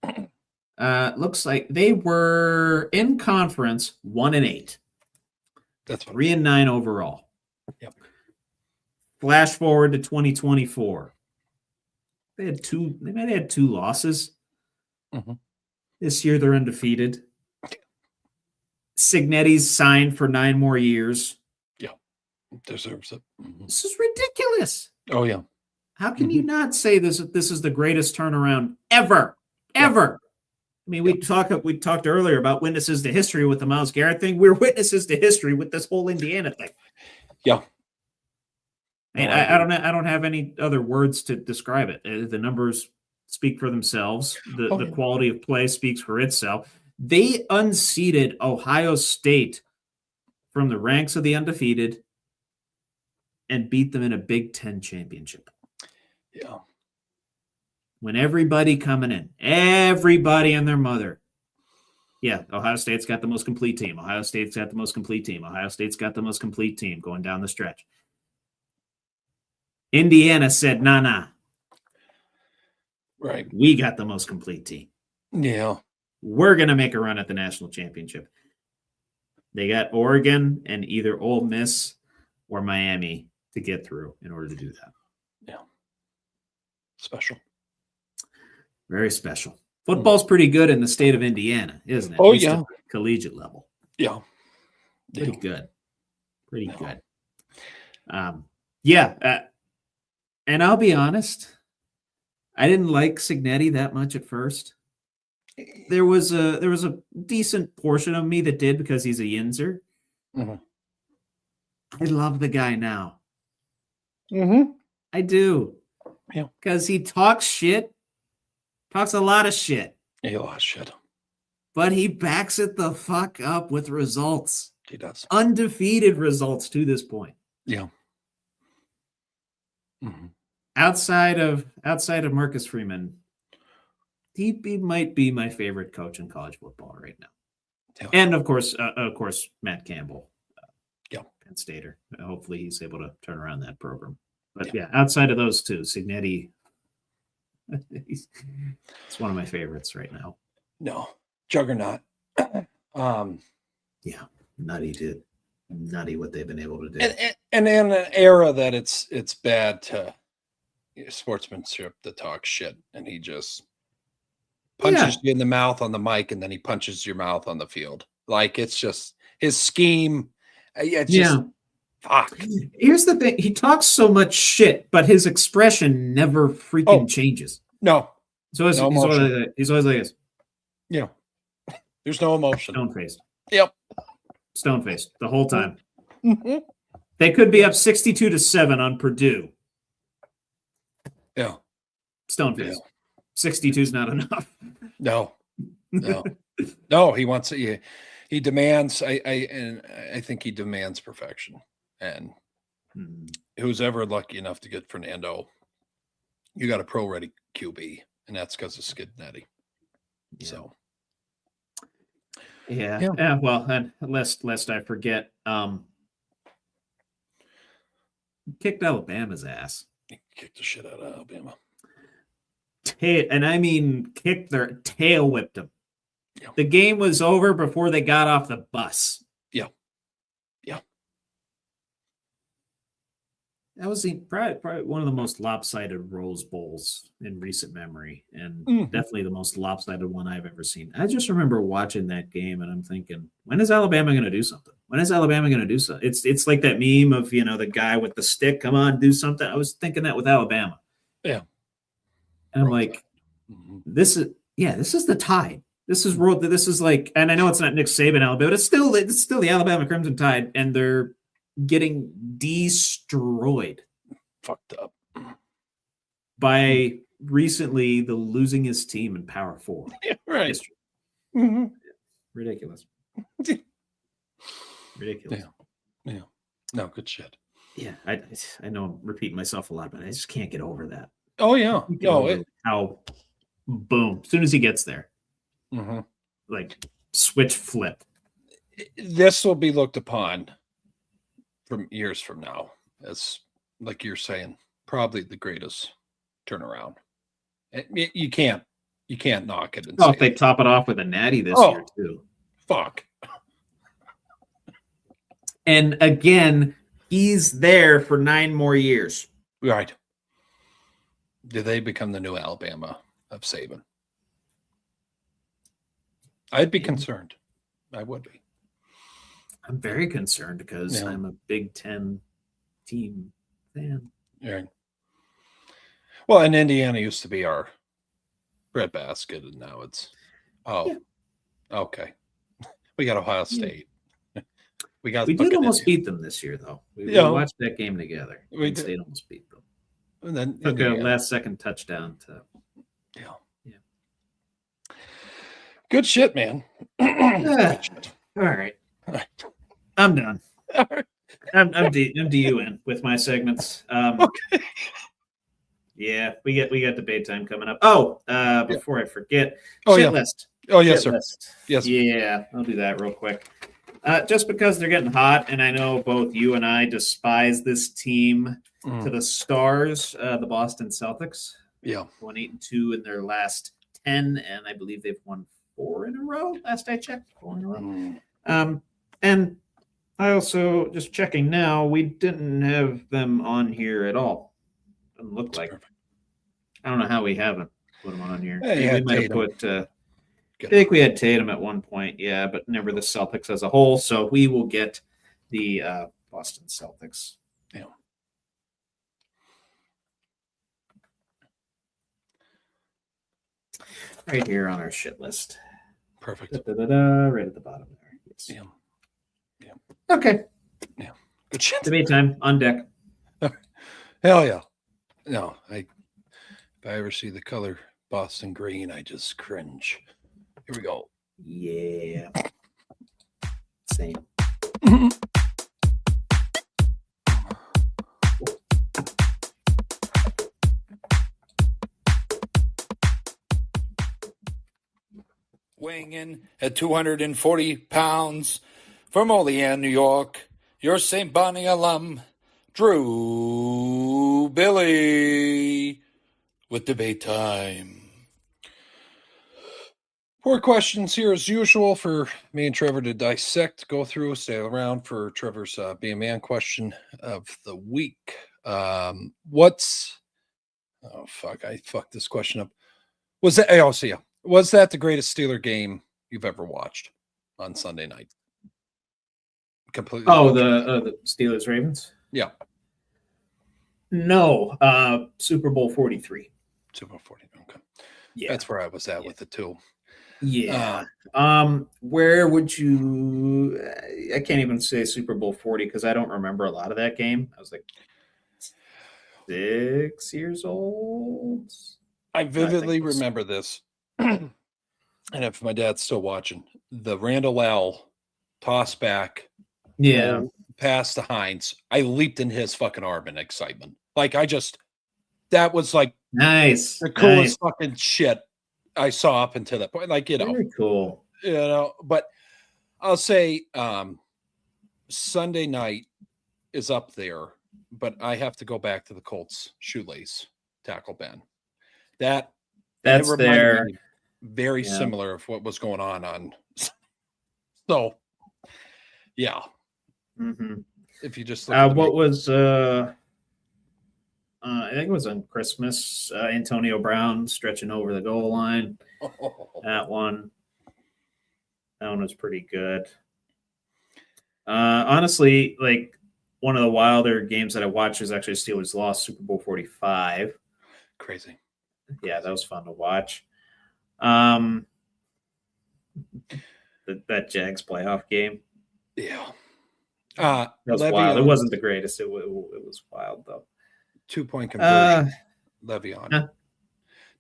Mm-hmm. Looks like they were in conference 1-8. That's 3-9 overall. Yep. Flash forward to 2024. They might have had 2 losses. Mm-hmm. This year they're undefeated. Signetti's signed for 9 more years. Yeah, deserves it. Mm-hmm. This is ridiculous. Oh yeah. How can you not say this is the greatest turnaround ever? Ever. I mean, we talked earlier about witnesses to history with the Myles Garrett thing. We're witnesses to history with this whole Indiana thing. Yeah. And I don't have any other words to describe it. The numbers speak for themselves. The quality of play speaks for itself. They unseated Ohio State from the ranks of the undefeated and beat them in a Big Ten championship. Yeah. When everybody coming in, everybody and their mother. Yeah, Ohio State's got the most complete team. Ohio State's got the most complete team. Ohio State's got the most complete team going down the stretch. Indiana said, nah. Right. We got the most complete team. Yeah. We're going to make a run at the national championship. They got Oregon and either Ole Miss or Miami to get through in order to do that. Yeah. Special. Very special. Football's pretty good in the state of Indiana, isn't it? Oh, yeah. Collegiate level. Yeah. Pretty good. Pretty good. And I'll be honest, I didn't like Signetti that much at first. There was a decent portion of me that did because he's a Yinzer. Mm-hmm. I love the guy now. Mm-hmm. I do. Yeah. Because he talks a lot of shit. A lot of shit. But he backs it the fuck up with results. He does. Undefeated results to this point. Yeah. Mm-hmm. Outside of Marcus Freeman, DB might be my favorite coach in college football right now. Yeah. And of course, Matt Campbell. Penn Stater. Hopefully he's able to turn around that program. But yeah, outside of those two, Signetti, it's one of my favorites right now. No, juggernaut. Yeah, nutty what they've been able to do. And in an era that it's bad to sportsmanship to talk shit, and he just punches you in the mouth on the mic, and then he punches your mouth on the field. Like, it's just his scheme. It's just fuck. Here's the thing: he talks so much shit, but his expression never freaking changes. No, so he's always like this. Yeah, there's no emotion. Stone faced. Yep, stone faced the whole time. Mm-hmm. They could be up 62-7 on Purdue. Yeah, stone faced. 62 is not enough. No. He wants it. He demands. I think he demands perfection. And who's ever lucky enough to get Fernando, you got a pro-ready QB, and that's because of Skidnetti. Yeah. So, yeah. Well, and lest I forget, kicked Alabama's ass. He kicked the shit out of Alabama. And I mean, kicked their tail, whipped them. Yeah. The game was over before they got off the bus. Yeah. That was probably one of the most lopsided Rose Bowls in recent memory, and definitely the most lopsided one I've ever seen. I just remember watching that game, and I'm thinking, when is Alabama going to do something? When is Alabama going to do something? It's like that meme of, the guy with the stick, come on, do something. I was thinking that with Alabama. Yeah. And I'm like, this is the Tide. This is like, and I know it's not Nick Saban Alabama, but it's still the Alabama Crimson Tide, and they're getting destroyed. Fucked up. By recently the losingest team in Power 4. Yeah, right. History. Mm-hmm. Ridiculous. Yeah. No, good shit. Yeah, I know I'm repeating myself a lot, but I just can't get over that. Oh, yeah. How boom, as soon as he gets there, like switch flip. This will be looked upon from years from now as, like you're saying, probably the greatest turnaround. You can't knock it. If they top it off with a natty this year too. Fuck. And again, he's there for 9 more years. Right. Do they become the new Alabama of Saban? I'd be concerned. I would be. I'm very concerned because Yeah. I'm a Big Ten team fan. Yeah. Well, and Indiana used to be our breadbasket, and now it's okay. We got Ohio State. We did almost beat them this year, though. We watched that game together. Penn State almost beat them. And then took a last-second touchdown to. Yeah. Good shit, man. Good shit. All right. I'm done. All right. I'm DUing with my segments. Okay. Yeah, we got debate time coming up. Before I forget, list. Oh, yes, sir. List. Yes. Yeah, I'll do that real quick. Just because they're getting hot, and I know both you and I despise this team to the stars, the Boston Celtics. Yeah. Won 8-2 in their last 10, and I believe they've won 4 in a row. Last I checked, 4 in a row. And I also, just checking now, we didn't have them on here at all. Doesn't look like. Perfect. I don't know how we haven't put them on here. Yeah, we might have put. I think we had Tatum at one point, yeah, but never the Celtics as a whole. So we will get the Boston Celtics. Yeah. Right here on our shit list. Perfect. Right at the bottom there. Yes. Yeah. Okay. Yeah. Good shit. Debate time on deck. Hell yeah. No, if I ever see the color Boston green, I just cringe. Here we go. Yeah. Same. Weighing in at 240 pounds from Olean, New York, your St. Bonnie alum, Drew Billy, with debate time. 4 questions here as usual for me and Trevor to dissect, go through, stay around for Trevor's Be a Man question of the week. I fucked this question up. Was that the greatest Steeler game you've ever watched on Sunday night? Completely. Oh, the Steelers Ravens? Yeah. No, Super Bowl 43. Super Bowl 40. Okay. Yeah. That's where I was at with it too. Yeah. Where would you? I can't even say Super Bowl 40 because I don't remember a lot of that game. I was like 6 years old. I vividly remember this. And if my dad's still watching, the Randall L toss back, pass to Hines, I leaped in his fucking arm in excitement. Like that was like nice, the coolest fucking shit I saw up until that point. Like, very cool. But I'll say Sunday night is up there, but I have to go back to the Colts shoelace tackle Ben. That's there. Very similar of what was going on. So, yeah. Mm-hmm. If you just what was I think it was on Christmas. Antonio Brown stretching over the goal line. That one was pretty good. Honestly, like one of the wilder games that I watched was actually Steelers lost Super Bowl 45. Crazy. Yeah, that was fun to watch. That Jags playoff game. Yeah. That was wild. It wasn't the greatest. It was wild though. 2-point conversion. Le'Veon.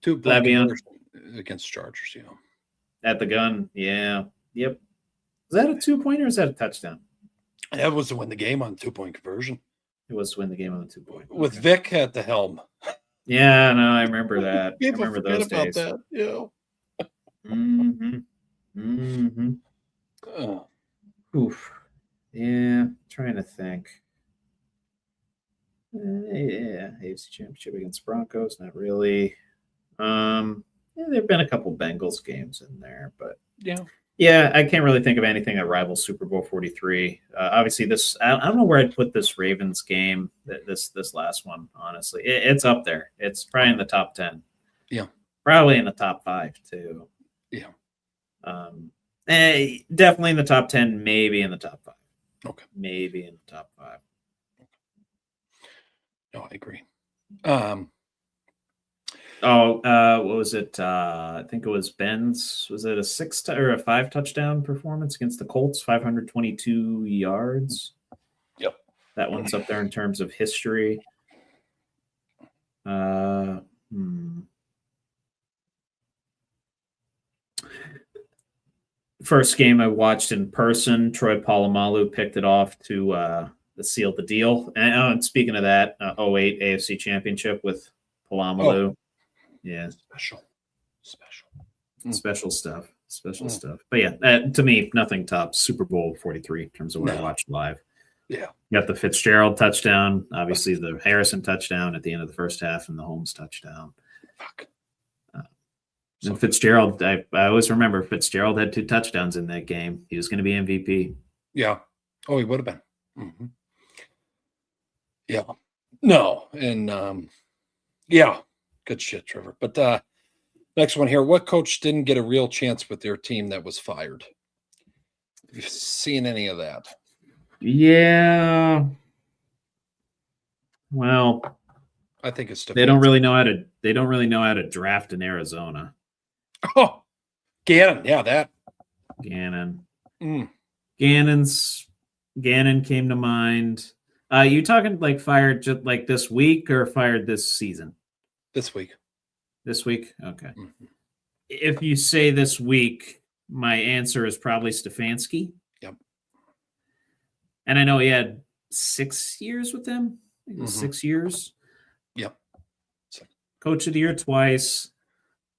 2-point conversion against Chargers, At the gun. Yeah. Yep. Was that a 2-pointer or is that a touchdown? That was to win the game on 2-point conversion. It was to win the game on the 2-point. With Vic at the helm. Yeah, no, I remember that. I remember those days. That. Yeah. Mm-hmm. Mm-hmm. Oof. Yeah, trying to think. AFC Championship against Broncos, not really. There've been a couple Bengals games in there, but yeah, I can't really think of anything that rivals Super Bowl 43. Obviously, this I don't know where I'd put this Ravens game. This last one, honestly, it's up there. It's probably in the top 10. Yeah, probably in the top 5 too. Yeah. Definitely in the top 10, maybe in the top 5. Okay. Maybe in the top 5. No, I agree. What was it? I think it was Ben's. Was it a 6 or a 5 touchdown performance against the Colts? 522 yards. Yep. That one's up there in terms of history. First game I watched in person, Troy Polamalu picked it off to seal the deal. And speaking of that, 08 AFC Championship with Polamalu. Oh. Yeah. Special stuff. But yeah, to me, nothing tops Super Bowl 43 in terms of what I watched live. Yeah. You got the Fitzgerald touchdown, obviously the Harrison touchdown at the end of the first half, and the Holmes touchdown. Fuck. And Fitzgerald, I always remember Fitzgerald had 2 touchdowns in that game. He was going to be MVP. Yeah. Oh, he would have been. Mm-hmm. Yeah. No. And yeah. Good shit, Trevor. But next one here. What coach didn't get a real chance with their team that was fired? Have you seen any of that? Yeah. Well, I think it's they don't really know how to draft in Arizona. Oh, Gannon. Yeah, that. Gannon. Gannon came to mind. You talking like fired just like this week or fired this season? This week. This week? Okay. Mm-hmm. If you say this week, my answer is probably Stefanski. Yep. And I know he had 6 years with them. I think it was 6 years. Yep. Coach of the year twice.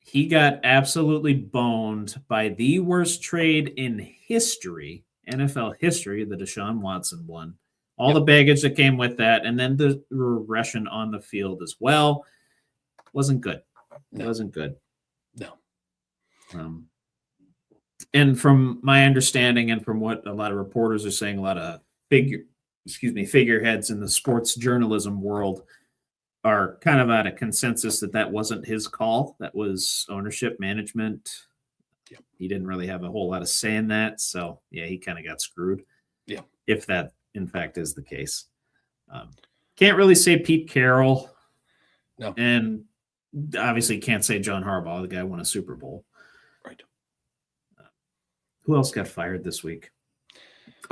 He got absolutely boned by the worst trade in history, NFL history, the Deshaun Watson one. All the baggage that came with that, and then the regression on the field as well. Wasn't good. No. It wasn't good. No. And from my understanding and from what a lot of reporters are saying, a lot of figureheads in the sports journalism world are kind of at a consensus that wasn't his call. That was ownership, management. Yeah. He didn't really have a whole lot of say in that. So, yeah, he kind of got screwed. Yeah. If that, in fact, is the case. Can't really say Pete Carroll. No. And obviously can't say John Harbaugh. The guy won a Super Bowl. Right. Who else got fired this week?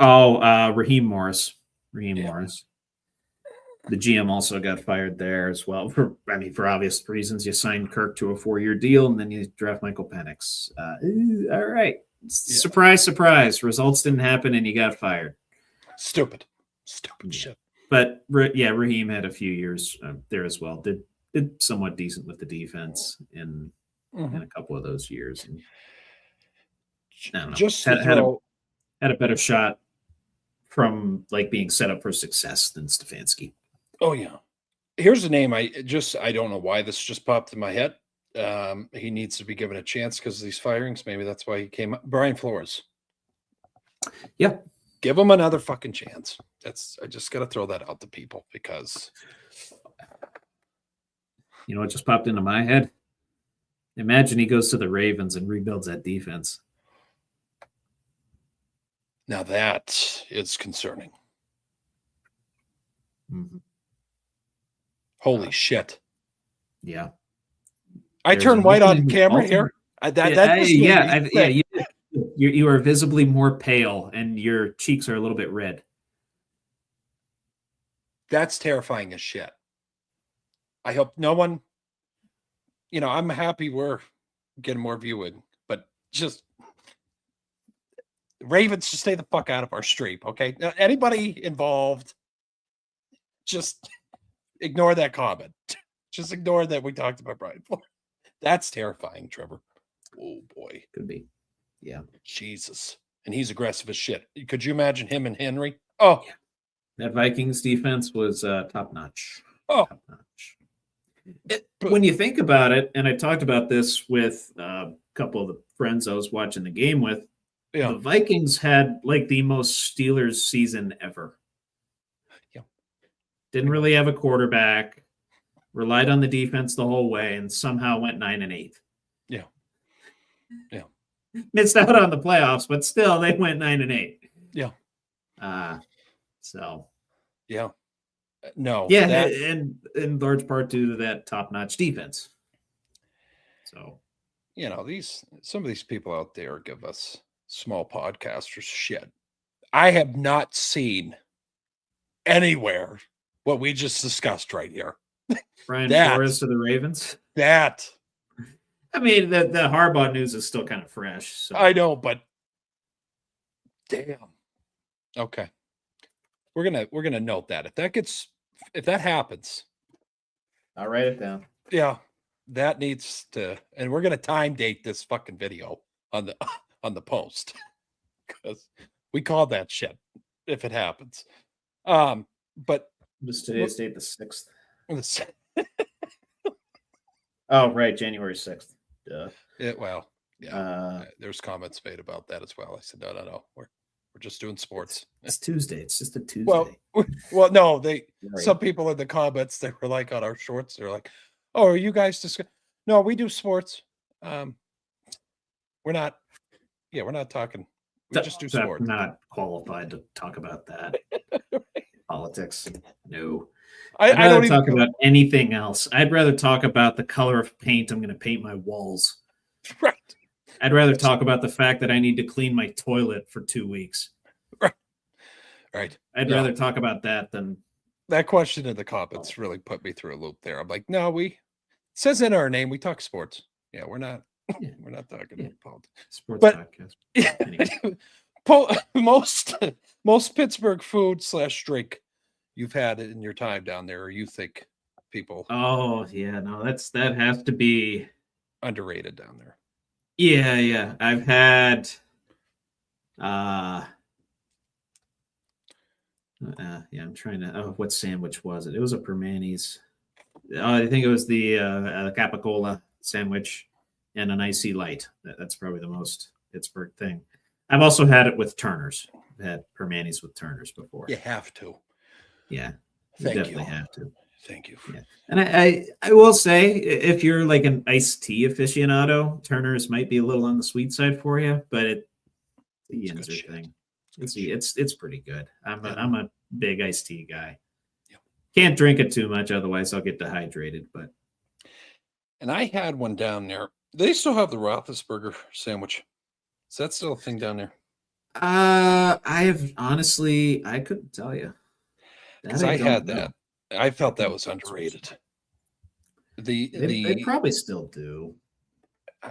Raheem Morris. Morris. The GM also got fired there as well. For obvious reasons. You signed Kirk to a 4-year deal, and then you draft Michael Penix. All right. Yeah. Surprise, surprise. Results didn't happen, and you got fired. Stupid shit. But, Raheem had a few years there as well. Did somewhat decent with the defense in a couple of those years. And, I don't know. Just had a better shot from like being set up for success than Stefanski. Oh yeah. Here's a name I don't know why this just popped in my head. He needs to be given a chance because of these firings. Maybe that's why he came up. Brian Flores. Yeah. Give him another fucking chance. I just got to throw that out to people because. You know what just popped into my head? Imagine he goes to the Ravens and rebuilds that defense. Now that is concerning. Mm-hmm. Holy shit. Yeah. I turned white on camera here. You are visibly more pale and your cheeks are a little bit red. That's terrifying as shit. I hope no one, I'm happy we're getting more viewing, but just Ravens, just stay the fuck out of our stream, okay? Now, anybody involved, just ignore that comment. Just ignore that we talked about Brian Flores. That's terrifying, Trevor. Oh, boy. Could be. Yeah. Jesus. And he's aggressive as shit. Could you imagine him and Henry? Oh. Yeah. That Vikings defense was top-notch. Oh. Top-notch. When you think about it, and I talked about this with a couple of the friends I was watching the game with, the Vikings had like the most Steelers season ever. Yeah. Didn't really have a quarterback, relied on the defense the whole way, and somehow went 9-8. Yeah. Yeah. missed out on the playoffs, but still they went 9-8. Yeah. So. Yeah. No. Yeah, and in large part due to that top-notch defense. So, some of these people out there give us small podcasters shit. I have not seen anywhere what we just discussed right here. Brian Flores to the Ravens. I mean, the Harbaugh news is still kind of fresh. So. I know, but damn. Okay. We're gonna note that. If that happens, I'll write it down. Yeah, that needs to, and we're gonna time date this fucking video on the post because we call that shit if it happens. But just today's date, the 6th. Oh, right, January 6th. Duh. There's comments made about that as well. I said, no, we're just doing sports. It's Tuesday. It's just a Tuesday. Well, no, some people in the comments, they were like on our shorts, they're like, "Oh, are you guys No, we do sports. We're not talking. We just do sports. I'm not qualified to talk about that. Politics. No. I don't talk about anything else. I'd rather talk about the color of paint I'm going to paint my walls. Right. I'd rather talk about the fact that I need to clean my toilet for 2 weeks. Right. I'd rather talk about that than that question in the comments really put me through a loop there. I'm like, no, it says in our name we talk sports. Yeah, we're not talking politics. Sports podcast. Most Pittsburgh food / drink you've had in your time down there, or you think people? Oh yeah, no, that has to be underrated down there. Yeah. I've had I'm trying to what sandwich was it? It was a Permanis. I think it was the capicola sandwich and an icy light. That's probably the most Pittsburgh thing. I've also had it with Turner's. I've had Permanis with Turner's before. You have to. Yeah. Definitely have to. Thank you. Yeah. And I will say, if you're like an iced tea aficionado, Turner's might be a little on the sweet side for you, but the Yinzer thing. It's pretty good. I'm a big iced tea guy. Yeah. Can't drink it too much, otherwise I'll get dehydrated. And I had one down there. They still have the Roethlisberger sandwich. Is that still a thing down there? I couldn't tell you. Because I had that. I felt that was underrated. They probably still do.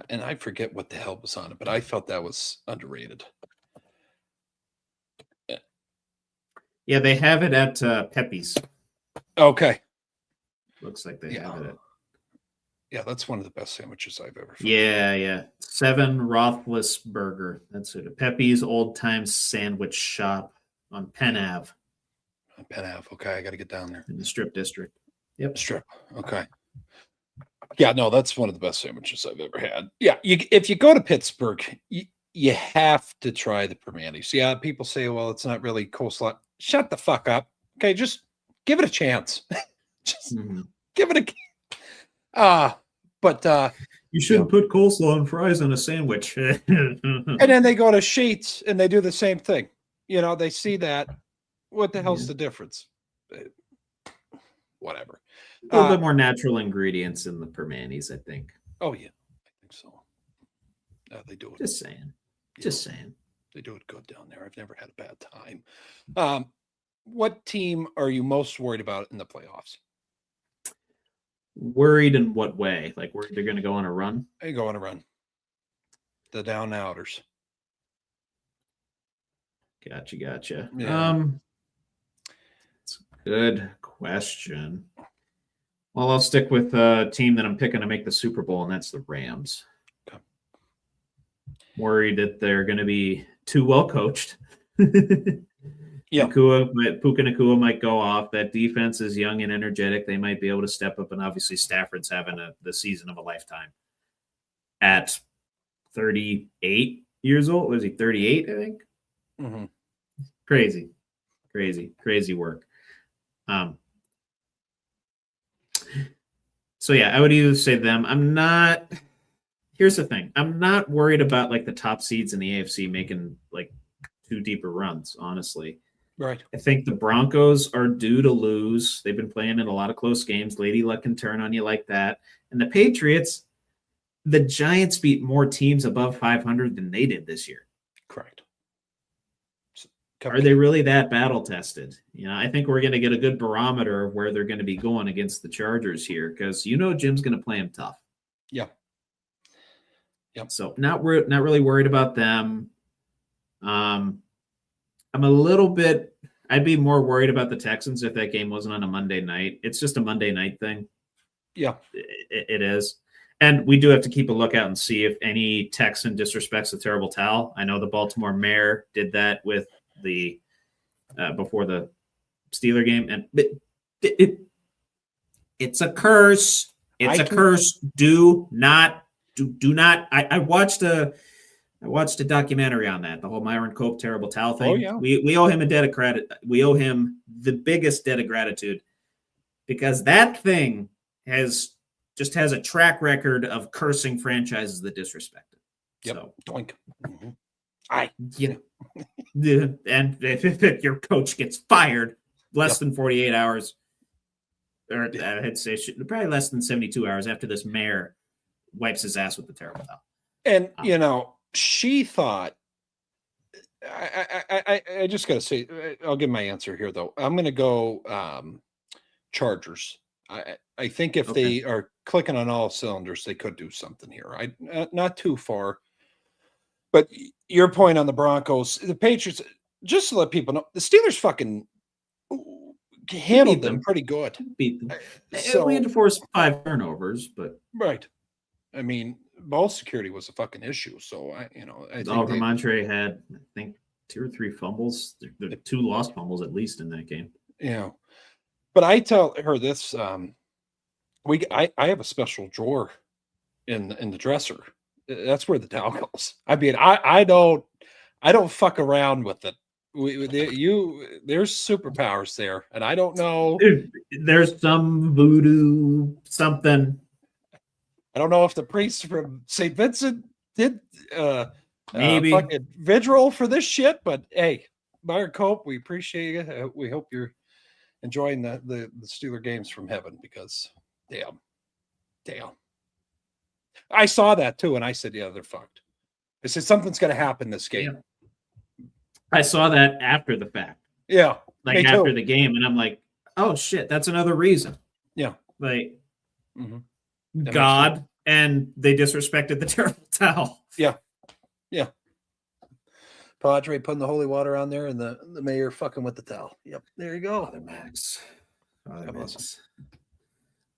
And I forget what the hell was on it, but I felt that was underrated. Yeah, they have it at Pepe's. Okay. Looks like they have it. Yeah, that's one of the best sandwiches I've ever found. Yeah. 7 Roethlisberger. That's it. Pepe's Old Time Sandwich Shop on Penn Ave. On Penn Ave. Okay, I got to get down there. In the Strip District. Yep. Strip. Okay. Yeah, no, that's one of the best sandwiches I've ever had. Yeah, if you go to Pittsburgh, you have to try the Permanis. Yeah, people say, well, it's not really coleslaw. Shut the fuck up. Okay, just give it a chance. Give it a but you shouldn't put coleslaw and fries on a sandwich. And then they go to Sheets and they do the same thing. They see that. What the hell's the difference? Whatever. A little bit more natural ingredients in the Permanis, I think. Oh yeah, I think so. They do it. Just saying. They do it good down there. I've never had a bad time. What team are you most worried about in the playoffs? Worried in what way? Like they're going to go on a run? They go on a run. The down and outers. Gotcha. Yeah. It's a good question. Well, I'll stick with a team that I'm picking to make the Super Bowl, and that's the Rams. Okay. Worried that they're going to be too well coached. Yeah. Puka Nacua might go off. That defense is young and energetic. They might be able to step up, and obviously Stafford's having the season of a lifetime. At 38 years old, was he 38, I think? Mm-hmm. Crazy work. So yeah, I would either say them. I'm not here's the thing. I'm not worried about like the top seeds in the AFC making like 2 deeper runs, honestly. Right. I think the Broncos are due to lose. They've been playing in a lot of close games. Lady Luck can turn on you like that. And the Patriots, the Giants beat more teams above 500 than they did this year. Correct. Are they really that battle tested? I think we're going to get a good barometer of where they're going to be going against the Chargers here, because Jim's going to play them tough. Yeah. Yep. So not really worried about them. I'm a little bit. I'd be more worried about the Texans if that game wasn't on a Monday night. It's just a Monday night thing. Yeah, it is. And we do have to keep a lookout and see if any Texan disrespects the terrible towel. I know the Baltimore mayor did that with the before the Steeler game, and it's a curse. It's a curse. Do not. I watched a documentary on that, the whole Myron Cope terrible towel thing. Oh, yeah. We owe him a debt of credit. We owe him the biggest debt of gratitude, because that thing has a track record of cursing franchises that disrespect it. Yep. So, doink. Mm-hmm. And if your coach gets fired less than 48 hours, or I'd say probably less than 72 hours after this mayor wipes his ass with the terrible towel. And she thought, I just got to say, I'll give my answer here though. I'm going to go Chargers. I think if they are clicking on all cylinders, they could do something here. Not too far. But your point on the Broncos, the Patriots, just to let people know, the Steelers fucking handled them pretty good. Beat them. So, we had to force 5 turnovers, but right. I mean, ball security was a fucking issue. So I think Ramondre had, I think, 2 or 3 fumbles. There are 2 lost fumbles at least in that game. Yeah, but I tell her this: I have a special drawer in the dresser. That's where the towel goes. I mean, I don't fuck around with it. There's superpowers there, and I don't know. There's some voodoo something. I don't know if the priest from St. Vincent did maybe fucking vigil for this shit, but hey, Myron Cope, we appreciate you. We hope you're enjoying the Steeler games from heaven, because damn. I saw that too, and I said, yeah, they're fucked. I said, something's going to happen this game. Yeah. I saw that after the fact. Yeah. Like after the game, and I'm like, oh shit, that's another reason. Yeah. Like, God, and they disrespected the terrible towel. Yeah. Yeah. Padre putting the holy water on there, and the mayor fucking with the towel. Yep. There you go. Father Max.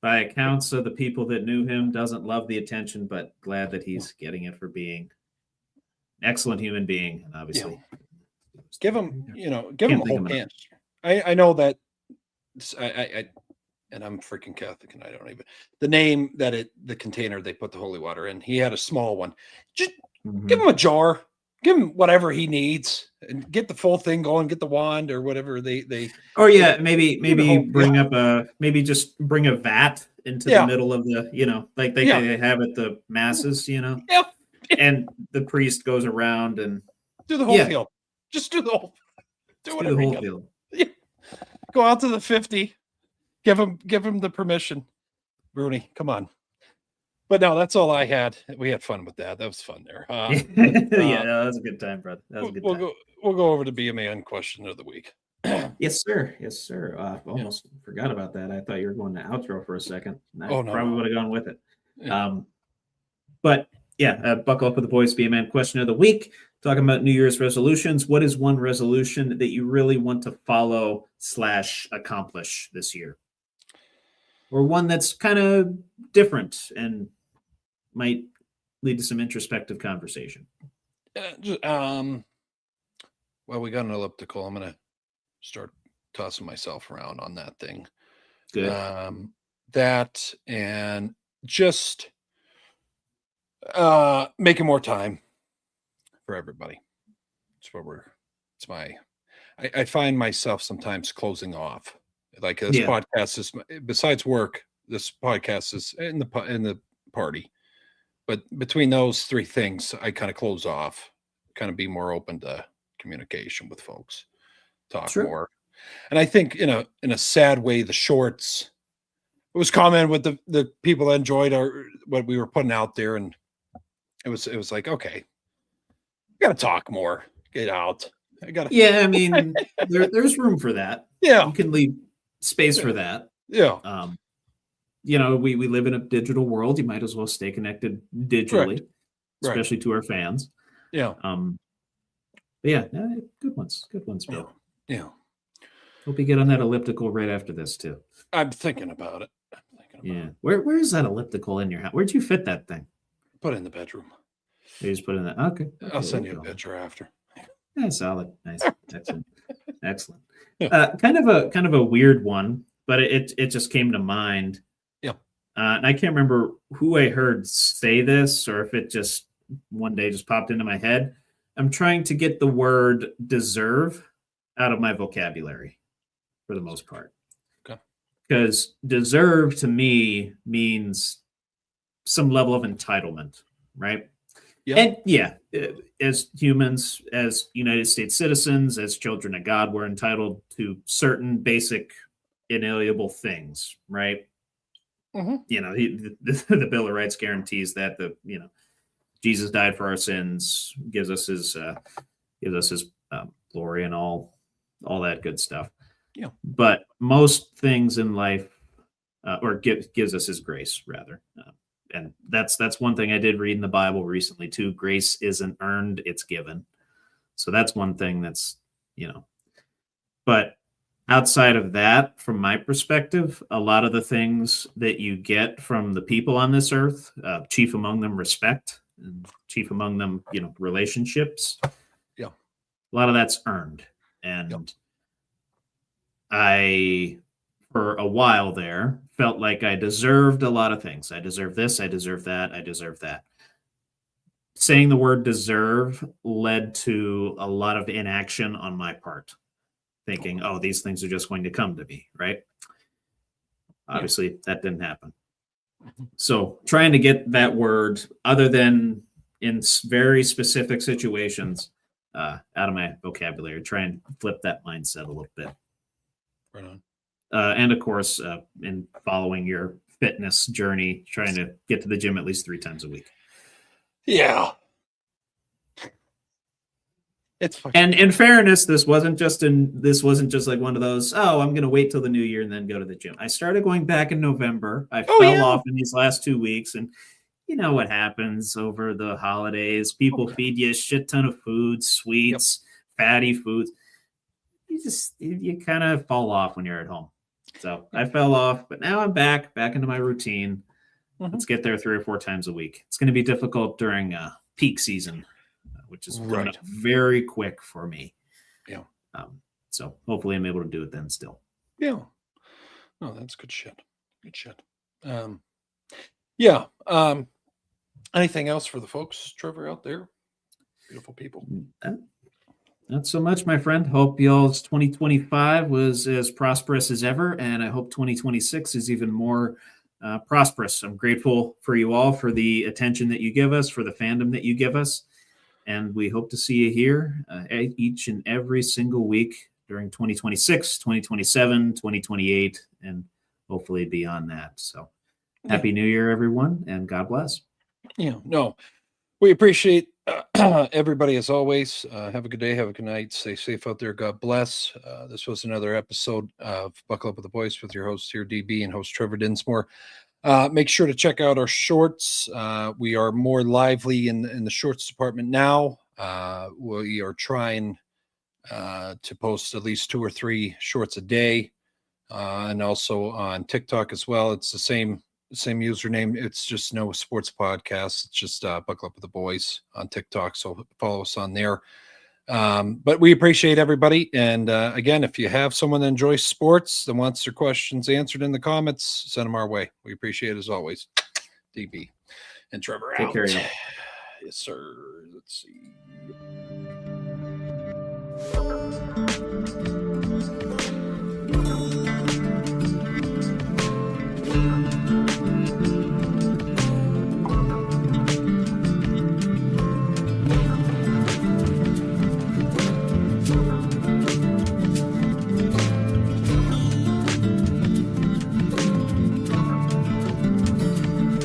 By accounts of the people that knew him, doesn't love the attention, but glad that he's getting it for being an excellent human being. And obviously, give him a whole hand. I know that and I'm freaking Catholic, and I don't even the name that the container they put the holy water in. He had a small one. Just give him a jar. Give him whatever he needs, and get the full thing going. Get the wand or whatever they. Oh yeah, maybe bring up just bring a vat into the middle of the like they have at the masses, Yeah. And the priest goes around and do the whole field. Just do the whole. Do whatever the whole field. Yeah. Go out to the 50. Give him the permission. Rooney, come on. But no, that's all I had. We had fun with that. That was fun there. That was a good time, brother. That was a good time. We'll go over to Be a Man question of the week. Yes, sir. Almost forgot about that. I thought you were going to outro for a second. Probably would have gone with it. Yeah. Buckle up with the boys. Be a Man question of the week. Talking about New Year's resolutions. What is one resolution that you really want to follow / accomplish this year? Or one that's kind of different and might lead to some introspective conversation. Well, we got an elliptical. I'm going to start tossing myself around on that thing. Good. That and just making more time for everybody. I find myself sometimes closing off. Like this podcast is, besides work, this podcast is in the party. but between those three things, I kind of close off, kind of be more open to communication with folks, talk more. And I think in a sad way, the shorts, it was common with the people that enjoyed what we were putting out there. And it was like, okay, got to talk more, get out. Yeah. I mean, there's room for that. Yeah. You can leave space for that. Yeah. We live in a digital world. You might as well stay connected digitally, especially to our fans. Yeah. Yeah, good ones, Bill. Yeah. Hope you get on that elliptical right after this too. I'm thinking about it. Yeah. Where is that elliptical in your house? Where'd you fit that thing? Put it in the bedroom. You just put it in that. Okay. I'll send you a picture after. Yeah, solid. Nice. Excellent. Kind of a weird one, but it just came to mind. Yeah. And I can't remember who I heard say this or if it just one day just popped into my head. I'm trying to get the word deserve out of my vocabulary for the most part. Okay. Because deserve to me means some level of entitlement, right? Yeah. And yeah, as humans, as United States citizens, as children of God, we're entitled to certain basic inalienable things, right? Mm-hmm. The Bill of Rights guarantees that Jesus died for our sins, gives us his glory and all that good stuff. Yeah. But most things in life, or gives us his grace rather. And that's one thing I did read in the Bible recently too. Grace isn't earned, it's given. So that's one thing that's, but outside of that, from my perspective, a lot of the things that you get from the people on this earth, chief among them respect, and chief among them, relationships. Yeah. A lot of that's earned. And I, for a while there, felt like I deserved a lot of things. I deserve this, I deserve that, I deserve that. Saying the word deserve led to a lot of inaction on my part, thinking, oh, these things are just going to come to me, right? Obviously, that didn't happen. So trying to get that word, other than in very specific situations, out of my vocabulary, try and flip that mindset a little bit. Right on. And of course, in following your fitness journey, trying to get to the gym at least 3 times a week. Yeah. It's fucking. And in fairness, this wasn't just like one of those, oh, I'm going to wait till the new year and then go to the gym. I started going back in November. I fell off in these last 2 weeks. And you know what happens over the holidays. People feed you a shit ton of food, sweets, fatty foods. You kind of fall off when you're at home. So I fell off, but now I'm back into my routine. Let's get there 3 or 4 times a week. It's going to be difficult during peak season, which is coming up very quick for me. Yeah. So hopefully I'm able to do it then still. Yeah. No, that's good shit. Good shit. Yeah. Anything else for the folks, Trevor, out there? Beautiful people. Not so much, my friend. Hope y'all's 2025 was as prosperous as ever, and I hope 2026 is even more prosperous. I'm grateful for you all, for the attention that you give us, for the fandom that you give us, and we hope to see you here each and every single week during 2026, 2027, 2028, and hopefully beyond that. So happy New Year, everyone, and God bless. Yeah, no, we appreciate everybody as always. Have a good day. Have a good night. Stay safe out there. God bless. This was another episode of Buckle Up with the Boys with your host here, DB, and host Trevor Dinsmore. Make sure to check out our shorts. We are more lively in the shorts department now. We are trying to post at least 2 or 3 shorts a day, and also on TikTok as well. It's the same username. It's just no sports podcast. It's just Buckle Up with the Boys on TikTok. So follow us on there. But we appreciate everybody. And again, if you have someone that enjoys sports that wants their questions answered in the comments, send them our way. We appreciate it as always. DB and Trevor Take out. care, y'all. Yes, sir. Let's see.